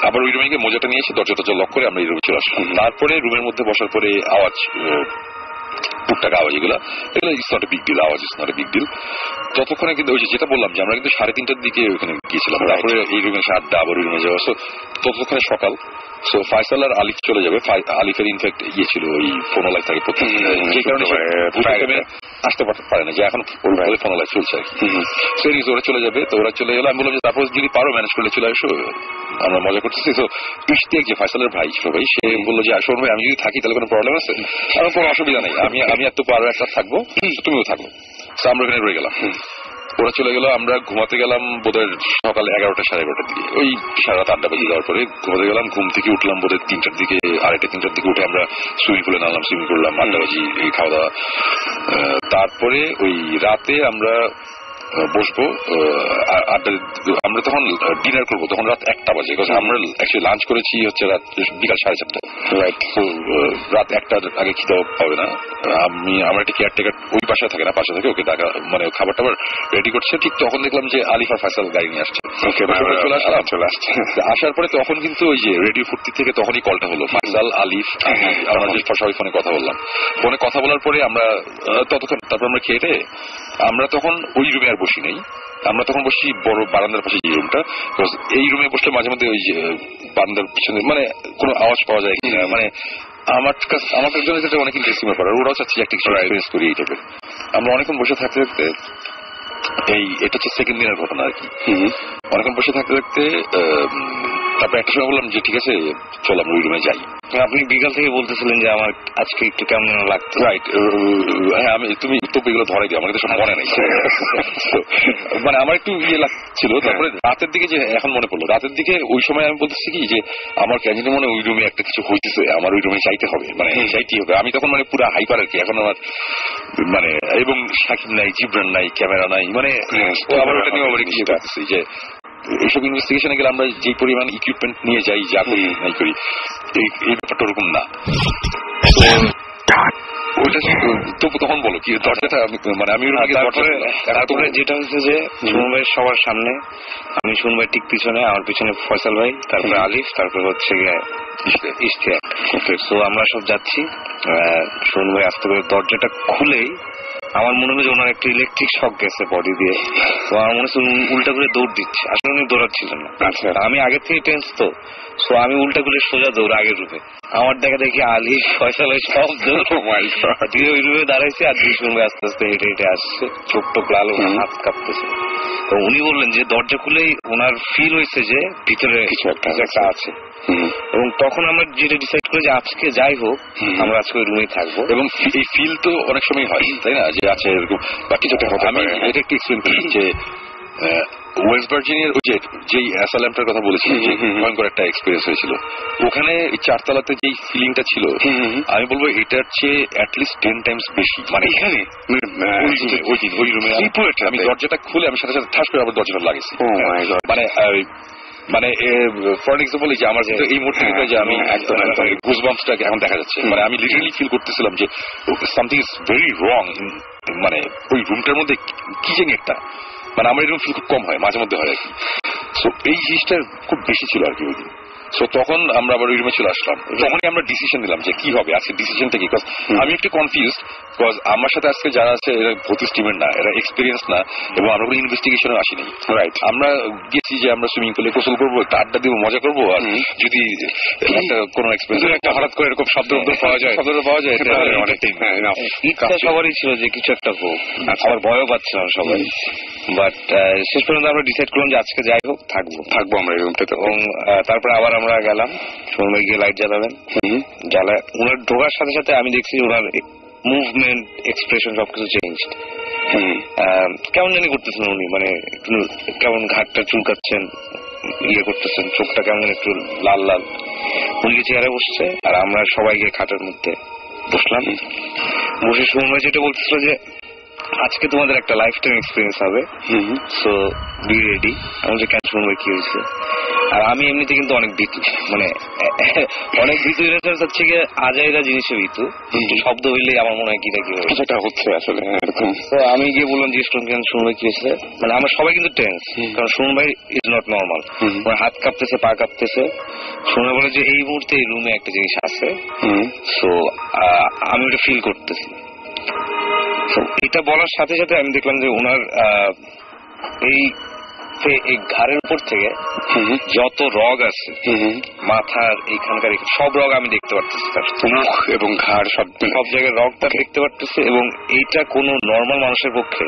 আবার ওই রুমে গিয়ে মোজাটা নিয়ে এসে দরজা লক করে আমরা এই রুমে চলে আসলাম। তারপরে রুমের মধ্যে বসার পরে আওয়াজ, টুকটাক আওয়াজ, এগুলো it's not a big deal, আওয়াজ it's not a big deal. ততক্ষণে কিন্তু ওই যেটা বললাম যে আমরা কিন্তু 3:30টার দিকে ওখানে গিয়েছিলাম, তারপরে এই রুমে এসে আড্ডা, আবার ওই রুমে যাওয়া। সো ততক্ষণে সকাল। সো ফাইসাল আর আলিফ চলে যাবে। আলিফের ইনফ্যাক্ট ইয়ে ছিল ওই ফোনো লাইফ থাকে প্রথম, যে কারণে আসতে পারে না, যে এখন ফোনো লাইফ চলছে আর কি। সিরিজ ওরা চলে যাবে, তো ওরা চলে গেলো। আমি বললাম যে তারপর যদি পারো ম্যানেজ করলে চলে আসো, আমরা মজা করতেছি। তো ইশতিয়াক যে ফাইসালের ভাই ছিল ভাই, সে বললো যে আসো ভাই আমি যদি থাকি তাহলে কোনো প্রবলেম আছে? আমার কোনো অসুবিধা নেই, আমি এত আরো একটা থাকবো, তুমিও থাকো। আমরা ওখানে রয়ে গেলাম। ওরা চলে গেল, আমরা ঘুমাতে গেলাম বোধহয় সকাল 11টা 11:30টার দিকে, ওই সারা রাত 8টা বেজে যাওয়ার পরে ঘুমাতে গেলাম। ঘুম থেকে উঠলাম বোধহয় 3টার দিকে, 2:30 3টার দিকে উঠে আমরা সুইমিং পুলে নামলাম, সুইমিং করলাম, 8টা বাজি খাওয়া দাওয়া। তারপরে ওই রাতে আমরা বসবো আড্ডা, আমরা তখন ডিনার করবো, তখন রাত 1টা বাজে। আমরা অ্যাকচুয়ালি লাঞ্চ করেছি হচ্ছে রাত বিকাল 4:30। রাইট, তো রাত 1টার আগে খিদে পাবে না। আমার একটা কেয়ারটেকার ওই বাসায় থাকে না, পাশে থাকে, ওকে টাকা মানে খাবার টাবার রেডি করছে। ঠিক তখন দেখলাম যে আলিফ আর ফাইসাল গাড়ি নিয়ে আসছে, চলে আসছে। আসার পরে তখন কিন্তু ওই যে রেডিও ফুর্তি থেকে তখনই কলটা হলো, ফাইসাল আলিফ আমরা যে সবাই ফোনে কথা বললাম। ফোনে কথা বলার পরে আমরা ততক্ষণ, তারপর আমরা খেয়ে আমরা তখন ওই রুমে আর বসি নাই, আমরা তখন বসি বড় বারান্দার পাশে যে রুমটা। এই রুমে বসলে মাঝে মধ্যে ওই যে বারান্দার পিছনে মানে কোনো আওয়াজ পাওয়া যায় কিনা, মানে আমার জন্য যেটা অনেক ইন্টারেস্টিং ব্যাপার। ওরাও চাচ্ছি একটা কিছু এক্সপিরিয়েন্স করি এই টাইপের। আমরা অনেকক্ষণ বসে থাকতে থাকতে, এটা হচ্ছে সেকেন্ড দিনের ঘটনা আর কি, অনেকক্ষণ বসে থাকতে থাকতে তারপর একটা সময় বললাম যে ঠিক আছে চল আমরা ওই রুমে যাই। আপনি বিকাল থেকে বলতেছিলেন যে আমার আজকে একটু কেমন লাগতো। রাইট, হ্যাঁ তুমি তো এগুলো ধরাই দিও, আমাকে তো সব মনে নেই। মানে আমার একটু ইয়ে লাগছিল। তারপরে রাতের দিকে যে এখন মনে পড়লো, রাতের দিকে ওই সময় আমি বলতেছি কি যে আমার ক্যান্টিনে মনে ওই রুমে একটা কিছু হইতেছে, আমার ওই রুমে যাইতে হবে, মানে যাইতেই হবে। আমি তখন মানে পুরো হাইপার আর কি এখন আমার, মানে এবং সাকিব নাই, জিবরান নাই, ক্যামেরা নাই, মানে আবার ওটা নিয়ে আবার ইয়ে করতেছি যে এইসব ইনভেস্টিগেশনে গেলে আমরা যে পরিমাণ ইকুইপমেন্ট নিয়ে যাই, যা করি নাই করি, এই ব্যাপারটা ওরকম না। ওইটা তখন বলো কি দরজাটা, মানে আমি তারপরে যেটা হচ্ছে যে সুমন ভাই সবার সামনে, আমি সুমন ভাই ঠিক পিছনে, আমার পিছনে ফয়সাল ভাই, তারপরে আলিফ, তারপরে হচ্ছে ইশতিয়াক। তো আমরা সব যাচ্ছি, সুমন ভাই আস্তে করে দরজাটা খুলেই আমার মনে হলো যে ওনার একটা ইলেকট্রিক শক গেছে বডি দিয়ে। তো আমার মনে হচ্ছে উল্টা করে দৌড় দিচ্ছে, আসলে উনি দৌড়াচ্ছিলেন না। আমি আগে থেকে টেন্স তো, সো আমি উল্টা করে সোজা দৌড় আগের রূপে। আমার দেখা দেখি আলী ফয়সাল সব দৌড় দিয়ে ওই রুমে দাঁড়াইছে, আর দুই সঙ্গে আস্তে আস্তে হেঁটে হেঁটে আসছে, চোখ টোক লাল, হাত কাঁপতেছে। তো উনি বললেন যে দরজা খুলেই ওনার ফিল হয়েছে যে ভিতরে কিছু একটা আছে। এবং তখন আমরা যেটা ডিসাইড করি যে আজকে যাই হোক আমরা আজকে ওই রুমেই থাকবো। এবং এই ফিল তো অনেক সময় হয় তাই না, যে আছে এরকম বা কিছু একটা। আমি এটা একটু এক্সপ্লেন করি যে ওয়েস্ট ভার্জিনিয়ার ওই যে অ্যাসাইলামটার কথা বলেছি, যে ভয়ঙ্কর একটা এক্সপিরিয়েন্স হয়েছিল ওখানে, এই 4 তলাতে যে ফিলিংটা ছিল, আমি বলবো এটার চেয়ে অ্যাটলিস্ট 10 টাইমস বেশি। মানে এখানে ওই রুমে আমি দরজাটা খুলে আমি সাথে সাথে ঠাস করে আবার দরজাটা লাগেছি। মানে ফর এক্সাম্পল এই যে আমার এই মুহূর্তে যে আমি একদম গুজবাম্পসটাকে এখন দেখা যাচ্ছে, মানে আমি লিটারালি ফিল করতেছিলাম যে সামথিং ইজ ভেরি রং, মানে ওই রুমটার মধ্যে কি জানি একটা, মানে আমার এরকম ফিল খুব কম হয়, মাঝে মধ্যে হয় আর কি। সো এই জিনিসটা খুব বেশি ছিল আর কি ওই দিন। সো তখন আমরা আবার ওই রুমে চলে আসলাম। তখনই আমরা ডিসিশন নিলাম যে কি হবে আজকে ডিসিশনটা কি। আমি একটু কনফিউজড, বিকজ আমার সাথে আজকে যারা আছে এরা ভর্তি স্টুডেন্ট না, এরা এক্সপিরিয়েন্স না, এবং আমরা কোনো ইনভেস্টিগেশনে আসিনি। রাইট, আমরা গেছি যে আমরা সুইমিং পুলে গোসল করবো, একটা আড্ডা দিব, মজা করবো, আর যদি একটা কোনো এক্সপিরিয়েন্স একটা হঠাৎ করে এরকম শব্দ পাওয়া যায় ইচ্ছা সবারই ছিল যে কিছু একটা হোক, আবার ভয়ও পাচ্ছিলাম সবাই। বাট শেষ পর্যন্ত আমরা ডিসাইড করলাম যে আজকে যাই হোক থাকবো আমরা এই রুমটাতে। এবং তারপরে আবার আমরা গেলাম, সময় গিয়ে লাইট জ্বালাবেন, জ্বালায় ওনার ঢোকার সাথে সাথে আমি দেখছি ওনার মুভমেন্ট, এক্সপ্রেশন সবকিছু চেঞ্জ। কেমন জানি করতেছেন উনি, মানে কেমন ঘাটটা চুলকাচ্ছেন, ইয়ে করতেছেন, চোখটা কেমন একটু লাল লাল। উনি চেয়ারে বসছে আর আমরা সবাই গিয়ে খাটের মধ্যে বসলাম। বসে সময় যেটা বলতেছিল যে আজকে তোমাদের একটা লাইফ টাইম এক্সপিরিয়েন্স হবে, সো বি রেডি। আমি যে কেন শুনবো কি হয়েছে। আর আমি এমনিতে কিন্তু অনেক ভীতু, মানে অনেক ভীতু হচ্ছে গিয়ে আজাইরা জিনিসে ভীতু, কিন্তু শব্দ হইলেই আমার মনে হয় কি না কি হয় সেটা হচ্ছে আসলে এরকম। তো আমি গিয়ে বললাম জিজ্ঞেস করলাম কেন শুনবো কি হয়েছে। মানে আমরা সবাই কিন্তু টেন্স, কারণ শুনুন ভাই ইজ নট নর্মাল, হাত কাঁপতেছে, পা কাঁপতেছে। শুনে বলে যে এই মুহূর্তে এই রুমে একটা জিনিস আছে, সো আমি ওটা ফিল করতেছি। এটা বলার সাথে সাথে আমি দেখলাম যে ওনার এই ঘাড়ের উপর থেকে যত রগ আছে, মাথার এইখানকার সব রগ আমি দেখতে পারতেছি, তার মুখ এবং ঘাড় সব জায়গায় রগটা দেখতে পারতেছি। এবং এইটা কোনো নর্মাল মানুষের পক্ষে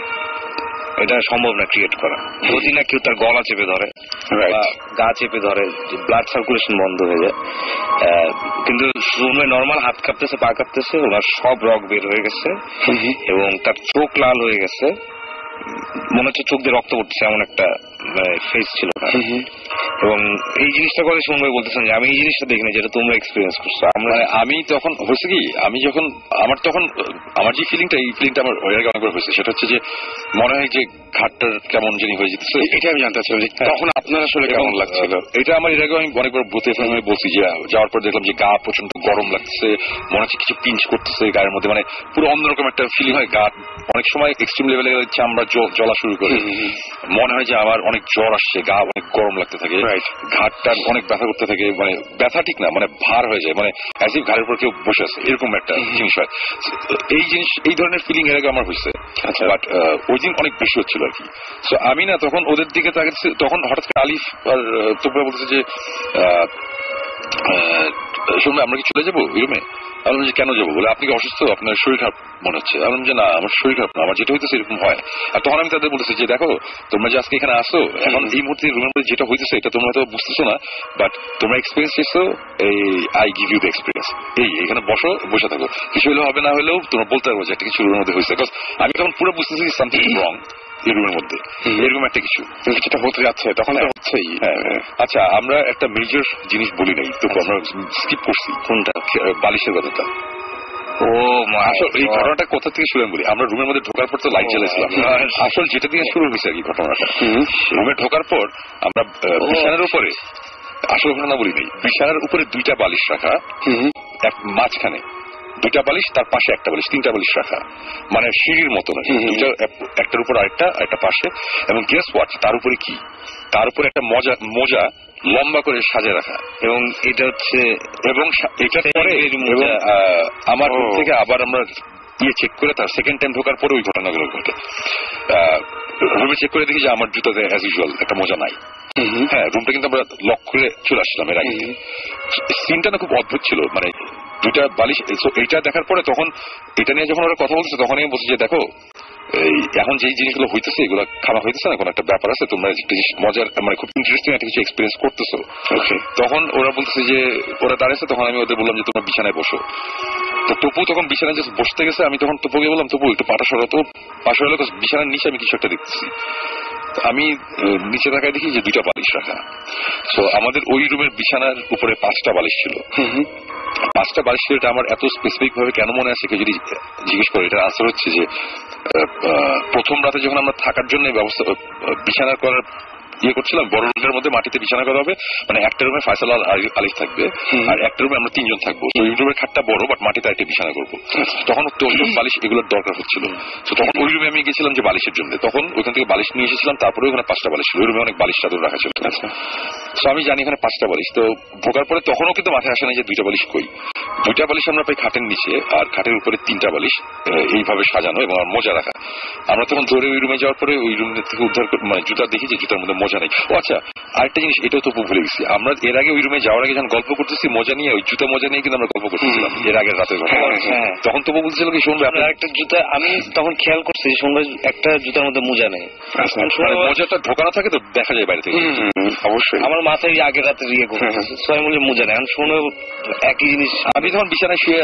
এটা সম্ভব না ক্রিয়েট করা। যদি না কেউ তার গলা চেপে ধরে বা গা চেপে ধরে, ব্লাড সার্কুলেশন বন্ধ হয়ে যায়। কিন্তু রুমে নর্মাল হাত কাঁপতেছে, পা কাঁপতেছে, ওনার সব রগ বের হয়ে গেছে এবং তার চোখ লাল হয়ে গেছে, মনে হচ্ছে চোখ দিয়ে রক্ত পড়ছে, এমন একটা ফেস ছিল না। এবং এই জিনিসটা করে শুনবে বলতেছেন যে আমি এই জিনিসটা দেখিনি যেটা তোমরা এক্সপিরিয়েন্স করছো। আমি তখন হয়েছে কি, আমি যখন আমার যে ফিলিংটা, এই ফিলিংটা আমার ওই আগে অনেকবার হয়েছে। সেটা হচ্ছে যে মনে হয় যে ঘাটটার কেমন জানি হয়ে যেতেছে। এটা আমি জানতে চাইলাম যে তখন আপনার আসলে কেমন লাগছিল। এটা আমার এর আগে আমি অনেকবার ভূতে ফিল্মে বলছি যে যাওয়ার পর দেখলাম যে গা প্রচন্ড গরম লাগছে, মনে হচ্ছে কিছু পিঞ্চ করতেছে গায়ের মধ্যে, মানে পুরো অন্যরকম একটা ফিলিং হয়। গা অনেক সময় এক্সট্রিম লেভেলে চামড়া জ্বলা শুরু করে, মনে হয় যে আমার অনেক জ্বর আসছে, গা অনেক গরম লাগতে থাকে, ঘাটটা অনেক ব্যথা করতে থাকে, মানে ব্যথা ঠিক না, মানে ভার হয়ে যায়, মানে অ্যাজ ইফ ঘাড়ের উপর কেউ বসে আছে, এরকম একটা জিনিস হয়। এই ধরনের ফিলিং এর আগে আমার হয়েছে, বাট ওই দিন অনেক বেশি হচ্ছিল আর কি। সো আমি না তখন ওদের দিকে তাকাচ্ছি, তখন হঠাৎ করে আলিফ আর তোমরা বলতেছে যে শুনবে আমরা কি চলে যাবো ওই রুমে। আমি বললাম যে কেন যাবো, বলে আপনি কি অসুস্থ, আপনার শরীর খারাপ মনে হচ্ছে। আমি বললাম যে না, আমার শরীর খারাপ না, আমার যেটা হইতেছে এরকম হয়। আর তখন আমি তাদের বলতেছি যে দেখো তোমরা যে আজকে এখানে আসো, এখন এই মুহূর্তে রুমের মধ্যে যেটা হইতেছে এটা তোমরা হয়তো বুঝতেছো না, বাট তোমরা এক্সপিরিয়েন্স এসছো, এই I give you the experience. এখানে বসে থাকো, কিছু হলেও হবে, না হলেও তোমরা বলতে পারবো যে একটা কিছু রুমের মধ্যে হয়েছে। বিকজ আমি তখন পুরো বুঝতেছি সামথিং রং এই রুমের মধ্যে, এরকম একটা কিছুটা হতে যাচ্ছে, তখন তো হচ্ছেই। আচ্ছা, আমরা একটা মেজর জিনিস বলি নাই তো, আমরা স্কিপ করছি। কোনটা? বালিশের কথাটা। এই ঘটনাটা কোথা থেকে শুরু বলি, আমরা রুমের মধ্যে ঢোকার পর তো লাইট জ্বালাইছিলাম। আসল যেটা দিয়ে শুরু হয়েছে আর কি ঘটনাটা, রুমে ঢোকার পর আমরা বিছানার উপরে, আসল ঘটনা বলি নেই, বিছানার উপরে দুইটা বালিশ রাখা, মাঝখানে দুইটা বালিশ, তার পাশে একটা বালিশ, তিনটা বালিশ রাখা, মানে সিঁড়ির মতো না, একটার উপর আরেকটা পাশে। এবং গেস হোয়াট, তার উপরে কি, তার উপরে একটা মোজা লম্বা করে সাজে রাখা। এবং এটা হচ্ছে, এবং এটা পরে আমার থেকে আবার আমরা চেক করে তার সেকেন্ড টাইম ঢোকার পরে ওই ঘটনাগুলো ঘটে। রুমে চেক করে দেখি যে আমার জুতাতে অ্যাজ ইউজুয়াল একটা মোজা নাই। হ্যাঁ, রুমটা কিন্তু আমরা লক করে চলে আসছিলাম এর আগে। সিনটা না খুব অদ্ভুত ছিল, মানে দুইটা বালিশ। এইটা দেখার পরে তখন এটা নিয়ে যখন ওরা কথা বলছে, তখন আমি বলছি যে দেখো এখন যে জিনিসগুলো হইতেছে এগুলো খারাপ হইতেছে না, কোন একটা ব্যাপার আছে, তোমরা মজার মানে খুব ইন্টারেস্টিং একটা কিছু এক্সপিরিয়েন্স করতেছো। তখন ওরা বলতেছে যে ওরা দাঁড়িয়েছে, তখন আমি ওদের বললাম যে তোমরা বিছানায় বসো। তো টপু তখন বিছানায় জাস্ট বসতে গেছে, আমি তখন টপুকে বললাম টপু একটু পাটা সরাতো, পাশে হলো বিছানার নিচে আমি কিছু একটা দেখতেছি। আমি নিচে তাকায় দেখি যে দুইটা বালিশ রাখা। তো আমাদের ওই রুমের বিছানার উপরে 5টা বালিশ ছিল। 5টা বালিশ ছিল, এটা আমার এত স্পেসিফিক ভাবে কেন মনে আছে কেউ যদি জিজ্ঞেস করে, এটা আনসার হচ্ছে যে প্রথম রাতে যখন আমরা থাকার জন্য ব্যবস্থা বিছানা করার করছিলাম, বড় রুমের মধ্যে মাটিতে বিছানা করা হবে, মানে একটা রুমে ফয়সাল আর আলিফ থাকবে, আর একটা রুমে আমরা 3 জন থাকবো। তো ওই রুমের খাটটা বড়, বাট মাটিতে একটা বিছানা করবো। তখন বালিশ এগুলোর দরকার হচ্ছিল। তো তখন ওই রুমে আমি গেছিলাম যে বালিশের জন্য, তখন ওইখান থেকে বালিশ নিয়ে এসেছিলাম, তারপরে ওখানে 5টা বালিশ ছিল। ওই রুমে অনেক বালিশ চাদর রাখা ছিল। তো আমি জানি এখানে 5টা বালিশ। তো ঢোকার পরে তখনও কিন্তু মাথায় আসে না যে 2টা বালিশ কই। 2টা বালিশ আমরা পাই খাটের নিচে, আর খাটের উপরে 3টা বালিশ এইভাবে সাজানো এবং মোজা রাখা। আমরা তখন ধরে ওই রুমে যাওয়ার পরে ওই রুম থেকে উদ্ধার মানে জুতা দেখি যে জুতার মধ্যে মোজা নেই। ও আচ্ছা, আরেকটা জিনিস এটাও তো ভুলে গেছি, আমরা এর আগে ওই রুমে যাওয়ার আগে যখন গল্প করতেছি মোজা নিয়ে, ওই জুতা মোজা নিয়ে কিন্তু আমরা গল্প করতেছিলাম এর আগের রাতের ঘটনা। তখন তো বলছিল কি শুনবে আপনার একটা জুতা, আমি তখন খেয়াল করছি শুনবে একটা জুতার মধ্যে মোজা নেই, মোজাটা ঢোকানো থাকে তো দেখা যায় বাইরে থেকে। অবশ্যই আমার মাথায় আগের রাতে ইয়ে করতেছে ছয় মূল্যে মোজা নেই। এখন শুনে একই জিনিস, আমি যখন বিছানায় শুয়ে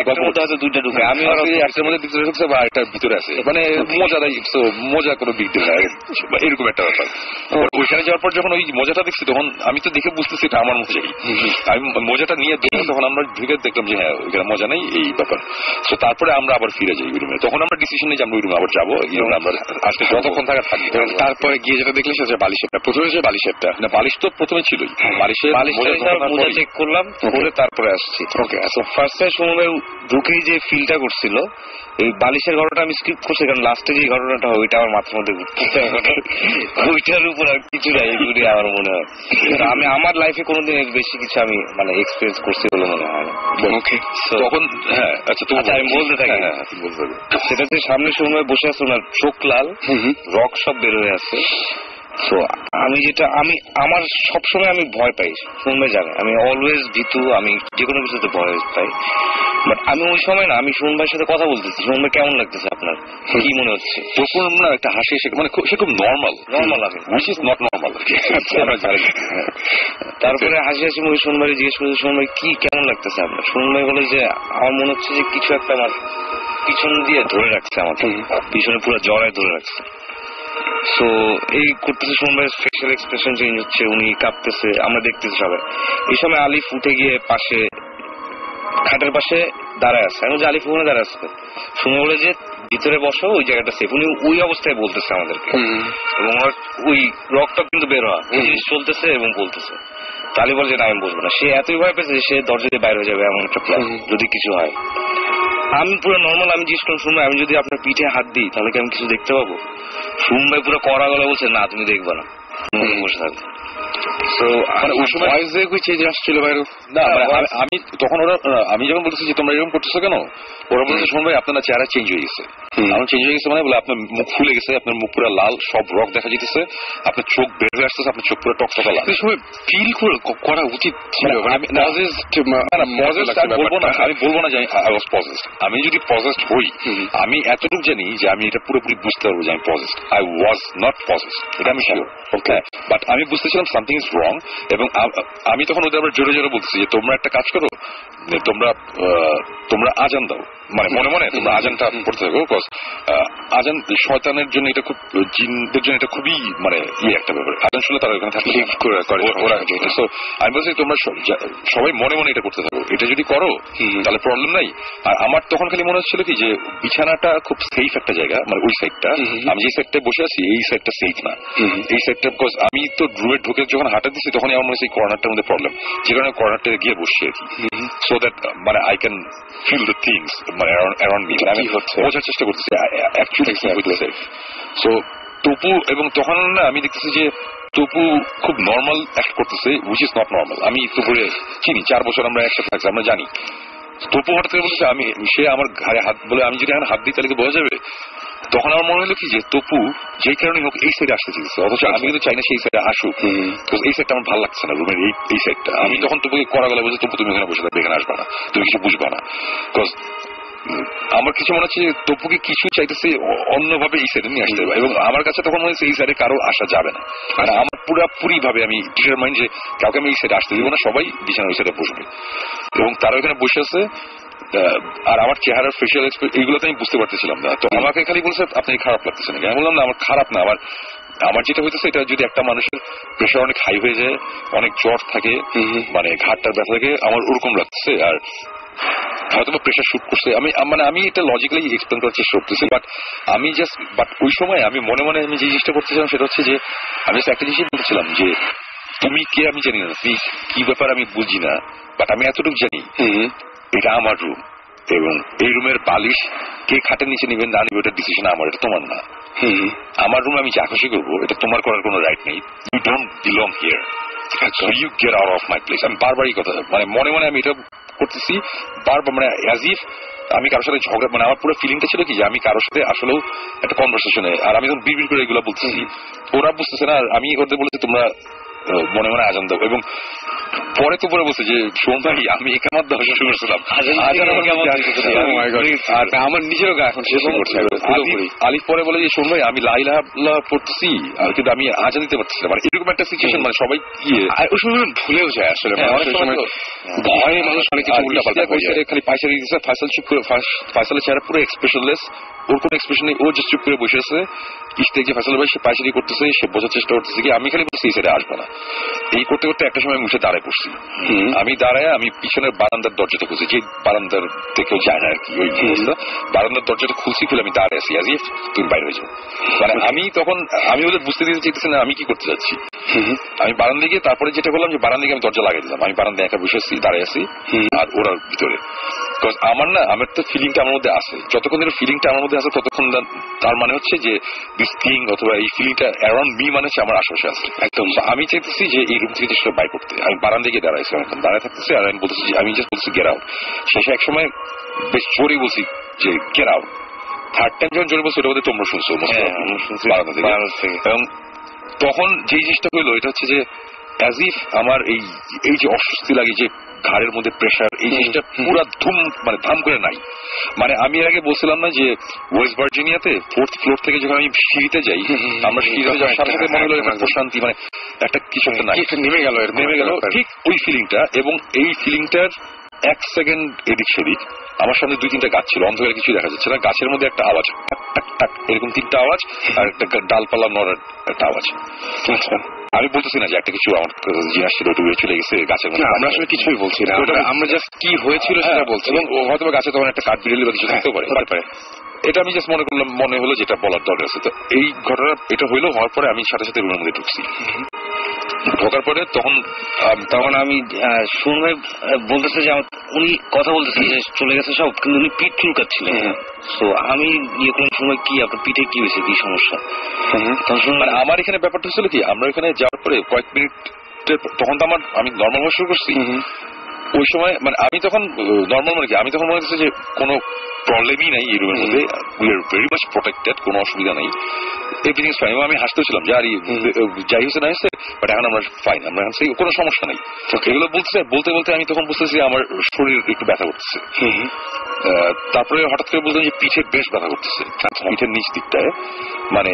হয়তো 2টা ঢুকে, আমি একটার মধ্যে ভিতরে ঢুকছে বা একটা ভিতরে আছে, মানে মোজা কোনো বিগ ডিল না, এরকম একটা ব্যাপার। ওইখানে যাওয়ার পর যখন ওই মোজাটা দেখছি তখন আমি তো দেখে বুঝতেছি এটা আমার মোজাই। আমি মোজাটা নিয়ে দেখি, তখন আমরা ঢুকে দেখলাম যে হ্যাঁ ওইখানে মোজা নেই, এই ব্যাপার। তো তারপরে আমরা আবার ফিরে যাই ওই রুমে। তখন আমরা ডিসিশন নিই যে আমরা ওই রুমে আবার যাবো, আমরা আজকে যতক্ষণ থাকা থাকবো। তারপরে গিয়ে যেটা দেখলে সেটা বালিশেরটা, প্রথমে যে বালিশেরটা না, বালিশ তো প্রথমে ছিলই, বালিশের মোজা চেক করলাম, করে তারপরে আসছি। ওকে, আচ্ছা ফার্স্ট টাইম সময় ঢুকেই যে ফিলটা করছিল, এই বালিশের ঘটনাটা আমি স্কিপ করছি, কারণ লাস্টে যে ঘটনাটা হয় ওইটা আমার মাথার মধ্যে ঘুরতেছে, ওইটার উপর আর কিছু নাই ঘুরে আমার মনে হয়। আমি আমার লাইফে কোনোদিন এর বেশি কিছু আমি মানে এক্সপিরিয়েন্স করছি বলে মনে হয় না। তখন হ্যাঁ আচ্ছা আমি বলতে থাকি, সেটাতে সামনে সময় বসে আছে ওনার চোখ লাল, রক সব বের হয়ে আছে। তো আমি আমার সবসময় আমি ভয় পাই, শুনবে জানে আমি অলওয়েজ ভীতু, আমি যে কোনো কিছুতে ভয় পাই। বাট আমি ওই সময় না, আমি সুমন ভাইয়ের সাথে কথা বলতেছি, সুমন ভাই কেমন লাগতেছে আপনার, কি মনে হচ্ছে? তখন না একটা হাসি এসে, মানে সে খুব নর্মাল আমি উইচ ইজ নট নর্মাল। তারপরে হাসি হাসি মুখে সুমন ভাই জিজ্ঞেস করছে, সুমন ভাই কি কেমন লাগতেছে আপনার? সুমন ভাই বলে যে আমার মনে হচ্ছে যে কিছু একটা আমার পিছন দিয়ে ধরে রাখছে, আমাকে পিছনে পুরো জড়ায় ধরে রাখছে। সো এই করতেছে, সুমন ভাইয়ের ফেশিয়াল এক্সপ্রেশন চেঞ্জ হচ্ছে, উনি কাঁপতেছে, আমরা দেখতেছি সবাই। এই সময় আলিফ উঠে গিয়ে পাশে খাটের পাশে দাঁড়ায় আছে, আমি যে আলিফ ওখানে দাঁড়ায় আছে, শুনে বলে যে ভিতরে বসো, ওই জায়গাটা সেফ। উনি ওই অবস্থায় বলতেছে আমাদেরকে, এবং ওই রকটা কিন্তু বের হওয়া জিনিস চলতেছে এবং বলতেছে। তালি বলে যে না আমি বসবো না, সে এতই ভয় পেয়েছে সে দরজা দিয়ে বাইরে হয়ে যাবে এমন একটা প্ল্যান যদি কিছু হয়। আমি পুরো নর্মাল, আমি জিজ্ঞেস করলাম শুনবো আমি যদি আপনার পিঠে হাত দিই তাহলে কি আমি কিছু দেখতে পাবো? শুনবো ভাই পুরো কড়া গলা বলছে না তুমি দেখবা না, বসে থাকবে। আমি তখন আমি যখন বলতেছি যে তোমরা এরকম করতেছো কেন, ওরা বলছে শুন ভাই আপনার চেহারা চেঞ্জ হয়ে গেছে। আমার চেঞ্জ হয়ে গেছে মানে বলে আপনার মুখ ফুলে গেছে, আপনার মুখ পুরো লাল, সব রক দেখা যেতেছে, আপনার চোখ বের হয়ে আসতেছে, আপনার চোখ পুরো টকটকা লাল। ফিল করা উচিত ছিল। আমি বলবো না যে আই ওয়াজ পজেসড। আমি যদি পজেসড হই, আমি এতটুকু জানি যে আমি এটা পুরোপুরি বুঝতে পারবো যে আমি possessed. I was not possessed, এটা আমি শিওর। ওকে, বাট আমি বুঝতেছিলাম সামথিং ইজ রং। এবং আমি তখন ওদের আবার জোরে জোরে বলতেছি যে তোমরা একটা কাজ করো, তোমরা আজান দাও, মানে মনে মনে তোমরা আজানটা পড়তে থাকো। বিকজ আজান শয়তানের জন্য এটা খুব, জিনদের জন্য এটা খুবই মানে একটা ব্যাপার। আজান শুনলে তারা ওখানে থাকলে ওরা। তো আমি বলছি তোমরা সবাই মনে মনে এটা করতে থাকো, এটা যদি করো তাহলে প্রবলেম নাই। আর আমার তখন খালি মনে হচ্ছিল কি যে বিছানাটা খুব সেফ একটা জায়গা, মানে ওই সাইডটা, আমি যে সাইডটায় বসে আছি এই সাইডটা সেফ না, এই সাইডটা। বিকজ আমি তো রুমে ঢুকে যখন হাঁটা দিচ্ছি তখনই আমার মনে হচ্ছে কর্নারটার মধ্যে প্রবলেম, যে কারণে কর্নারটা গিয়ে বসছি আর কি। সো দ্যাট মানে I can feel the things মানে অ্যারাউন্ড মি, আমি বোঝার চেষ্টা করতেছি অ্যাকচুয়ালি। সো তপু, এবং তখন না আমি দেখতেছি যে তপু খুব নর্মাল অ্যাক্ট করতেছে, উইচ ইজ নট নর্মাল। আমি তপুরে চিনি, 4 বছর আমরা একসাথে থাকছি, আমরা জানি। তপু হঠাৎ করে বলতেছে আমি, সে আমার ঘাড়ে হাত, বলে আমি যদি এখন হাত দিই তাহলে বোঝা যাবে। তখন আমার মনে হলো কি যে তপু যেই কারণে হোক এই সাইডে আসতে চেয়েছে, অথচ আমি কিন্তু চাই না সেই সাইডে আসুক, এই সাইডটা আমার ভালো লাগছে না, রুমের এই সাইডটা। আমি তখন তপুকে কড়া গলা বলছি তপু তুমি ওখানে বসে থাকবে, এখানে আসবা না, তুমি কিছু বুঝবা না। বিকজ আমার কিছু মনে হচ্ছে তপুকে কিছু চাইতেছে অন্যভাবে এই সাইডে নিয়ে আসতে হবে, এবং আমার কাছে তখন মনে হচ্ছে এই সাইডে কারো আসা যাবে না। আর আমার পুরাপুরি ভাবে আমি ডিটারমাইন্ড যে কাউকে আমি এই সাইডে আসতে দিব না, সবাই বিছানা ওই সাইডে বসবে। এবং তারা ওখানে বসে আছে, আর আমার চেহারার ফেশিয়াল এক্সপ্রেশন এইগুলো তো আমি বুঝতে পারতেছিলাম না। তো আমাকে খালি বলছে আপনি খারাপ লাগতেছে নাকি? আমি বললাম না আমার খারাপ না, আমার যেটা হইতেছে এটা যদি একটা মানুষের প্রেশার অনেক হাই হয়ে যায়, অনেক জ্বর থাকে, মানে ঘাটটার ব্যথা থাকে, আমার ওরকম লাগতেছে। আর হয়তো প্রেশার শুট করছে, আমি এটা লজিক্যালি এক্সপ্লেন করার চেষ্টা করতেছি। বাট ওই সময় আমি মনে মনে আমি যে জিনিসটা করতেছিলাম সেটা হচ্ছে যে আমি একটা জিনিস বলছিলাম যে তুমি কে আমি জানি না, তুমি কি ব্যাপার আমি বুঝি না, বাট আমি এতটুকু জানি এটা আমার রুম, এবং এই রুমের বালিশ কে খাটের নিচে নিবেন না নিবে ওটার ডিসিশন আমার, এটা তোমার না। আমার রুমে আমি যা খুশি করবো এটা তোমার করার কোনো রাইট নেই। You don't belong here, so you get out of my place. আমি বারবারই কথা মানে মনে মনে আমি এটা করতেছি বারবার, মানে অ্যাজ ইফ আমি কারোর সাথে ঝগড়া, মানে আমার পুরো ফিলিংটা ছিল কি যে আমি কারোর সাথে আসলেও একটা কনভারসেশনে, আর আমি যখন বিড়বিড় করে এগুলো বলতেছি ওরা বুঝতেছে না, আমি ওদের বলেছি তোমরা মনে মনে আজান দাও। এবং পরে তো পরে বলছে যে শোন ভাই আমি একামত দেওয়া শুরু করছিলাম, আর আমার নিজেরও গা এখন শেষ করছে। আলিফ পরে বলে যে শোন ভাই আমি লা ইলাহা ইল্লাল্লাহ পড়তেছি কিন্তু আমি আজান দিতে পারতেছি না, মানে এরকম একটা সিচুয়েশন, মানে সবাই ওই সময় ভুলেও যায় আসলে ভয়ে মানুষ অনেক কিছু উল্টাপাল্টা খালি পয়সা দিয়ে দিচ্ছে। ফয়সাল চুপ করে, ফয়সালের চেহারা পুরো এক্সপ্রেশনলেস, ওর কোনো এক্সপ্রেশন নেই, ও জাস্ট চুপ করে বসে আছে। ইস্তেক যে ফয়সাল ভাই সে পায়চারি করতেছে, সে বোঝার চেষ্টা করতেছে কি আমি খালি বলছি এই সাইডে আসবে না। এই করতে করতে একটা সময় মুছে দাঁড়ায় পড়ছি। আমি দাঁড়ায় আমি পিছনের বারান্দার দরজাটা খুলছি, যে বারান্দার থেকেও যায় না আর কি ওই অবস্থা। বারান্দার দরজাটা খুলছি, খুলে আমি দাঁড়ায় আছি আজ তুমি বাইরে হয়ে যাও। মানে আমি তখন আমি ওদের বুঝতে দিতে চাইতেছি না আমি কি করতে যাচ্ছি। আমি বারান্দায় গিয়ে তারপরে যেটা করলাম যে বারান্দায় আমি দরজা লাগাই দিলাম, আমি বারান্দায় একা বসে দাঁড়ায় আছি আর ওরা ভিতরে। আমার না আমার তো ফিলিংটা আমার মধ্যে আছে, যতক্ষণ ধরে ফিলিংটা আমার মধ্যে আছে ততক্ষণ তার মানে হচ্ছে যে দিস থিং অথবা এই ফিলিংটা অ্যারাউন্ড মি মানে হচ্ছে আমার আশেপাশে আছে একদম। আমি চাইতেছি যে এই রুম থেকে জিনিসটা বাই করতে, আমি বারান্দায় গিয়ে দাঁড়াইছি, এখন দাঁড়ায় থাকতেছি আর আমি বলতেছি আমি জাস্ট বলছি গেট আউট। শেষে এক সময় বেশ জোরে বলছি যে গেট আউট। থার্ড টাইম যখন জোরে বলছি ওটা বোধহয় তোমরা শুনছো বারান্দা থেকে। এবং তখন যেই জিনিসটা হইলো এটা হচ্ছে যে অ্যাজ ইফ আমার এই যে অস্বস্তি লাগে, যে ঘাড়ের মধ্যে প্রেশার, এই জিনিসটা পুরো ধুম মানে ধাম করে নাই। মানে আমি এর আগে বলছিলাম না যে ওয়েস্ট ভার্জিনিয়াতে 4th ফ্লোর থেকে যখন আমি সিঁড়িতে যাই, আমরা সিঁড়িতে যাওয়ার সাথে সাথে মনে হলো একটা প্রশান্তি, মানে একটা কিছু একটা নাই, নেমে গেল ঠিক ওই ফিলিংটা। এবং এই ফিলিংটার 1 সেকেন্ড এদিক সেদিক আমার সামনে 2-3টা গাছ ছিল, অন্ধকারে কিছু দেখা যাচ্ছে না, গাছের মধ্যে একটা আওয়াজ টাক টাক এরকম 3টা আওয়াজ আর একটা ডালপালা নড়ার একটা আওয়াজ। আমি বলতেছি না যে একটা কিছু আমার জিনিস ছিল ওটা উড়ে চলে গেছে গাছের মধ্যে, আমরা আসলে কিছুই বলছি না, আমরা জাস্ট কি হয়েছিল সেটা বলছি। এবং হয়তো গাছে তখন একটা কাঠ বিড়ালি বা কিছু থাকতেও পারে। এটা আমি জাস্ট মনে করলাম, মনে হলো যেটা বলার দরকার আছে। তো এই ঘটনা এটা হইলো, হওয়ার পরে আমি সাথে সাথে রুমের মধ্যে ঢুকছি। ঢোকার পরে তখন আমি শুন ভাই বলতেছে যে উনি কথা বলতেছে যে চলে গেছে সব, কিন্তু উনি পিঠ চুলকাচ্ছিলেন। তো আমি ইয়ে করলাম সময় কি আপনার পিঠে কি হয়েছে, কি সমস্যা? তখন শুনলাম আমার এখানে ব্যাপারটা হচ্ছিল কি, আমরা এখানে যাওয়ার পরে কয়েক মিনিট তখন তো আমি নর্মাল হওয়া শুরু করছি। ওই সময় মানে আমি তখন নর্মাল মানে কি আমি তখন মনে হচ্ছে যে কোনো প্রবলেমই নাই এই রুমের মধ্যে, we are very much protected, কোনো অসুবিধা নাই, এভরিথিং ইজ ফাইন। এবং আমি হাসতেছিলাম যে আর যাই হয়েছে না হয়েছে, বাট এখন আমরা ফাইন, আমরা এখন সেই কোনো সমস্যা নেই। এগুলো বলতে বলতে আমি তখন বুঝতেছি আমার শরীর একটু ব্যথা করতেছে। তারপরে হঠাৎ করে বলতাম যে পিঠে বেশ ব্যথা করতেছে, পিঠের নিচ দিকটায় মানে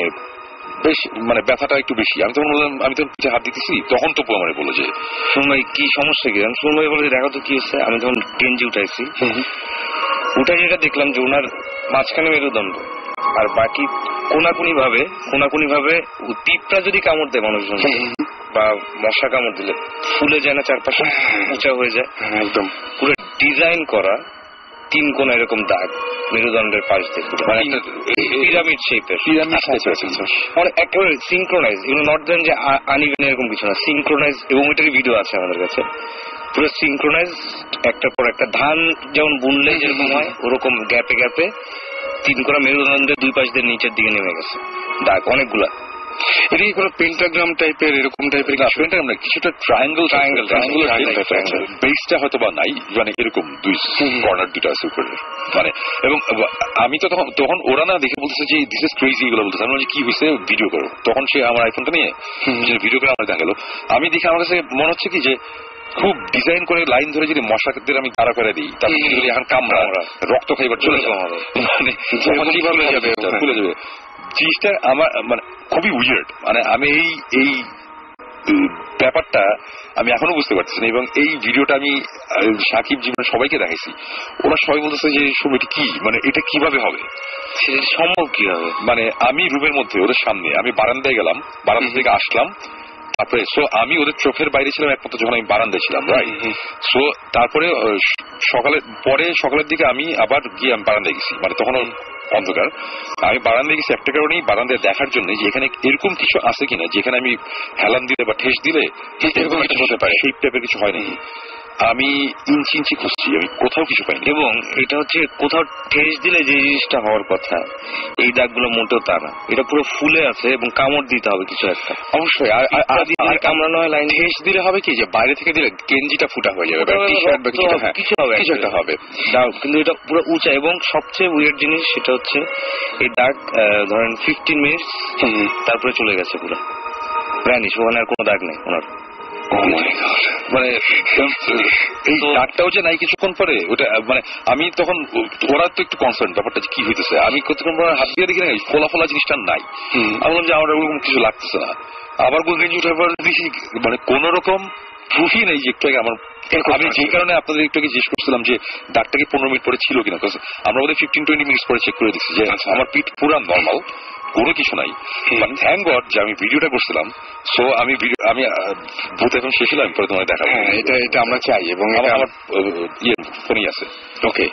বেশ মানে ব্যথাটা একটু বেশি। আমি তখন বললাম, আমি তখন পিঠে হাত দিতেছি, তখন তো আমার বললো যে শুনভাই কি সমস্যা কি? আমি শুনভাই বলে দেখো তো কি হচ্ছে। আমি তখন টেনজি উঠাইছি, উঠে যেটা দেখলাম যে ওনার মাঝখানে মেরুদণ্ড আর বাকি কোনাকুনি ভাবে পিঁপড়া যদি কামড় দেয় মানুষজন বা মশা কামড় দিলে ফুলে যায় না, চারপাশে উঁচা হয়ে যায়, একদম পুরো ডিজাইন করা 3 কোণা এরকম দাগ মেরুদণ্ডের পাশ দিয়ে, পিরামিড শেপের, একেবারে সিনক্রোনাইজ। এগুলো নট দেন যে আনইভেন এরকম কিছু না, সিনক্রোনাইজ। এবং ওইটারই ভিডিও আছে আমাদের কাছে, পুরো সিনক্রোনাইজ, একটার পর একটা। ধান যেমন বুনলে যেরকম হয় ওরকম গ্যাপে গ্যাপে 3 কোণা মেরুদণ্ডের 2 পাশ দিয়ে নিচের দিকে নেমে গেছে দাগ অনেকগুলা। এটা কি কোনো পেন্টাগ্রাম টাইপের এরকম টাইপের? পেন্টাগ্রাম না, কিছুটা ট্রায়াঙ্গেল বেসটা হয়তো বা নাই, মানে এরকম 2 কর্নার 2টা আছে উপরে মানে। এবং আমি তো তখন ওরা না দেখে বলতেছে যে দিস ইজ ক্রেজি, এগুলো বলতেছে। আমি কি হয়েছে ভিডিও করো, তখন সে আমার আইফোনটা নিয়ে ভিডিও করে আমার দেখালো। আমি দেখে আমার কাছে মনে হচ্ছে কি যে খুব ডিজাইন করে লাইন ধরে যদি মশাদের আমি দাঁড়া করে দিই, তারপরে এখন কামড়া রক্ত খাইবার চলে যাবে, খুলে যাবে জিনিসটা আমার মানে খুবই উইয়ার্ড। মানে আমি এই ব্যাপারটা আমি এখনো বুঝতে পারছি না। এবং এই ভিডিওটা আমি সাকিব জীবনে সবাইকে দেখাইছি, ওরা সবাই বলতেছে যে এটা কি, মানে এটা কিভাবে হবে, সম্ভব কি হবে। মানে আমি রুমের মধ্যে ওদের সামনে, আমি বারান্দায় গেলাম, বারান্দা থেকে আসলাম, তারপরে সো আমি ওদের চোখের বাইরে ছিলাম একমাত্র যখন আমি বারান্দায় ছিলাম, রাইট। সো তারপরে সকালের দিকে আমি আবার গিয়ে আমি বারান্দায় গেছি, মানে তখন অন্ধকার। আমি বারান্দায় গেছি একটা কারণেই, বারান্দায় দেখার জন্য যে এখানে এরকম কিছু আছে কিনা যেখানে আমি হেলান দিলে বা ঠেস দিলে এরকম কিছু হতে পারে, সেই টাইপের কিছু হয় নাকি। আমি ইঞ্চি ইঞ্চি খুঁজছি, আমি কোথাও কিছু পাইনি। এবং এটা হচ্ছে কোথাও ঠেস দিলে যে জিনিসটা হওয়ার কথা, এই দাগগুলো মোটেও তা না, এটা পুরো ফুলে আছে এবং কামড় দিতে হবে কিছু একটা। অবশ্যই কামড়ানো হয়, লাইন ঠেস দিলে হবে কি যে বাইরে থেকে দিলে গেঞ্জিটা ফুটা হয়ে যাবে, কিছু হবে, কিছু একটা হবে। কিন্তু এটা পুরো উঁচা। এবং সবচেয়ে উইয়ার্ড জিনিস সেটা হচ্ছে এই দাগ ধরেন 15 মিনিট তারপরে চলে গেছে পুরো ভ্যানিশ, ওখানে আর কোনো দাগ নেই ওনার। মানে এই দাগটাও যে নাই কিছুক্ষণ পরে ওটা, মানে আমি তখন ওরা তো একটু কনসার্ন ব্যাপারটা কি হইতেছে, আমি কতক্ষণ পরে হাত দিয়ে দেখি না ফোলা ফোলা জিনিসটা নাই। আমি বললাম যে আমার ওরকম কিছু লাগতেছে না। আবার গেঞ্জি উঠার পর দেখি মানে কোন রকম প্রুফই নেই যে একটু আগে আমার, আমি যে কারণে আপনাদের একটু আগে জিজ্ঞেস করছিলাম যে দাগটা কি 15 মিনিট পরে ছিল কিনা, আমরা ওদের 15-20 মিনিট পরে চেক করে দিচ্ছি যে আমার পিঠ পুরো নর্মাল, কোনো কিছু নাই। থ্যাংক গড যে আমি ভিডিওটা করছিলাম। সো আমি ভূত এখন শেষ হলাম, পরে তোমার দেখাবো। এটা আমরা চাই এবং আমার ফোনই আছে। ওকে,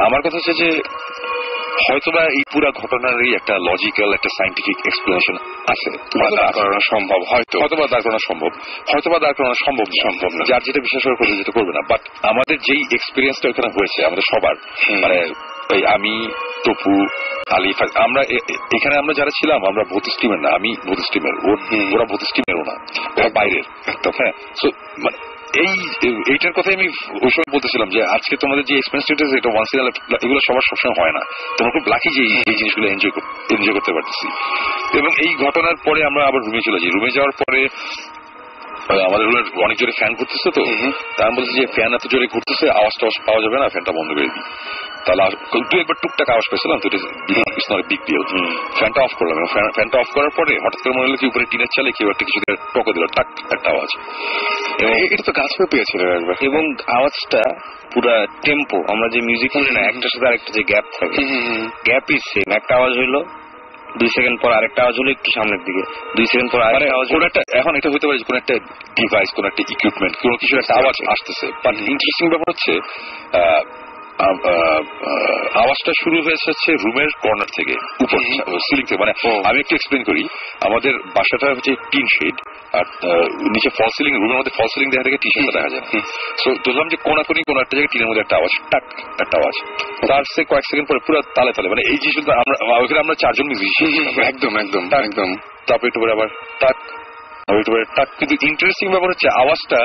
আমার কথা হচ্ছে যে হয়তোবা এই পুরো ঘটনারই একটা লজিক্যাল একটা সাইন্টিফিক এক্সপ্লেনেশন আছে, সম্ভব, হয়তোবা দাঁড় করানো সম্ভব, হয়তোবা দাঁড় করানো সম্ভব না, যার যেটা বিশ্বাস করে করবে যেটা করবে না। বাট আমাদের যেই এক্সপিরিয়েন্সটা ওখানে হয়েছে আমাদের সবার, মানে আমি, তপু, আলিফ, আমরা এখানে আমরা যারা ছিলাম আমরা ভূত স্টিমের না, আমি ভূত স্টিমের, ওরা ভূত স্টিমেরও না, ওরা বাইরের একদম। হ্যাঁ, সো মানে এইটার কথাই আমি ওই সময় বলতেছিলাম যে আজকে তোমাদের যে এক্সপেরিয়েন্সটা এটা ওয়ান্স ইন আ লাইফ, এগুলো সবার সবসময় হয় না। তোমরা খুব লাকি যে এই জিনিসগুলো এনজয় করতে পারতেছি। এবং এই ঘটনার পরে আমরা আবার রুমে চলে যাই। রুমে যাওয়ার পরে আমাদের রুমের অনেক জোরে ফ্যান ঘুরতেছে, তো তা আমি বলছি যে ফ্যান এত জোরে ঘুরতেছে, আওয়াজ টাওয়াজ পাওয়া যাবে না, ফ্যানটা বন্ধ করে দিই। তাহলে তুই একবার টুকটাক আওয়াজ পেয়েছিলাম, তো it's not a big deal. ফ্যানটা অফ করলাম, ফ্যানটা অফ করার পরে হঠাৎ করে মনে হলো কি উপরে টিনের চালে কেউ একটা কিছু টকে দিল, টাক একটা আওয়াজ। এটা তো গাছ পেয়েছিল একবার। এবং আওয়াজটা পুরা টেম্পো, আমরা যে মিউজিক শুনি না একটার সাথে আরেকটা যে গ্যাপ থাকে, গ্যাপ ইজ সেম। একটা আওয়াজ হইলো, 2 সেকেন্ড পর আরেকটা আওয়াজ হলো একটু সামনের দিকে, 2 সেকেন্ড পর আরেকটা আওয়াজ। এখন এটা হতে পারে কোন একটা ডিভাইস, কোন একটা ইকুইপমেন্ট, কোন কিছু একটা আওয়াজ আসতেছে। বাট ইন্টারেস্টিং ব্যাপার হচ্ছে আওয়াজটা শুরু হয়েছে হচ্ছে রুমের কর্নার থেকে, উপর সিলিং থেকে। মানে আমি একটু এক্সপ্লেন করি, আমাদের বাসাটা হচ্ছে টিন শেড, আর নিচে ফল সিলিং, রুমের মধ্যে ফল সিলিং দেখা থেকে টি শেডটা দেখা যায়। সো ধরলাম যে কোনাকুনি কোন একটা জায়গায় টিনের মধ্যে একটা আওয়াজ, টাক একটা আওয়াজ, তার সে কয়েক সেকেন্ড পরে পুরো তালে তালে, মানে এই জিনিসগুলো আমরা 4 জন মিউজিশিয়ান, একদম একদম একদম। তারপর একটু পরে আবার টাক, একটু পরে টাক। কিন্তু ইন্টারেস্টিং ব্যাপার হচ্ছে আওয়াজটা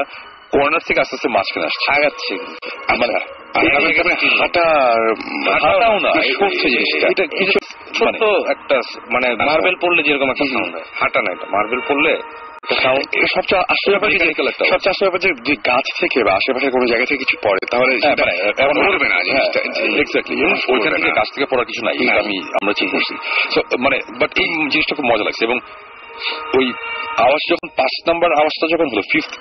কর্নার থেকে আস্তে আস্তে মাঝখানে আসছে, আগাচ্ছে। হাঁটাও না, এটা কিছু ছোট একটা মানে মার্বেল পড়লে যেরকম একটা সাউন্ড হয়, হাঁটা না, এটা মার্বেল পড়লে সবচেয়ে আশেপাশে যে গাছ থেকে বা আশেপাশে কোনো জায়গা থেকে কিছু পড়ে, তাহলে এখন পড়বে না জিনিসটা। এক্স্যাক্টলি, ওইখানে থেকে গাছ থেকে পড়ার কিছু নাই, আমরা চিন্তা করছি। মানে বাট এই জিনিসটা খুব মজা লাগছে। এবং ওই আওয়াজ যখন 5 নাম্বার আওয়াজটা যখন হলো, 5th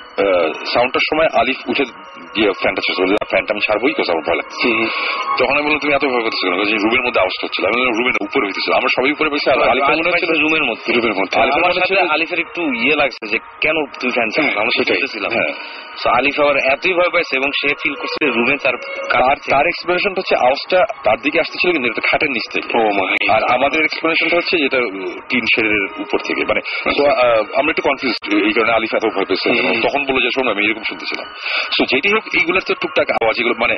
সাউন্ডটার সময় আলিফ উঠে গিয়ে ফ্যানটা শেষ করলো, ফ্যানটা আমি ছাড়বোই, কোথাও আমার ভয় লাগছে। তখন আমি বললাম তুমি এত ভয় করতেছো কেন, যে রুমের মধ্যে আওয়াজটা হচ্ছিল। আমি বললাম রুমের উপরে হইতেছিল, আমরা সবাই উপরে পেয়েছি, রুমের মধ্যে। আলিফের একটু ইয়ে লাগছে যে কেন তুই ফ্যান চালাস, আমরা সেটাইছিলাম। আলিফ আবার এতই ভয় পাইছে এবং সে ফিল করছে রুমে তার এক্সপ্লেনেশনটা হচ্ছে আওয়াজটা তার দিকে আসতেছিল কিন্তু এটা খাটের নিচ থেকে, আর আমাদের এক্সপ্লেনেশনটা হচ্ছে যেটা টিন শেডের উপর থেকে। মানে আমরা একটু কনফিউজ, এই কারণে আলিফ এত ভয় পেয়েছে। তখন বলে যে শোনো আমি এরকম শুনতেছিলাম। সো যেটি হোক, এইগুলোর তো টুকটাক আওয়াজ, এগুলো মানে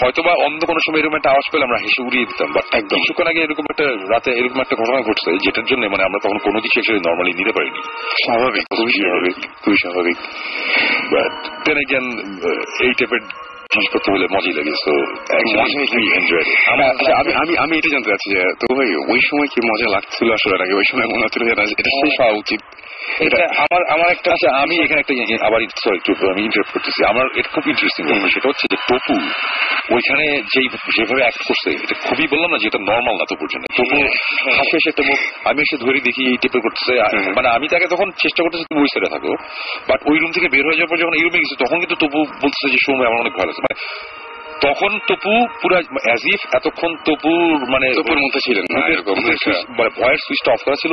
হয়তোবা অন্য কোনো সময় এরকম একটা আওয়াজ পেলে আমরা হেসে উড়িয়ে দিতাম। বাট একদম কিছুক্ষণ আগে এরকম একটা রাতে এরকম একটা ঘটনা ঘটছে, যেটার জন্য মানে আমরা তখন কোনো কিছু অ্যাকচুয়ালি নর্মালি নিতে পারিনি। স্বাভাবিক, খুবই স্বাভাবিক। বাট দেন এগেইন এই টাইপের জিনিসপত্র হলে মজাই লাগে। সো আমি এটা জানতে চাচ্ছি যে তো ভাই ওই সময় কি মজা লাগছিল আসলে নাকি ওই সময় মনে হচ্ছিল যে এটা শেষ হওয়া উচিত? আমার একটা, আচ্ছা আমি এখানে একটা আবার আমি ইন্টারাপ্ট করতেছি, আমার এটা খুব ইন্টারেস্টিং ব্যাপার। সেটা হচ্ছে যে তপু ওইখানে যেভাবে অ্যাক্ট করছে, এটা খুবই বললাম না যে এটা নর্মাল না তপুর জন্য। তপু হাসি এসে একটা মুখ, আমি এসে ধরে দেখি এই টাইপের করতেছে। মানে আমি তাকে তখন চেষ্টা করতেছি তুমি ওই সাইডে থাকো, বাট ওই রুম থেকে বের হয়ে যাওয়ার পর যখন এই রুমে গেছে তখন কিন্তু তপু বলতেছে যে সময় আমার অনেক ভালো লাগছে। মানে তখন তপু পুরো অ্যাজ ইফ এতক্ষণ তপুর মানে তপুর মধ্যে ছিলেন, মানে ভয়ের সুইচটা অফ করা ছিল,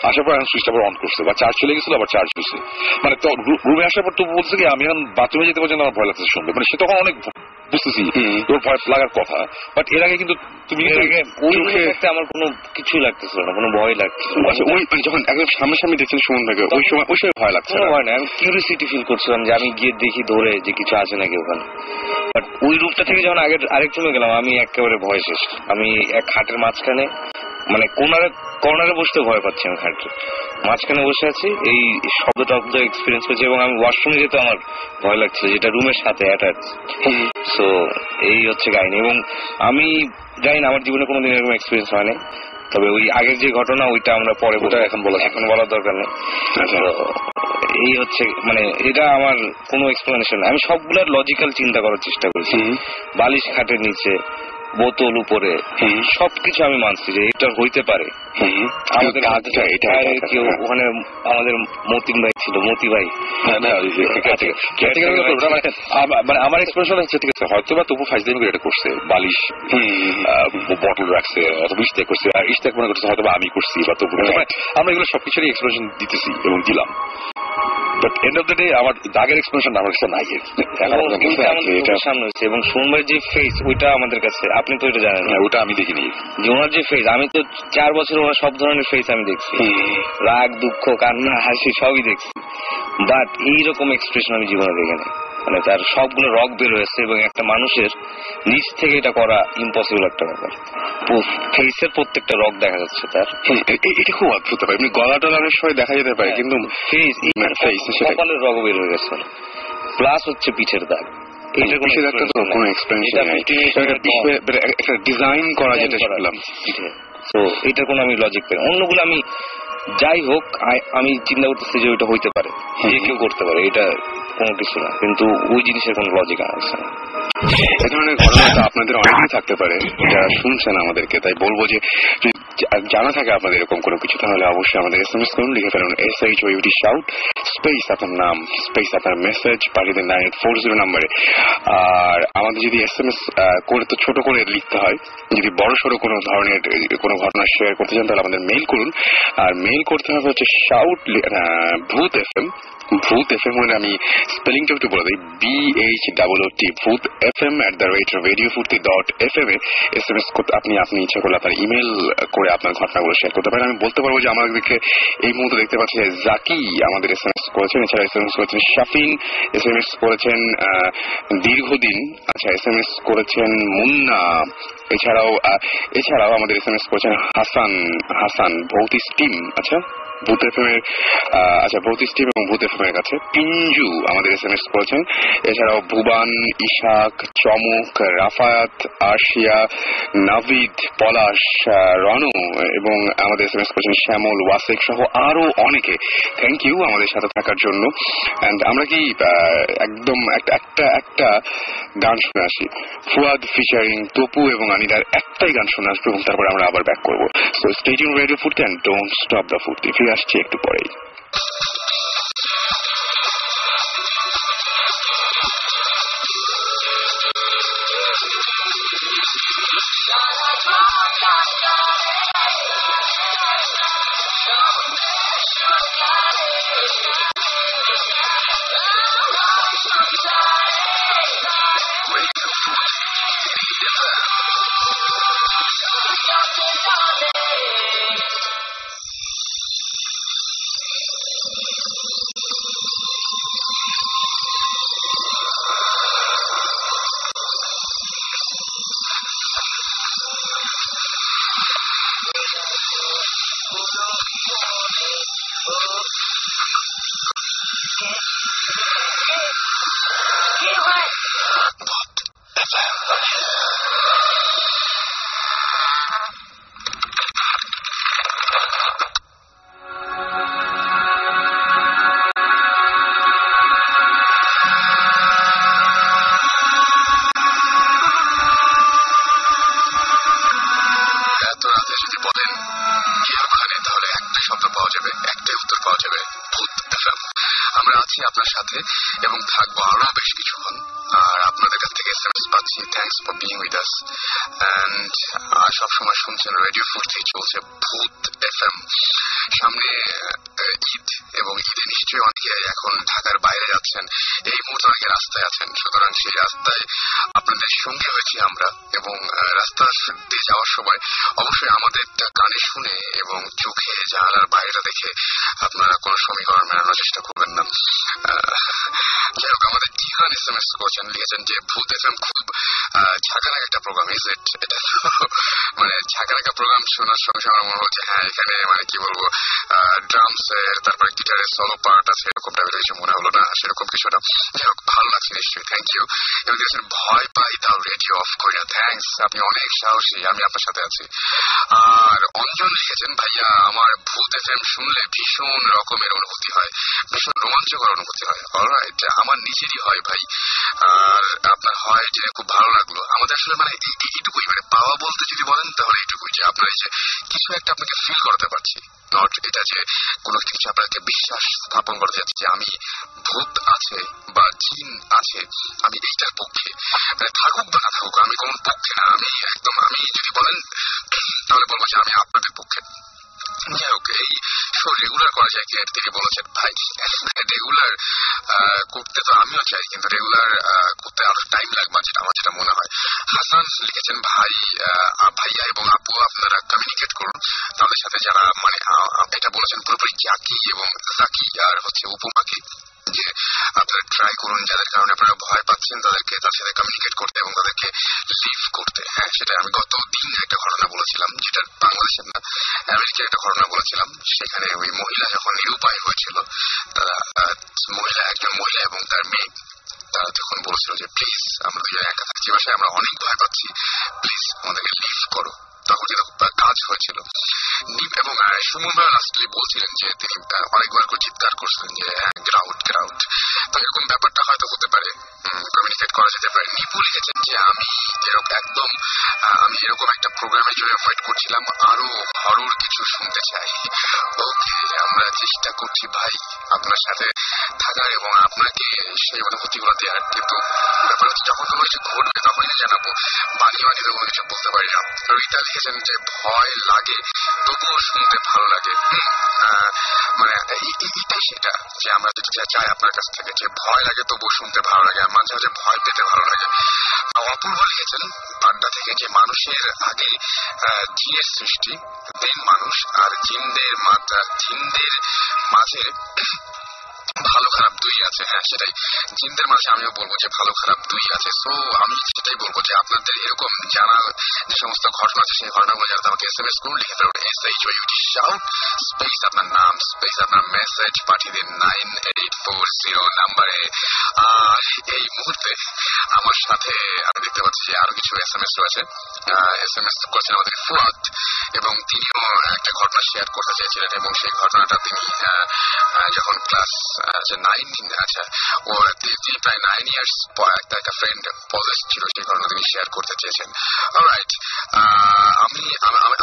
আসার পর এখন সুইচটা আবার অন করছে, বা চার্জ চলে গেছিল আবার চার্জ হয়েছে। মানে রুমে আসার পর তপু বলছে কি আমি এখন বাথরুমে যেতে পারছি না, আমার ভয় লাগছে শুনবে। মানে সে তখন অনেক বুঝতেছি তোর ভয় লাগার কথা, বাট এর আগে কিন্তু তুমি আমার কোনো কিছুই লাগতেছিল না, কোনো ভয় লাগছিল না। ওই যখন একদম সামনাসামনি দেখছেন সুমন ভাইকে ওই সময় ভয় লাগছে? ভয় না, আমি কিউরিয়াসিটি ফিল করছিলাম যে আমি গিয়ে দেখি ধরে যে কিছু আছে নাকি ওখানে। বাট ওই রূপটা থেকে যখন আরেক রুমে গেলাম আমি একেবারে ভয় শেষ। আমি এক খাটের মাঝখানে মানে কর্নারে বসতে ভয় পাচ্ছি, আমি খাটের মাঝখানে বসে আছি, এই শব্দটা এক্সপিরিয়েন্স করছি এবং আমি ওয়াশরুমে যেতে আমার ভয় লাগছিল যেটা রুমের সাথে অ্যাটাচ। সো এই হচ্ছে কাহিনী। এবং আমি জানি না আমার জীবনে কোনোদিন এরকম এক্সপিরিয়েন্স হয়নি, তবে ওই আগের যে ঘটনা ওইটা আমরা পরে এখন বলার দরকার নেই। এই হচ্ছে মানে এটা আমার কোনো এক্সপ্লেনেশন, আমি সবগুলোর লজিক্যাল চিন্তা করার চেষ্টা করেছি। বালিশ খাটের নিচে, বোতল উপরে, সবকিছু আমি মানছি যে এটা হইতে পারে। আমাদের কেউ ওখানে আমাদের মতিন ভাই ছিল, মতি ভাই, মানে আমার এক্সপ্রেশন হচ্ছে ঠিক আছে হয়তো বা তবু ফাইজলামি করে এটা করছে, বালিশ বটল রাখছে অথবা ইস্তেক করছে, আর ইস্তেক মনে করছে হয়তো বা আমি করছি বা তবু আমরা এগুলো সবকিছুরই এক্সপ্রেশন দিতেছি এবং দিলাম। But end of the day আমার দাগের এক্সপ্রেশন আমার কাছে নাই সামনে হচ্ছে। এবং সোমবার যে ফেস ওইটা আমাদের কাছে, আপনি তো এটা জানেন না, ওটা আমি দেখিনি। যে ওনার যে ফেস, আমি তো 4 বছর ওনার সব ধরনের ফেস আমি দেখছি, রাগ, দুঃখ, কান্না, হাসি সবই দেখছি, বাট এইরকম এক্সপ্রেশন আমি জীবনে দেখিনি। মানে তার সবগুলো রগ বের হয়েছে এবং একটা মানুষের নিচ থেকে এটা করা ইম্পসিবল একটা ব্যাপার। ফেসের প্রত্যেকটা রগ দেখা যাচ্ছে তার। এটা খুব অদ্ভুত ব্যাপার, এমনি গলা টলার সময় দেখা যেতে পারে কিন্তু কপালের রগ বের হয়ে গেছে, প্লাস হচ্ছে পিঠের দাগ। ডিজাইন করা যেটা শুনলাম, তো এটার কোনো আমি লজিক পাই। অন্যগুলো আমি যাই হোক আমি চিন্তা করতেছি যে ওইটা হইতে পারে, যে কেউ করতে পারে, এটা কোনো কিছু না, কিন্তু ওই জিনিসের কোনো লজিক আছে না। এ ধরনের ঘটনা তো আপনাদের অনেকেই থাকতে পারে যারা শুনছেন আমাদেরকে, তাই বলবো যে জানা থাকে আপনাদের এরকম কোনো কিছু তাহলে অবশ্যই আমাদের SMS করুন, লিখে ফেলুন SHOUT শাউট স্পেস আপনার নাম স্পেস আপনার মেসেজ পাঠিয়ে দেন 9840 নম্বরে। আর আমাদের যদি SMS করে তো ছোট করে লিখতে হয়, যদি বড় সড়ো কোনো ধরনের কোনো ঘটনা শেয়ার করতে চান তাহলে আমাদের মেইল করুন। আর মেইল করতে হবে হচ্ছে শাউট ভূত FM, ভূত FM হলে আমি স্পেলিংটা একটু বলে দিই, BHOOT ভূত FM @radiofurti.fm এ SMS করতে আপনি ইচ্ছা করলে আপনার ইমেল করে আপনার ঘটনাগুলো শেয়ার করতে পারেন। আমি বলতে পারবো যে আমাদেরকে এই মুহূর্তে দেখতে পাচ্ছি যে জাকি আমাদের SMS করেছেন, এছাড়া SMS করেছেন শাফিন, SMS করেছেন দীর্ঘদিন, আচ্ছা SMS করেছেন মুন্না, এছাড়াও আমাদের SMS করেছেন হাসান ভৌতিস টিম, আচ্ছা ভূত FM এর ভৌতিস টিম এবং ভূত FM এর কাছে পিঞ্জু আমাদের SMS করেছেন, এছাড়াও ভুবান, ইশাক, চমক, রাফায়াত, আরশিয়া, নাভিদ, পলাশ, রনু এবং আমাদের SMS করেছেন শ্যামল, ওয়াসেক সহ আরো অনেকে। থ্যাংক ইউ আমাদের সাথে থাকার জন্য। এন্ড আমরা কি একদম একটা গান শুনে আসি, ফুয়াদ ফিচারিং তপু এবং আনিদার একটাই গান শুনে আসবো এবং তারপরে আমরা আবার ব্যাক করবো। সো স্টে টিউন রেডিও ফুর্তি এন্ড ডোন্ট স্টপ দ্য ফুর্তি। ফিরে আসছি একটু পরেই। আপনার সাথে এবং থাকবো আরো বেশ কিছুক্ষণ। আর আপনাদের কাছ থেকে এসএমএস পাচ্ছি, thanks for being with us. And সবসময় শুনছেন রেডিও ফুর্তি, চলছে ভূত এফএম। সামনে ঈদ, এবং ঈদে নিশ্চয়ই অনেকে এখন ঢাকার বাইরে যাচ্ছেন, এই মুহূর্তে অনেকে রাস্তায় আছেন, সুতরাং সেই রাস্তায় আপনাদের সঙ্গে হয়েছি আমরা। এবং রাস্তা দিয়ে যাওয়ার সময় অবশ্যই আমাদেরটা কানে শুনে এবং চোখে জানালার বাইরেটা দেখে আপনারা কোনো সমীকরণ মেলানোর চেষ্টা করবেন না। যাই হোক, আমাদের ইহান এসএমএস করেছেন, লিখেছেন যে ভূত এফএম খুব ঝাঁকানাকা একটা প্রোগ্রাম। Is it? এটা মানে ঝাঁকানাকা প্রোগ্রাম শোনার সঙ্গে সঙ্গে মনে হচ্ছে হ্যাঁ এখানে মানে কি বলবো ড্রামসের তারপরে গিটারের সলো পার্ট আছে, এরকম টাইপের কিছু মনে হলো না, সেরকম কিছুটা। যাই হোক, ভালো লাগছে নিশ্চয়ই, থ্যাংক ইউ। এবং দিয়েছেন ভয় পাই দাও রেডিও অফ করি না, থ্যাংকস, আপনি অনেক সাহসী, আমি আপনার সাথে আছি। আর অঞ্জন লিখেছেন, ভাইয়া আমার ভূত এফএম শুনলে ভীষণ রকমের অনুভূতি হয়, ভীষণ রোমাঞ্চকর অনুভূতি হয়। অলরাইট, আমার নিজেরই হয় ভাই, আর আপনার হয় জেনে খুব ভালো লাগলো। আমাদের আসলে মানে এইটুকুই, মানে পাওয়া বলতে যদি বলেন তাহলে এইটুকুই যে আপনার এই যে কিছু একটা আপনাকে ফিল করাতে পারছি, নট এটা যে কোনো কিছু আপনাকে বিশ্বাস স্থাপন করতে যাচ্ছে যে আমি ভূত আছে বা জিন আছে, আমি এইটার পক্ষে, মানে থাকুক বা না থাকুক আমি কোন পক্ষে না, আমি একদম, আমি যদি বলেন তাহলে বলবো যে আমি আপনাদের পক্ষে। যাই হোক, এই শো রেগুলার করা যায় কিনা তিনি বলেছেন। ভাই রেগুলার করতে তো আমিও চাই, কিন্তু রেগুলার করতে আরো টাইম লাগবে, যেটা আমার যেটা মনে হয়। হাসান লিখেছেন, ভাইয়া এবং আপু আপনারা কমিউনিকেট করুন তাদের সাথে, যারা মানে এটা বলেছেন পুরোপুরি জাকি এবং জাকি আর হচ্ছে উপমাকে, যে আপনারা ট্রাই করুন যাদের কারণে আপনারা ভয় পাচ্ছেন তাদেরকে তার সাথে কমিউনিকেট করতে এবং তাদেরকে লিভ করতে। হ্যাঁ, সেটা আমি গত দিন একটা ঘটনা বলেছিলাম, যেটা বাংলাদেশের না আমেরিকার একটা ঘটনা বলেছিলাম। সেখানে ওই মহিলা যখন নিরুপায় হয়েছিল, তারা একজন মহিলা এবং তার মেয়ে, তারা যখন বলেছিল যে প্লিজ আমরা দুজন একা থাকছি বাসায়, আমরা অনেক ভয় পাচ্ছি, প্লিজ আমাদেরকে লিভ করো, তখন কিন্তু কাজ হয়েছিল। এবং সুমন ভাই লাস্টলি বলছিলেন যে তিনি অনেকবার করে চিৎকার করছিলেন যে গ্রাউট গ্রাউট, তো এরকম ব্যাপারটা হয়তো হতে পারে, কমিউনিকেট করা যেতে পারে। নিপু লিখেছেন যে আমি এরকম একটা প্রোগ্রামের জন্য ওয়েট করছিলাম, আরো হরর কিছু শুনতে চাই। ওকে, আমরা চেষ্টা করছি ভাই আপনার সাথে থাকার এবং আপনাকে সেই অনুভূতিগুলো দেওয়ার, কিন্তু ব্যাপার হচ্ছে যখন কোনো কিছু ঘটবে তখনই জানাবো, বানিয়ে তো কোনো কিছু বলতে পারি না। রীতা লিখেছেন যে ভয় লাগে তবুও শুনতে ভালো লাগে। মানে এইটাই সেটা যে আমরা যেটা চাই আপনার কাছ থেকে, যে ভয় লাগে তবুও শুনতে ভালো লাগে, মাঝে মাঝে ভয় পেতে ভালো লাগে। অপূর্ব লিখেছেন বাড্ডা থেকে যে মানুষের আগে জিনের সৃষ্টি, দেন মানুষ, আর জিনদের মাঝে ভালো খারাপ দুই আছে। হ্যাঁ, সেটাই, জিনদের মাঝে আমিও বলবো যে ভালো খারাপ দুই আছে। সো আমি সেটাই বলবো যে আপনাদের এরকম জানা যে সমস্ত ঘটনা আছে সেই ঘটনাগুলো জানাতে আমাকে এসএমএস করুন, লিখে ফেলুন SHOUT শাউট স্পেস আপনার নাম স্পেস আপনার মেসেজ পাঠিয়ে দিন 9840 নাম্বারে। আর এই মুহূর্তে আমার সাথে আমি দেখতে পাচ্ছি যে আরো কিছু এসএমএস রয়েছে। এসএমএস করেছেন আমাদের ফুয়াদ, এবং তিনিও একটা ঘটনা শেয়ার করতে চেয়েছিলেন, এবং সেই ঘটনাটা তিনি যখন ক্লাস 9, আচ্ছা ও তিনি প্রায় 9 ইয়ার্স একটা ফ্রেন্ড পজেস ছিল, সেই ঘটনা তিনি শেয়ার করতে চেয়েছেন। অলরাইট,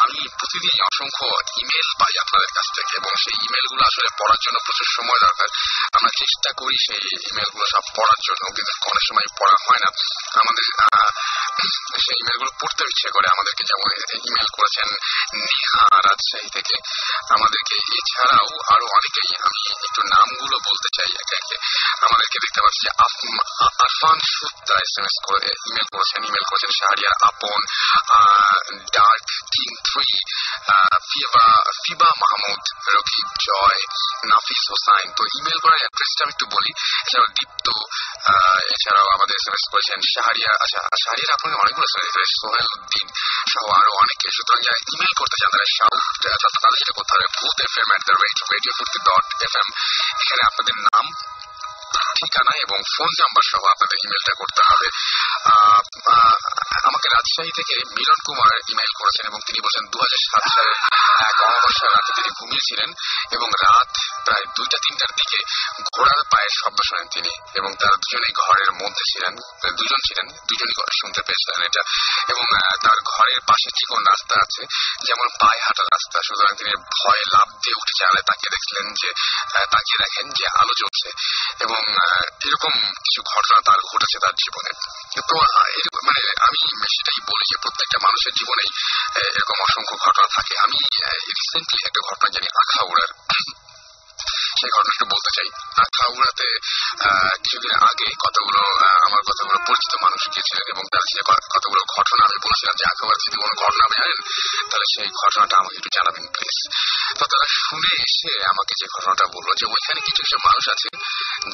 আমি প্রতিদিন অসংখ্য ইমেল পাই আপনাদের কাছ থেকে, এবং সেই ইমেলগুলো আসলে পড়ার জন্য প্রচুর সময় দরকার। আমরা চেষ্টা করি সেই ইমেলগুলো সব পড়ার জন্য, কিন্তু অনেক সময় পড়া হয় না। আমাদের সেই ইমেলগুলো পড়তে ইচ্ছে করে আমাদেরকে, যেমন ইমেল করেছেন নেহা রাজশাহী থেকে আমাদেরকে, এছাড়াও আরো অনেকেই, আমি একটু নামগুলো বলতে চাই একে একে। আমাদেরকে দেখতে পাচ্ছি যে আরফান সুত্তা এসএমএস করে ইমেল করেছেন শাহরিয়ার আপন, ডার্ক কিং 3, ফিবা মাহমুদ, রকিব জয়, নাফিস হোসাইন। তো ইমেল করার অ্যাড্রেসটা আমি একটু বলি। এছাড়াও দীপ্ত, এছাড়াও আমাদের এসএমএস করেছেন শাহরিয়ার, আচ্ছা শাহরিয়ার আপনাকে অনেকগুলো সোহেল উদ্দিন সহ আরো অনেকে। সুতরাং যারা ইমেল করতে চান তারা শাউট, তাদের যেটা করতে হবে VootFM@radiofurti.fm, এখানে আপনাদের নাম, ঠিকানা এবং ফোন নাম্বার সহ আপনাদের ইমেলটা করতে হবে। আমাকে রাজশাহী থেকে মিলন কুমার ইমেল করেছেন, এবং তিনি বলছেন 2007 সালের এক অমাবস্যার রাতে তিনি ঘুমিয়েছিলেন এবং রাত প্রায় 2টা-3টার দিকে ঘোড়ার পায়ের শব্দ শোনেন তিনি, এবং তারা দুজনেই ঘরের মধ্যে ছিলেন, দুজনই শুনতে পেয়েছিলেন এটা। এবং তার ঘরের পাশে চিকন রাস্তা আছে, যেমন পায়ে হাঁটার রাস্তা, সুতরাং তিনি ভয়ে লাফ দিয়ে উঠে জানালায় তাকিয়ে দেখেন যে আলো জ্বলছে, এবং এরকম কিছু ঘটনা তার ঘটেছে তার জীবনে। তো মানে আমি সেটাই বলি যে প্রত্যেকটা মানুষের জীবনেই এরকম অসংখ্য ঘটনা থাকে। আমি রিসেন্টলি একটা ঘটনা জানি আখাউড়ার, সেই ঘটনা একটু বলতে চাই। আখাউড়াতে কিছুদিন আগে আমার কতগুলো পরিচিত মানুষ গিয়েছিলেন এবং তার যে কতগুলো ঘটনা আমি বলছিলাম যে আখাউড়া থেকে কোনো ঘটনা আপনি জানেন তাহলে সেই ঘটনাটা আমাকে একটু জানাবেন প্লিজ। তো তারা শুনে এসে আমাকে যে ঘটনাটা বললো যে ওইখানে কিছু কিছু মানুষ আছে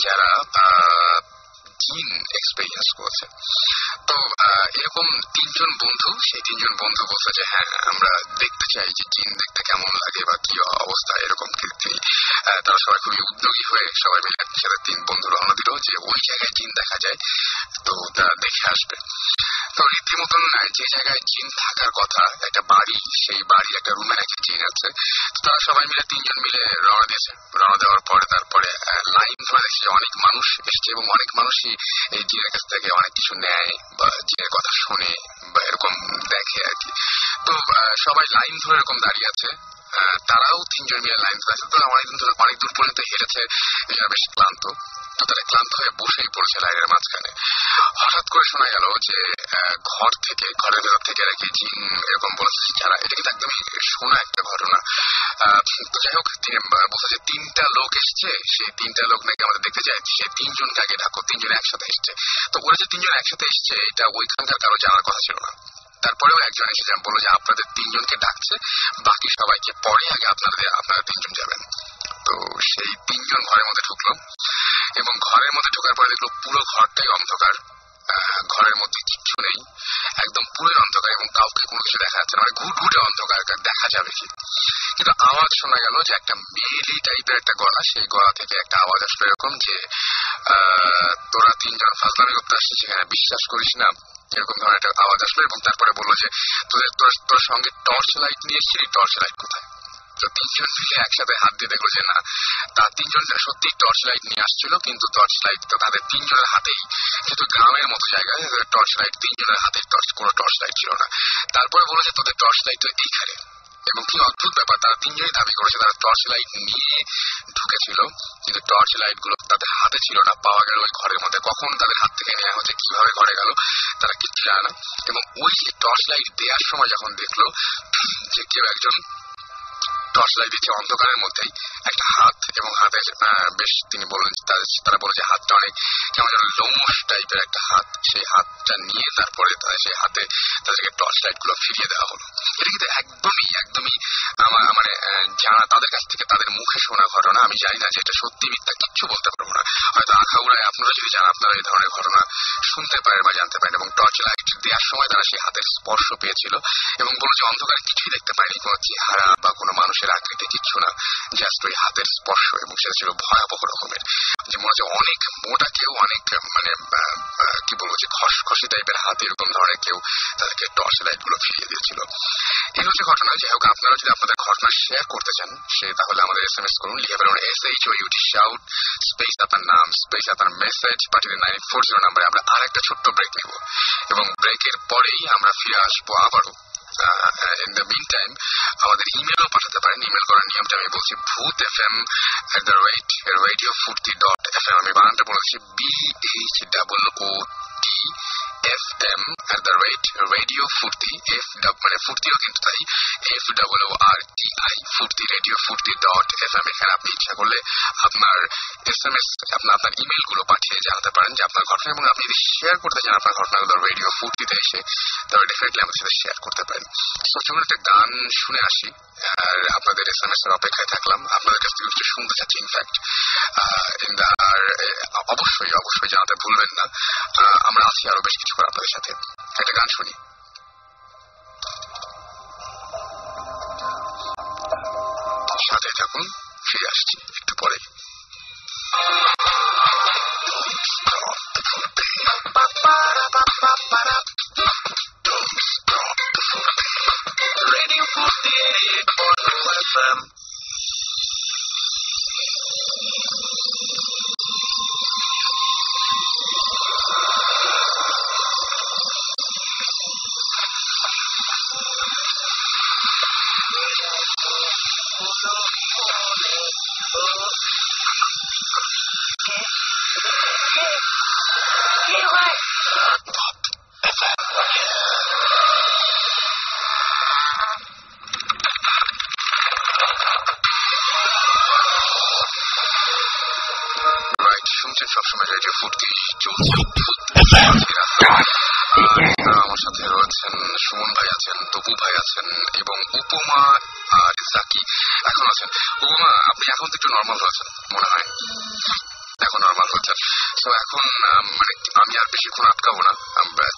যারা জিন এক্সপেরিয়েন্স করেছে। তো এরকম তিনজন বন্ধু, সেই তিনজন বন্ধু বলছে যে হ্যাঁ আমরা দেখতে চাই যে জিন দেখতে কেমন লাগে বা কি অবস্থা এরকম। তারা সবাই খুবই উদ্যোগী হয়ে সবাই মিলে একসাথে তিন বন্ধু রওনা দিল যে ওই জায়গায় জিন দেখা যায়, তো তারা দেখে আসবে। তো রীতিমতন যে জায়গায় জিন থাকার কথা একটা বাড়ি, সেই বাড়ি একটা রুমে নাকি জিন আছে। তারা সবাই মিলে তিনজন মিলে রওনা দিয়েছে। রওনা দেওয়ার পরে তারপরে লাইন ধরে দেখছে অনেক মানুষ এসছে এবং অনেক মানুষই এই জিনের কাছ থেকে অনেক কিছু নেয় বা জিনের কথা শুনে বা এরকম দেখে আর কি। তো সবাই লাইন ধরে এরকম দাঁড়িয়ে আছে। তারাও তিনজন মিলে লাইন ধরে আছে। তারা অনেক দূর পর্যন্ত হেরেছে, বেশ ক্লান্ত। তো তারা ক্লান্ত হয়ে বসেই পড়েছে লাইনের মাঝখানে। হঠাৎ করে শোনা গেল যে ঘরের ভেতর থেকে নাকি জিন এরকম বলেছে যারা, এটা কিন্তু একদমই শোনা একটা ঘটনা। তো যাই হোক, বলছে যে তিনটা লোক এসছে, সেই তিনটা লোক নাকি আমাদের দেখতে যায়, সে তিনজনকে আগে ডাকো, তিনজন একসাথে এসছে। তো ওরা যে তিনজন একসাথে এসছে এটা ওইখানকার কারো জানার কথা ছিল না। তারপরেও একজন এসে বললো যে আপনাদের তিনজনকে ডাকছে, বাকি সবাইকে পরে আগে আপনারা তিনজন যাবেন। তো সেই তিনজন ঘরের মধ্যে ঢুকলো এবং ঘরের মধ্যে ঢোকার পরে দেখলো পুরো ঘরটাই অন্ধকার, ঘরের মধ্যে কিচ্ছু নেই, একদম পুরো অন্ধকার এবং কাউকে কোনো কিছু দেখা যাচ্ছে না, মানে ঘুটঘুটে অন্ধকার, দেখা যাবে কি। কিন্তু আওয়াজ শোনা গেল যে একটা মেলি টাইপের একটা গলা, সেই গলা থেকে একটা আওয়াজ আসলো এরকম যে তোরা তিনজন ফাজলামি করতে আসছিস, সেখানে বিশ্বাস করিস না, এরকম ধরনের একটা আওয়াজ আসলো। এবং তারপরে বললো যে তোর সঙ্গে টর্চ লাইট নিয়ে এসছিলি, টর্চ লাইট কোথায়? তো তিনজন মিলে একসাথে হাত দিয়ে দেখলো যে না, তার তিনজন সত্যি টর্চ লাইট নিয়ে আসছিল, কিন্তু টর্চ লাইট তো তাদের তিনজনের হাতেই, যেহেতু গ্রামের মতো জায়গায় টর্চ লাইট তিনজনের হাতে কোনো টর্চ লাইট ছিল না। তারপরে বলো যে তোদের টর্চ লাইট তো এইখানে। এবং কি অদ্ভুত ব্যাপার, তারা তিনজনই দাবি করেছে তারা টর্চ লাইট নিয়ে ঢুকেছিল, কিন্তু টর্চ লাইট গুলো তাদের হাতে ছিল না, পাওয়া গেল ওই ঘরের মধ্যে। কখন তাদের হাত থেকে নেওয়া হচ্ছে, কিভাবে ঘরে গেল তারা কিচ্ছু জানে না। এবং ওই যে টর্চ লাইট দেওয়ার সময় যখন দেখলো যে কেউ একজন টর্চ লাইট দিচ্ছে অন্ধকারের মধ্যেই একটা হাত, এবং হাতের বেশ তিনি বললেন, তারা বলে যে হাতটা অনেক কেমন যেন লোমশ টাইপের একটা হাত, সেই হাতটা নিয়ে তারপরে সেই হাতে তাদেরকে টর্চ লাইট গুলো ফিরিয়ে দেওয়া হলো। এটা কিন্তু একদমই আমার জানা, তাদের কাছ থেকে তাদের মুখে শোনা ঘটনা। আমি জানি না যে এটা সত্যি মিথ্যা, কিচ্ছু বলতে পারবো না। হয়তো আখাউড়ায় আপনারা যদি জান, আপনারা এই ধরনের ঘটনা শুনতে পারেন বা জানতে পারেন। এবং টর্চ লাইট দেওয়ার সময় তারা সেই হাতের স্পর্শ পেয়েছিল এবং বলল যে অন্ধকারে কিছুই দেখতে পায়নি, কোনো চেহারা বা কোনো মানুষের আকৃতি কিচ্ছু না, জাস্ট ওই হাতের স্পর্শ। এবং সেটা ছিল ভয়াবহ রকমের, যে মনে হচ্ছে অনেক মোটা কেউ, অনেক মানে কি বলবো যে খসখসি টাইপের হাত, এরকম ধরনের কেউ তাদেরকে টর্চ লাইট গুলো ফিরিয়ে দিয়েছিল। এই হচ্ছে ঘটনা। যাই হোক, আপনারা যদি আপনাদের ঘটনা শেয়ার করতে চান তাহলে আমাদের SMS করুন, লিখে ফেলুন SHOUT শাউট স্পেস আপনার নাম স্পেস আপনার মেসেজ পাঠিয়ে 940 নাম্বারে। আমরা আরেকটা ছোট্ট ব্রেক নেব এবং ব্রেকের পরেই আমরা ফিরে আসবো আবারও। ইন দ্য মিন টাইম আমাদের ইমেলও পাঠাতে পারেন। ইমেল করার নিয়মটা আমি বলছি, bhutfm@radiofurti.fm। আমি বানানটা বলেছি BHOOTFM@radiofurti, মানে ফুর্তিও কিন্তু তাই, FOORTI ফুর্তি radiofurti.fm। এখানে আপনি ইচ্ছা করলে আপনার SMS, আপনার ইমেল গুলো পাঠিয়ে জানাতে পারেন যে আপনার ঘটনা, এবং আপনি যদি শেয়ার করতে চান আপনার ঘটনাগুলো রেডিও ফুর্তিতে এসে, তাহলে ডেফিনেটলি আমাদের সাথে শেয়ার করতে পারেন। চলুন একটা গান শুনে আসি, আর আপনাদের SMS এর অপেক্ষায় থাকলাম। আপনাদের কাছ থেকে কিছু শুনতে চাচ্ছি ইনফ্যাক্ট, আর অবশ্যই জানাতে ভুলবেন না। আমরা আছি আরো বেশ কিছু আপনাদের সাথে। একটা গান শুনি। সাথে থাকুন, ফিরে আসছি একটু পরে। Radio Furti 88.2 FM. শুনছেন সবসময় রেডিও ফুটকি চলছে আমার সাথে রয়েছেন সুমন ভাই আছেন, তপু ভাই আছেন এবং উপমা আর জাকি এখন আছেন। উপমা, আপনি এখন তো একটু নর্মাল হয়েছেন মনে হয়, এখন নর্মাল হচ্ছেন। তো এখন মানে আমি আর বেশিক্ষণ আটকাবো না।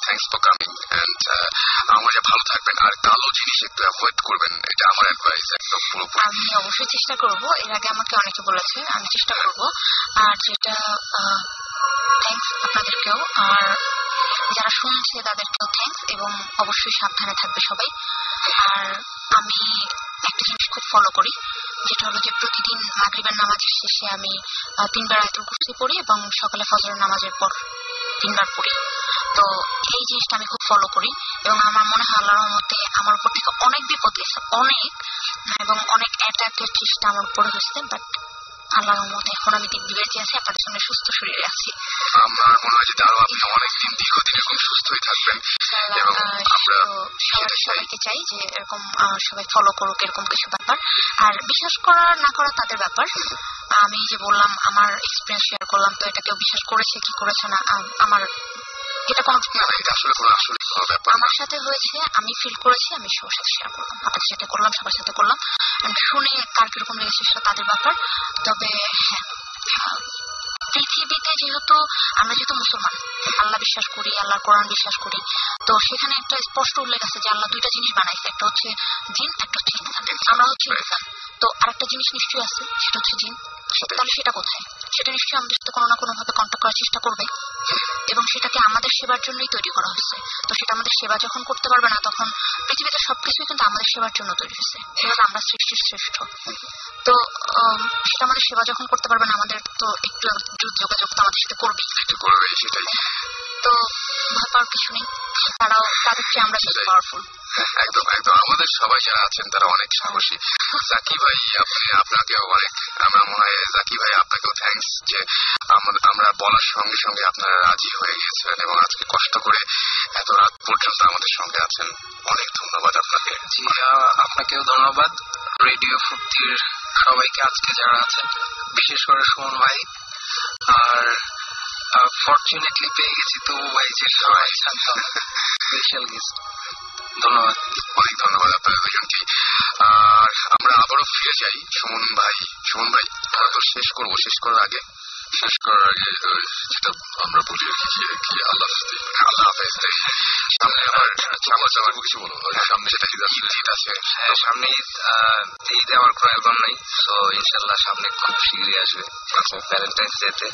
থ্যাংকস ফর কামিং এন্ড আমার ভালো থাকবেন আর কালো জিনিস একটু অ্যাভয়েড করবেন, এটা আমার অ্যাডভাইস একদম পুরোপুরি। আমি অবশ্যই চেষ্টা করব, এর আগে আমাকে অনেকে বলেছে, আমি চেষ্টা করব। আর যেটা থ্যাংকস আপনাদেরকেও, আর যারা শুনছে তাদেরকেও থ্যাংকস, এবং অবশ্যই সাবধানে থাকবে সবাই। আর আমি একটা জিনিস খুব ফলো করি, যেটা হলো যে প্রতিদিন মাগরিবের নামাজের শেষে আমি 3 বার আয়াতুল কুরসি পড়ি এবং সকালে ফজরের নামাজের পর 3 বার পড়ি। তো এই জিনিসটা আমি খুব ফলো করি এবং আমার মনে হয় আল্লাহর রহমতে আমার উপর থেকে অনেক বিপদ গেছে, অনেক, এবং অনেক অ্যাটাকের চেষ্টা আমার উপরে হয়েছে, বাট আল্লাহর রহমতে এখন আমি দিব্যি বেঁচে আছি, আপনাদের সঙ্গে সুস্থ শরীরে আছি। আমার মনে হয় যে আরো আপনি অনেকদিন দীর্ঘদিন এরকম সুস্থই থাকবেন এবং আমরা সবাইকে চাই যে এরকম সবাই ফলো করুক এরকম কিছু ব্যাপার। আর বিশ্বাস করা না করা তাদের ব্যাপার। আমি যে বললাম আমার এক্সপিরিয়েন্স শেয়ার করলাম, তো এটা কেউ বিশ্বাস করেছে কি করেছে না আমার এটা কোনো ব্যাপার আমার সাথে হয়েছে, আমি ফিল করেছি, আমি সবার সাথে শেয়ার করলাম, আপনাদের সাথে করলাম, সবার সাথে করলাম। শুনে কার কিরকম লেগেছে সেটা তাদের ব্যাপার। তবে হ্যাঁ, পৃথিবীতে যেহেতু আমরা যেহেতু মুসলমান, আল্লাহ বিশ্বাস করি, আল্লাহর কোরআন বিশ্বাস করি, তো সেখানে একটা স্পষ্ট উল্লেখ আছে যে আল্লাহ 2টা জিনিস বানাইছে, একটা হচ্ছে জিন, একটা হচ্ছে ইনসান। আমরা হচ্ছে ইনসান, তো আরেকটা জিনিস নিশ্চয়ই আছে সেটা হচ্ছে জিন। তাহলে সেটা কোথায়? সেটা নিশ্চয়ই আমাদের সাথে কোনো না কোনো ভাবে কন্ট্যাক্ট করার চেষ্টা করবে, এবং সেটাকে আমাদের সেবার জন্যই তৈরি করা হয়েছে। তো সেটা আমাদের সেবা যখন করতে পারবে না, তখন পৃথিবীতে সবকিছুই কিন্তু আমাদের সেবার জন্য তৈরি হয়েছে, যেহেতু আমরা সৃষ্টির শ্রেষ্ঠ। তো সেটা আমাদের সেবা যখন করতে পারবে না, আমাদের তো একটু যোগাযোগ তো আমাদের সাথে করবেই, সেটাই। তো ভয় পাওয়ার কিছু নেই, তাদের চেয়ে আমরা বেশি পাওয়ারফুল। একদম একদম, আমাদের সবাই যারা আছেন তারা অনেক সাহসী। জাকি ভাই, আপনাকেও অনেক, আমার মনে হয় জাকি ভাই আপনাকেও থ্যাংকস যে আমরা বলার সঙ্গে সঙ্গে আপনারা রাজি হয়ে গিয়েছিলেন এবং আজকে কষ্ট করে এত রাত পর্যন্ত আমাদের সঙ্গে আছেন। অনেক ধন্যবাদ আপনাকে। জি, আপনাকেও ধন্যবাদ। রেডিও ফুর্তির সবাইকে আজকে যারা আছেন, বিশেষ করে সুমন ভাই, আর ফরচুনেটলি পেয়ে গেছি তো ভাই, যে সবাই জানতাম স্পেশাল গেস্ট। ধন্যবাদ, অনেক ধন্যবাদ আপনাদের দুজনকে। আর আমরা আবারও ফিরে যাই সুমন ভাই। তো শেষ করার আগে যেটা আমরা বলি আর কি, আল্লাহ হাফেজ। সামনে আবার কিছু বলো, সামনে সেটা ঈদ আছে। হ্যাঁ, সামনে ঈদে আমার কোনো অ্যালবাম নাই, তো ইনশাল্লাহ সামনে খুব শীঘ্রই আসবে ভ্যালেন্টাইন্স ডেতে।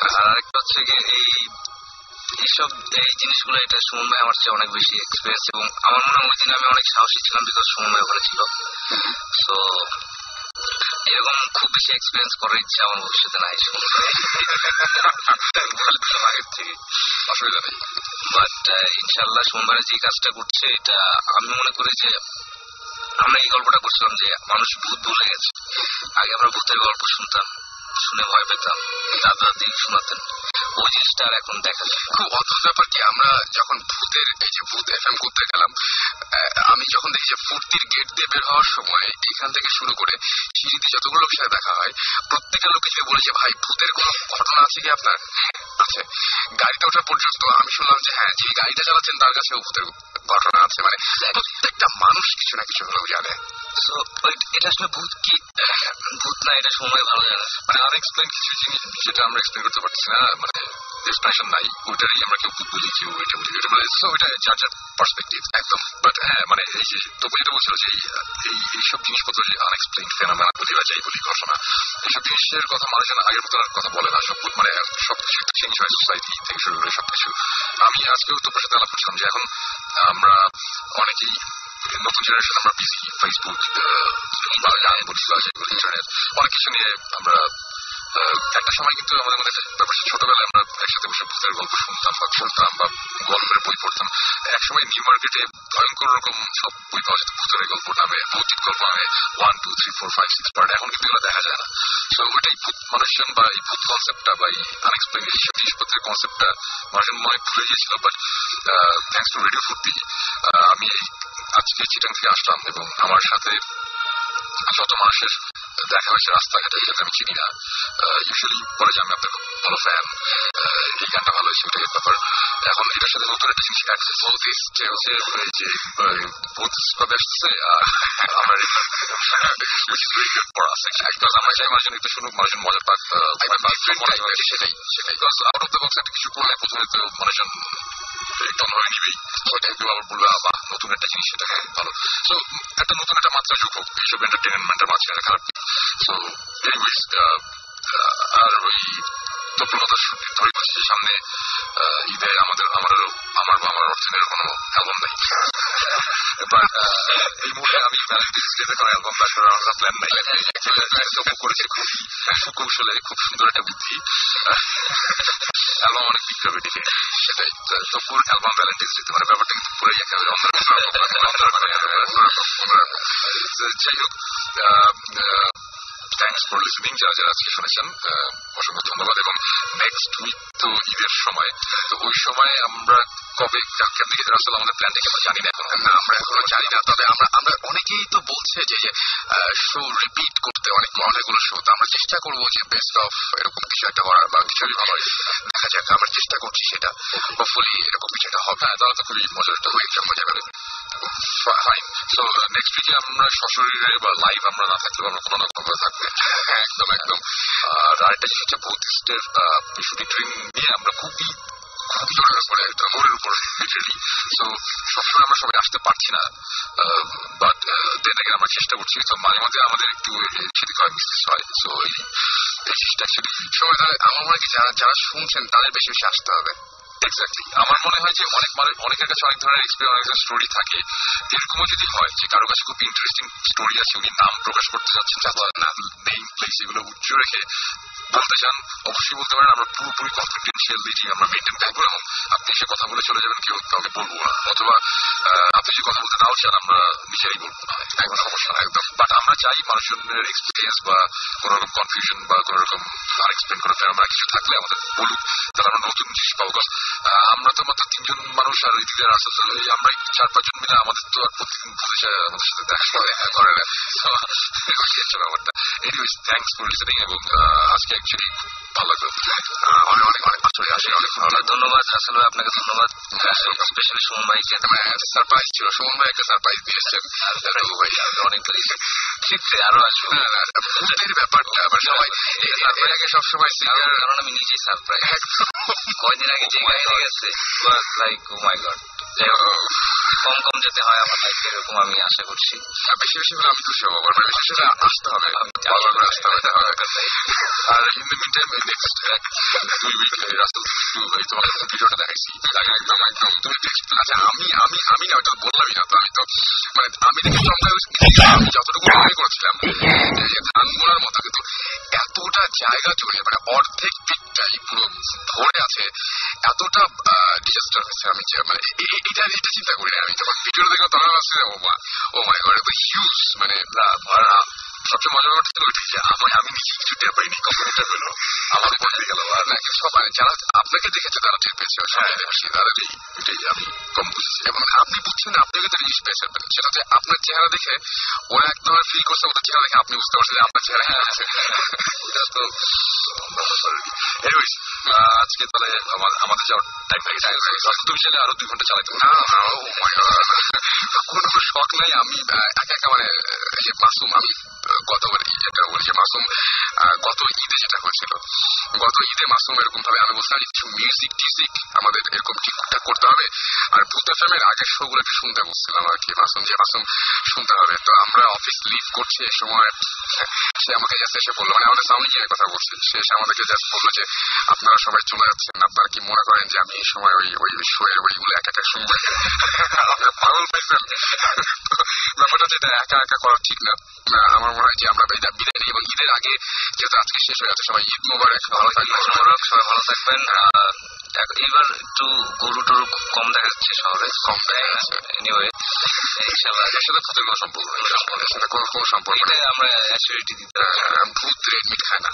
আর আরেকটা হচ্ছে কি, এইসব এই জিনিসগুলো, এটা সুমন ভাই আমার চেয়ে অনেক বেশি এক্সপিরিয়েন্স, এবং আমার মনে হয় ওই দিন আমি অনেক সাহসী ছিলাম বিকজ সুমন ভাই ওখানে ছিল। তো এরকম খুব বেশি এক্সপিরিয়েন্স করার ইচ্ছা আমার ভবিষ্যতে নাই আগের থেকে, অসুবিধা নেই। বাট ইনশাল্লাহ সুমন ভাই যে কাজটা করছে, এটা আমি মনে করি যে আমরা এই গল্পটা করছিলাম যে মানুষ ভূত ভুলে গেছে। আগে আমরা ভূতের গল্প শুনতাম, শুনে ভয় পেতাম, দাদা দাদি শোনাতেন, ওই জিনিসটা আর এখন দেখা যায়। খুব অদ্ভুত ব্যাপার কি, আমরা যখন ভূত এফএম করতে গেলাম, আমি যখন দেখি যে ফুর্তির গেট দিয়ে বের হওয়ার সময় এখান থেকে শুরু করে সিঁড়িতে যতগুলো লোকের সাথে দেখা হয়, প্রত্যেকটা লোকে যে বলেছে ভাই ভূতের কোনো ঘটনা আছে কি আপনার? আছে। গাড়িতে ওঠা পর্যন্ত আমি শুনলাম যে হ্যাঁ, যে গাড়িটা চালাচ্ছেন তার কাছেও ভূতের ঘটনা আছে। মানে প্রত্যেকটা মানুষ কিছু না কিছু হলেও জানে। এটা আসলে ভূত কি ভূত না, এটা সময় ভালো জানে। মানে আনএক্সপ্লেইন কিছু জিনিস যেটা আমরা এক্সপ্লেইন করতে পারছি না, মানে এক্সপ্লেনেশন নাই, ওইটারই আমরা কেউ ভূত বলি, কেউ ওইটা বলি, মানে ওইটা যার যার পার্সপেক্টিভ একদম। বাট হ্যাঁ, মানে এই যে তবু যেটা বলছিল যে এইসব জিনিসপত্র যে আনএক্সপ্লেইন ফেনোমেনা বলি বা যাই বলি, ঘটনা, এইসব জিনিসের কথা মানুষ যেন আগের মতো কথা বলে না। মানে সবকিছু চেঞ্জ হয়, সোসাইটি থেকে শুরু করে সবকিছু। আমি আজকেও তোর সাথে আলাপ করছিলাম যে এখন আমরা অনেকেই নতুন জেনারেশন, আমরা বিজি, ফেসবুক ইন্টারনেট অনেক কিছু নিয়ে আমরা একটা সময় কিন্তু আমাদের মধ্যে ব্যাপারটা, ছোটবেলায় আমরা একসাথে বসে ভূতের গল্প শুনতাম বা গল্পের বই পড়তাম। একসময় নিউ মার্কেটে ভয়ঙ্কর রকম সব বই পাওয়া যেত ভূতের গল্প নামে, ভৌতিক গল্প নামে 1, 2, 3, 4, 5, 6 পার্ট। এখন কিন্তু এগুলো দেখা যায় না। সো ওইটাই ভূত মানুষজন বা এই ভূত কনসেপ্টটা বা এই আনএক্সপ্লেইন জিনিসপত্রের কনসেপ্টটা মানুষজন মনে ভুলে গিয়েছিল। বাট থ্যাংকস টু রেডিও ফুর্তি আমি আজকে চিটাং থেকে আসলাম এবং আমার সাথে যত মানুষের দেখা হয়েছে রাস্তাঘাটে যাতে আমি চিনি না ইউজুয়ালি বলে যে আমি আপনার খুব ভালো ফ্যান, এই গানটা ভালো হয়েছে, ওটাই ব্যাপার। এখন এটার সাথে নতুন একটা জিনিস অ্যাড হচ্ছে যে ভূত কবে আসতেছে আমার আমরা চাই মানুষজন একটু শুনুক, মানুষজন মজা পাক, সেটাই সেটাই আউট অফ দ্য বক্স একটা কিছু করলে প্রথমে তো মানুষজন একটু ধরে নিবেই, ওইটা কেউ আবার বলবে বা নতুন একটা জিনিস সেটা ভালো। সো একটা নতুন একটা মাত্রা যোগ হোক এইসব এন্টারটেনমেন্টের মাঝে খারাপ। সো এনিওয়েজ আর ওই তৎপরতা ধরে বলছি সামনে ঈদে আমার অর্থনের কোনো অ্যালবাম নেই, বাট এই মুহূর্তে আমি ভ্যালেন্টাইন্স ডে কোনো অ্যালবাম বা করার প্ল্যান নাই। করেছি খুব সুকৌশলে, খুব সুন্দর একটা বুদ্ধি, অ্যালবাম অনেক বিক্রি হবে দেখে, সেটাই তখন অ্যালবাম ভ্যালেন্টাইন্স ডে মানে ব্যাপারটা কিন্তু পুরোই একেবারে যাই হোক। থ্যাংকস ফর লিসনিং, যারা যারা আজকে শুনেছেন অসংখ্য ধন্যবাদ। এবং নেক্সট উইক তো ঈদের সময়, তো ওই সময় আমরা কবে কেমন ঈদের আসলে আমাদের প্ল্যানটা কেমন জানি না, এখন আমরা এখনো জানি না। তবে আমরা অনেকেই তো বলছে যে শো রিপিট করতে, অনেকগুলো শো, তো আমরা চেষ্টা করবো যে বেস্ট অফ এরকম কিছু একটা করার বা কিছু দেখা যাক, আমরা চেষ্টা করছি সেটা, হোপফুলি এরকম কিছু একটা হবে। তাহলে তো খুবই মজার একটা হয়েছে, মজা গেলে ফাইন। সো নেক্সট উইকে আমরা সশরীরে বা লাইভ আমরা না থাকলেও আমরা কোনো না কোনো করে থাকবে। একদম একদম। আর আরেকটা জিনিস হচ্ছে বুদ্ধিস্টের শুটিং ট্রেন নিয়ে আমরা খুবই জোরের উপরে জোরের উপর লিটারেলি। সো সবসময় আমরা সবাই আসতে পারছি না, বাট দেন আগে আমরা চেষ্টা করছি। তো মাঝে মাঝে আমাদের একটু সেদিকে হয়, মিসেস হয়। সো এই জিনিসটা অ্যাকচুয়ালি সময় আমার মনে হয় কি যারা শুনছেন তাদের বেশি বেশি আসতে হবে। এক্স্যাক্টলি, আমার মনে হয় যে অনেকের কাছে অনেক ধরনের এক্সপিরিয়েন্স, অনেক ধরনের স্টোরি থাকে। এরকমও যদি হয় যে কারো কাছে খুব ইন্টারেস্টিং স্টোরি আছে, উনি নাম প্রকাশ করতে চাচ্ছেন, না নেম প্লেস এগুলো উচ্চ রেখে বলতে চান, অবশ্যই বলতে পারেন। আমরা পুরোপুরি কনফিডেন্সিয়ালিটি আমরা মেনটেন করবো এবং আপনি এসে কথা বলে চলে যাবেন, কেউ কাউকে বলবো না। অথবা আপনি যদি কথা বলতে নাও চান আমরা নিজেরাই বলবো না, একদম সমস্যা না একদম। বাট আমরা চাই মানুষজনের এক্সপিরিয়েন্স বা কোন রকম কনফিউশন বা কোন রকম আনএক্সপ্লেন করার আমরা কিছু থাকলে আমাদের বলুক, তাহলে আমরা নতুন জিনিস পাবো। আমরা তো মাত্র 3 জন মানুষ, আর এদিকে আসল আমরা 4-5 জন মিলে আমাদের তো আর প্রতিদিন বসে আমাদের সাথে দেখা করে না ব্যাপারটা। এনিওয়েজ থ্যাংকস ফর লিসনিং এবং আজকে অ্যাকচুয়ালি ভালো লাগলো, অনেক আসলে আসে অনেক ভালো ধন্যবাদ। আসলে আপনাকে ধন্যবাদ, স্পেশালি সুমন ভাইকে। সারপ্রাইজ ছিল, সুমন ভাই একটা সারপ্রাইজ দিয়ে এসছেন ভাই, অনেক আরো আসবে ভূতের ব্যাপারটা সবাই আগে সবসময়, কারণ আমি নিজেই সারপ্রাইজ। কয়দিন আগে যে গাড়ি গেছে লাইক ও মাই গড, কম যেতে হয় আমার লাইফে, এরকম আমি আশা করছি। বেশি বেশি হলে আমি খুশি হবো, বেশি আসতে হবে, আসতে হবে। আর in the mean time next 2 week Russell তোমাকে ভিডিওটা দেখাইছি, একদম একদম তুমি আচ্ছা আমি না ওটা বললামই না, তো আমি তো মানে আমি দেখে আমি যতটুকু মনে করছিলাম ধান বোনার মতো, কিন্তু এতটা জায়গা জুড়ে মানে অর্ধেক দিকটাই পুরো ভরে আছে, এতটা ডিজাস্টার হয়েছে। আমি এটা চিন্তা করি না, আমি যখন ভিডিওটা দেখলাম তখন আসছে ও মাই গড, এত হিউজ মানে সবচেয়ে মজার ব্যাপারটা ছিল ওইটাই যে আমি নিজে কিছু টের পাইনি, কম্পিউটার পেলো আমাদের বলতে গেল। আর না সবাই যারা আপনাকে দেখেছে তারা টের পেয়েছে, তাদেরই এটাই আমি কম বুঝেছি। এবং আপনি বুঝছেন না, আপনাকে তো জিনিস পেয়েছেন, সেটা হচ্ছে আপনার চেহারা দেখে ওরা একদম ফিল করছে, ওদের চেহারা দেখে আপনি বুঝতে পারছেন যে আপনার চেহারা আছে। এটা তো এনিওয়েজ আজকে তাহলে আমাদের যাওয়ার টাইম হয়ে গেছে। তুমি চাইলে আরো 2 ঘন্টা চালাতে না, কোনো শখ নাই। আমি একা মানে মাসুম, আমি গতবার যেটা বলছি মাসুম গত ঈদে যেটা হয়েছিল, গত ঈদে মাসুম এরকম ভাবে আমি বলছিলাম কিছু মিউজিক টিউজিক আমাদের এরকম ঠিকঠাক করতে হবে, আর ভূত এফএমের আগের শো গুলোকে শুনতে বলছিলাম আর কি মাসুম শুনতে হবে। তো আমরা অফিস লিভ করছি এই সময়, সে আমাকে জাস্ট এসে বললো, মানে আমাদের সামনে গিয়ে কথা বলছি, সে এসে আমাদেরকে জাস্ট বললো যে আপনারা সবাই চলে যাচ্ছেন, আপনারা কি মনে করেন যে আমি এই সময় ওই শো এর ওইগুলো একা শুনবো? আপনার পাগল পাইছেন ব্যাপারটা, যেটা একা করা ঠিক না। আমার মনে হয় যে আমরা বিদায় নিই, এবং ঈদের আগে যেহেতু আজকে শেষ হয়ে যাচ্ছে, সবাই ঈদ মোবারক, ভালো থাকবেন, সবাই ভালো থাকবেন। এবার একটু গরু টরু কম দেখা যাচ্ছে শহরে, কম দেখা যাচ্ছে। এনিওয়ে ইনশাআল্লাহ এর সাথে ভূতের কোনো সম্পর্ক নেই, এর সাথে কোনো সম্পর্ক নেই। আমরা ন্যাচারালিটি দিতে ভূত রেড মিট খায় না,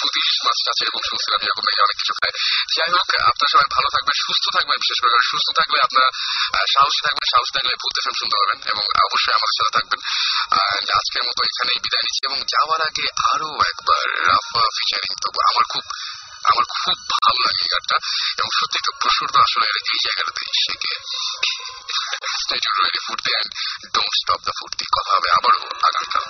পুতিশ মাছ আছে এবং শুনছিলাম এরকম নাকি অনেক কিছু খায়। যাই হোক, আপনারা সবাই ভালো থাকবেন, সুস্থ থাকবেন, বিশেষ করে সুস্থ থাকলে আপনারা সাহসী থাকবেন, সাহস থাকলে ভূত এফএম শুনতে পারবেন এবং অবশ্যই আমাদের সাথে থাকবেন। আজকের মতো এখানেই বিদায় নিচ্ছি এবং যাওয়ার আগে আরো একবার রাফা ফিচারিং তবু আমার খুব ভালো লাগে এই গানটা এবং সত্যি একটু প্রসূর্ত আসলে এই জায়গাটাতে শেখে। Stay tuned, ready for the end. Don't stop the ফুর্তি। কথা হবে আবারও আগামীকাল।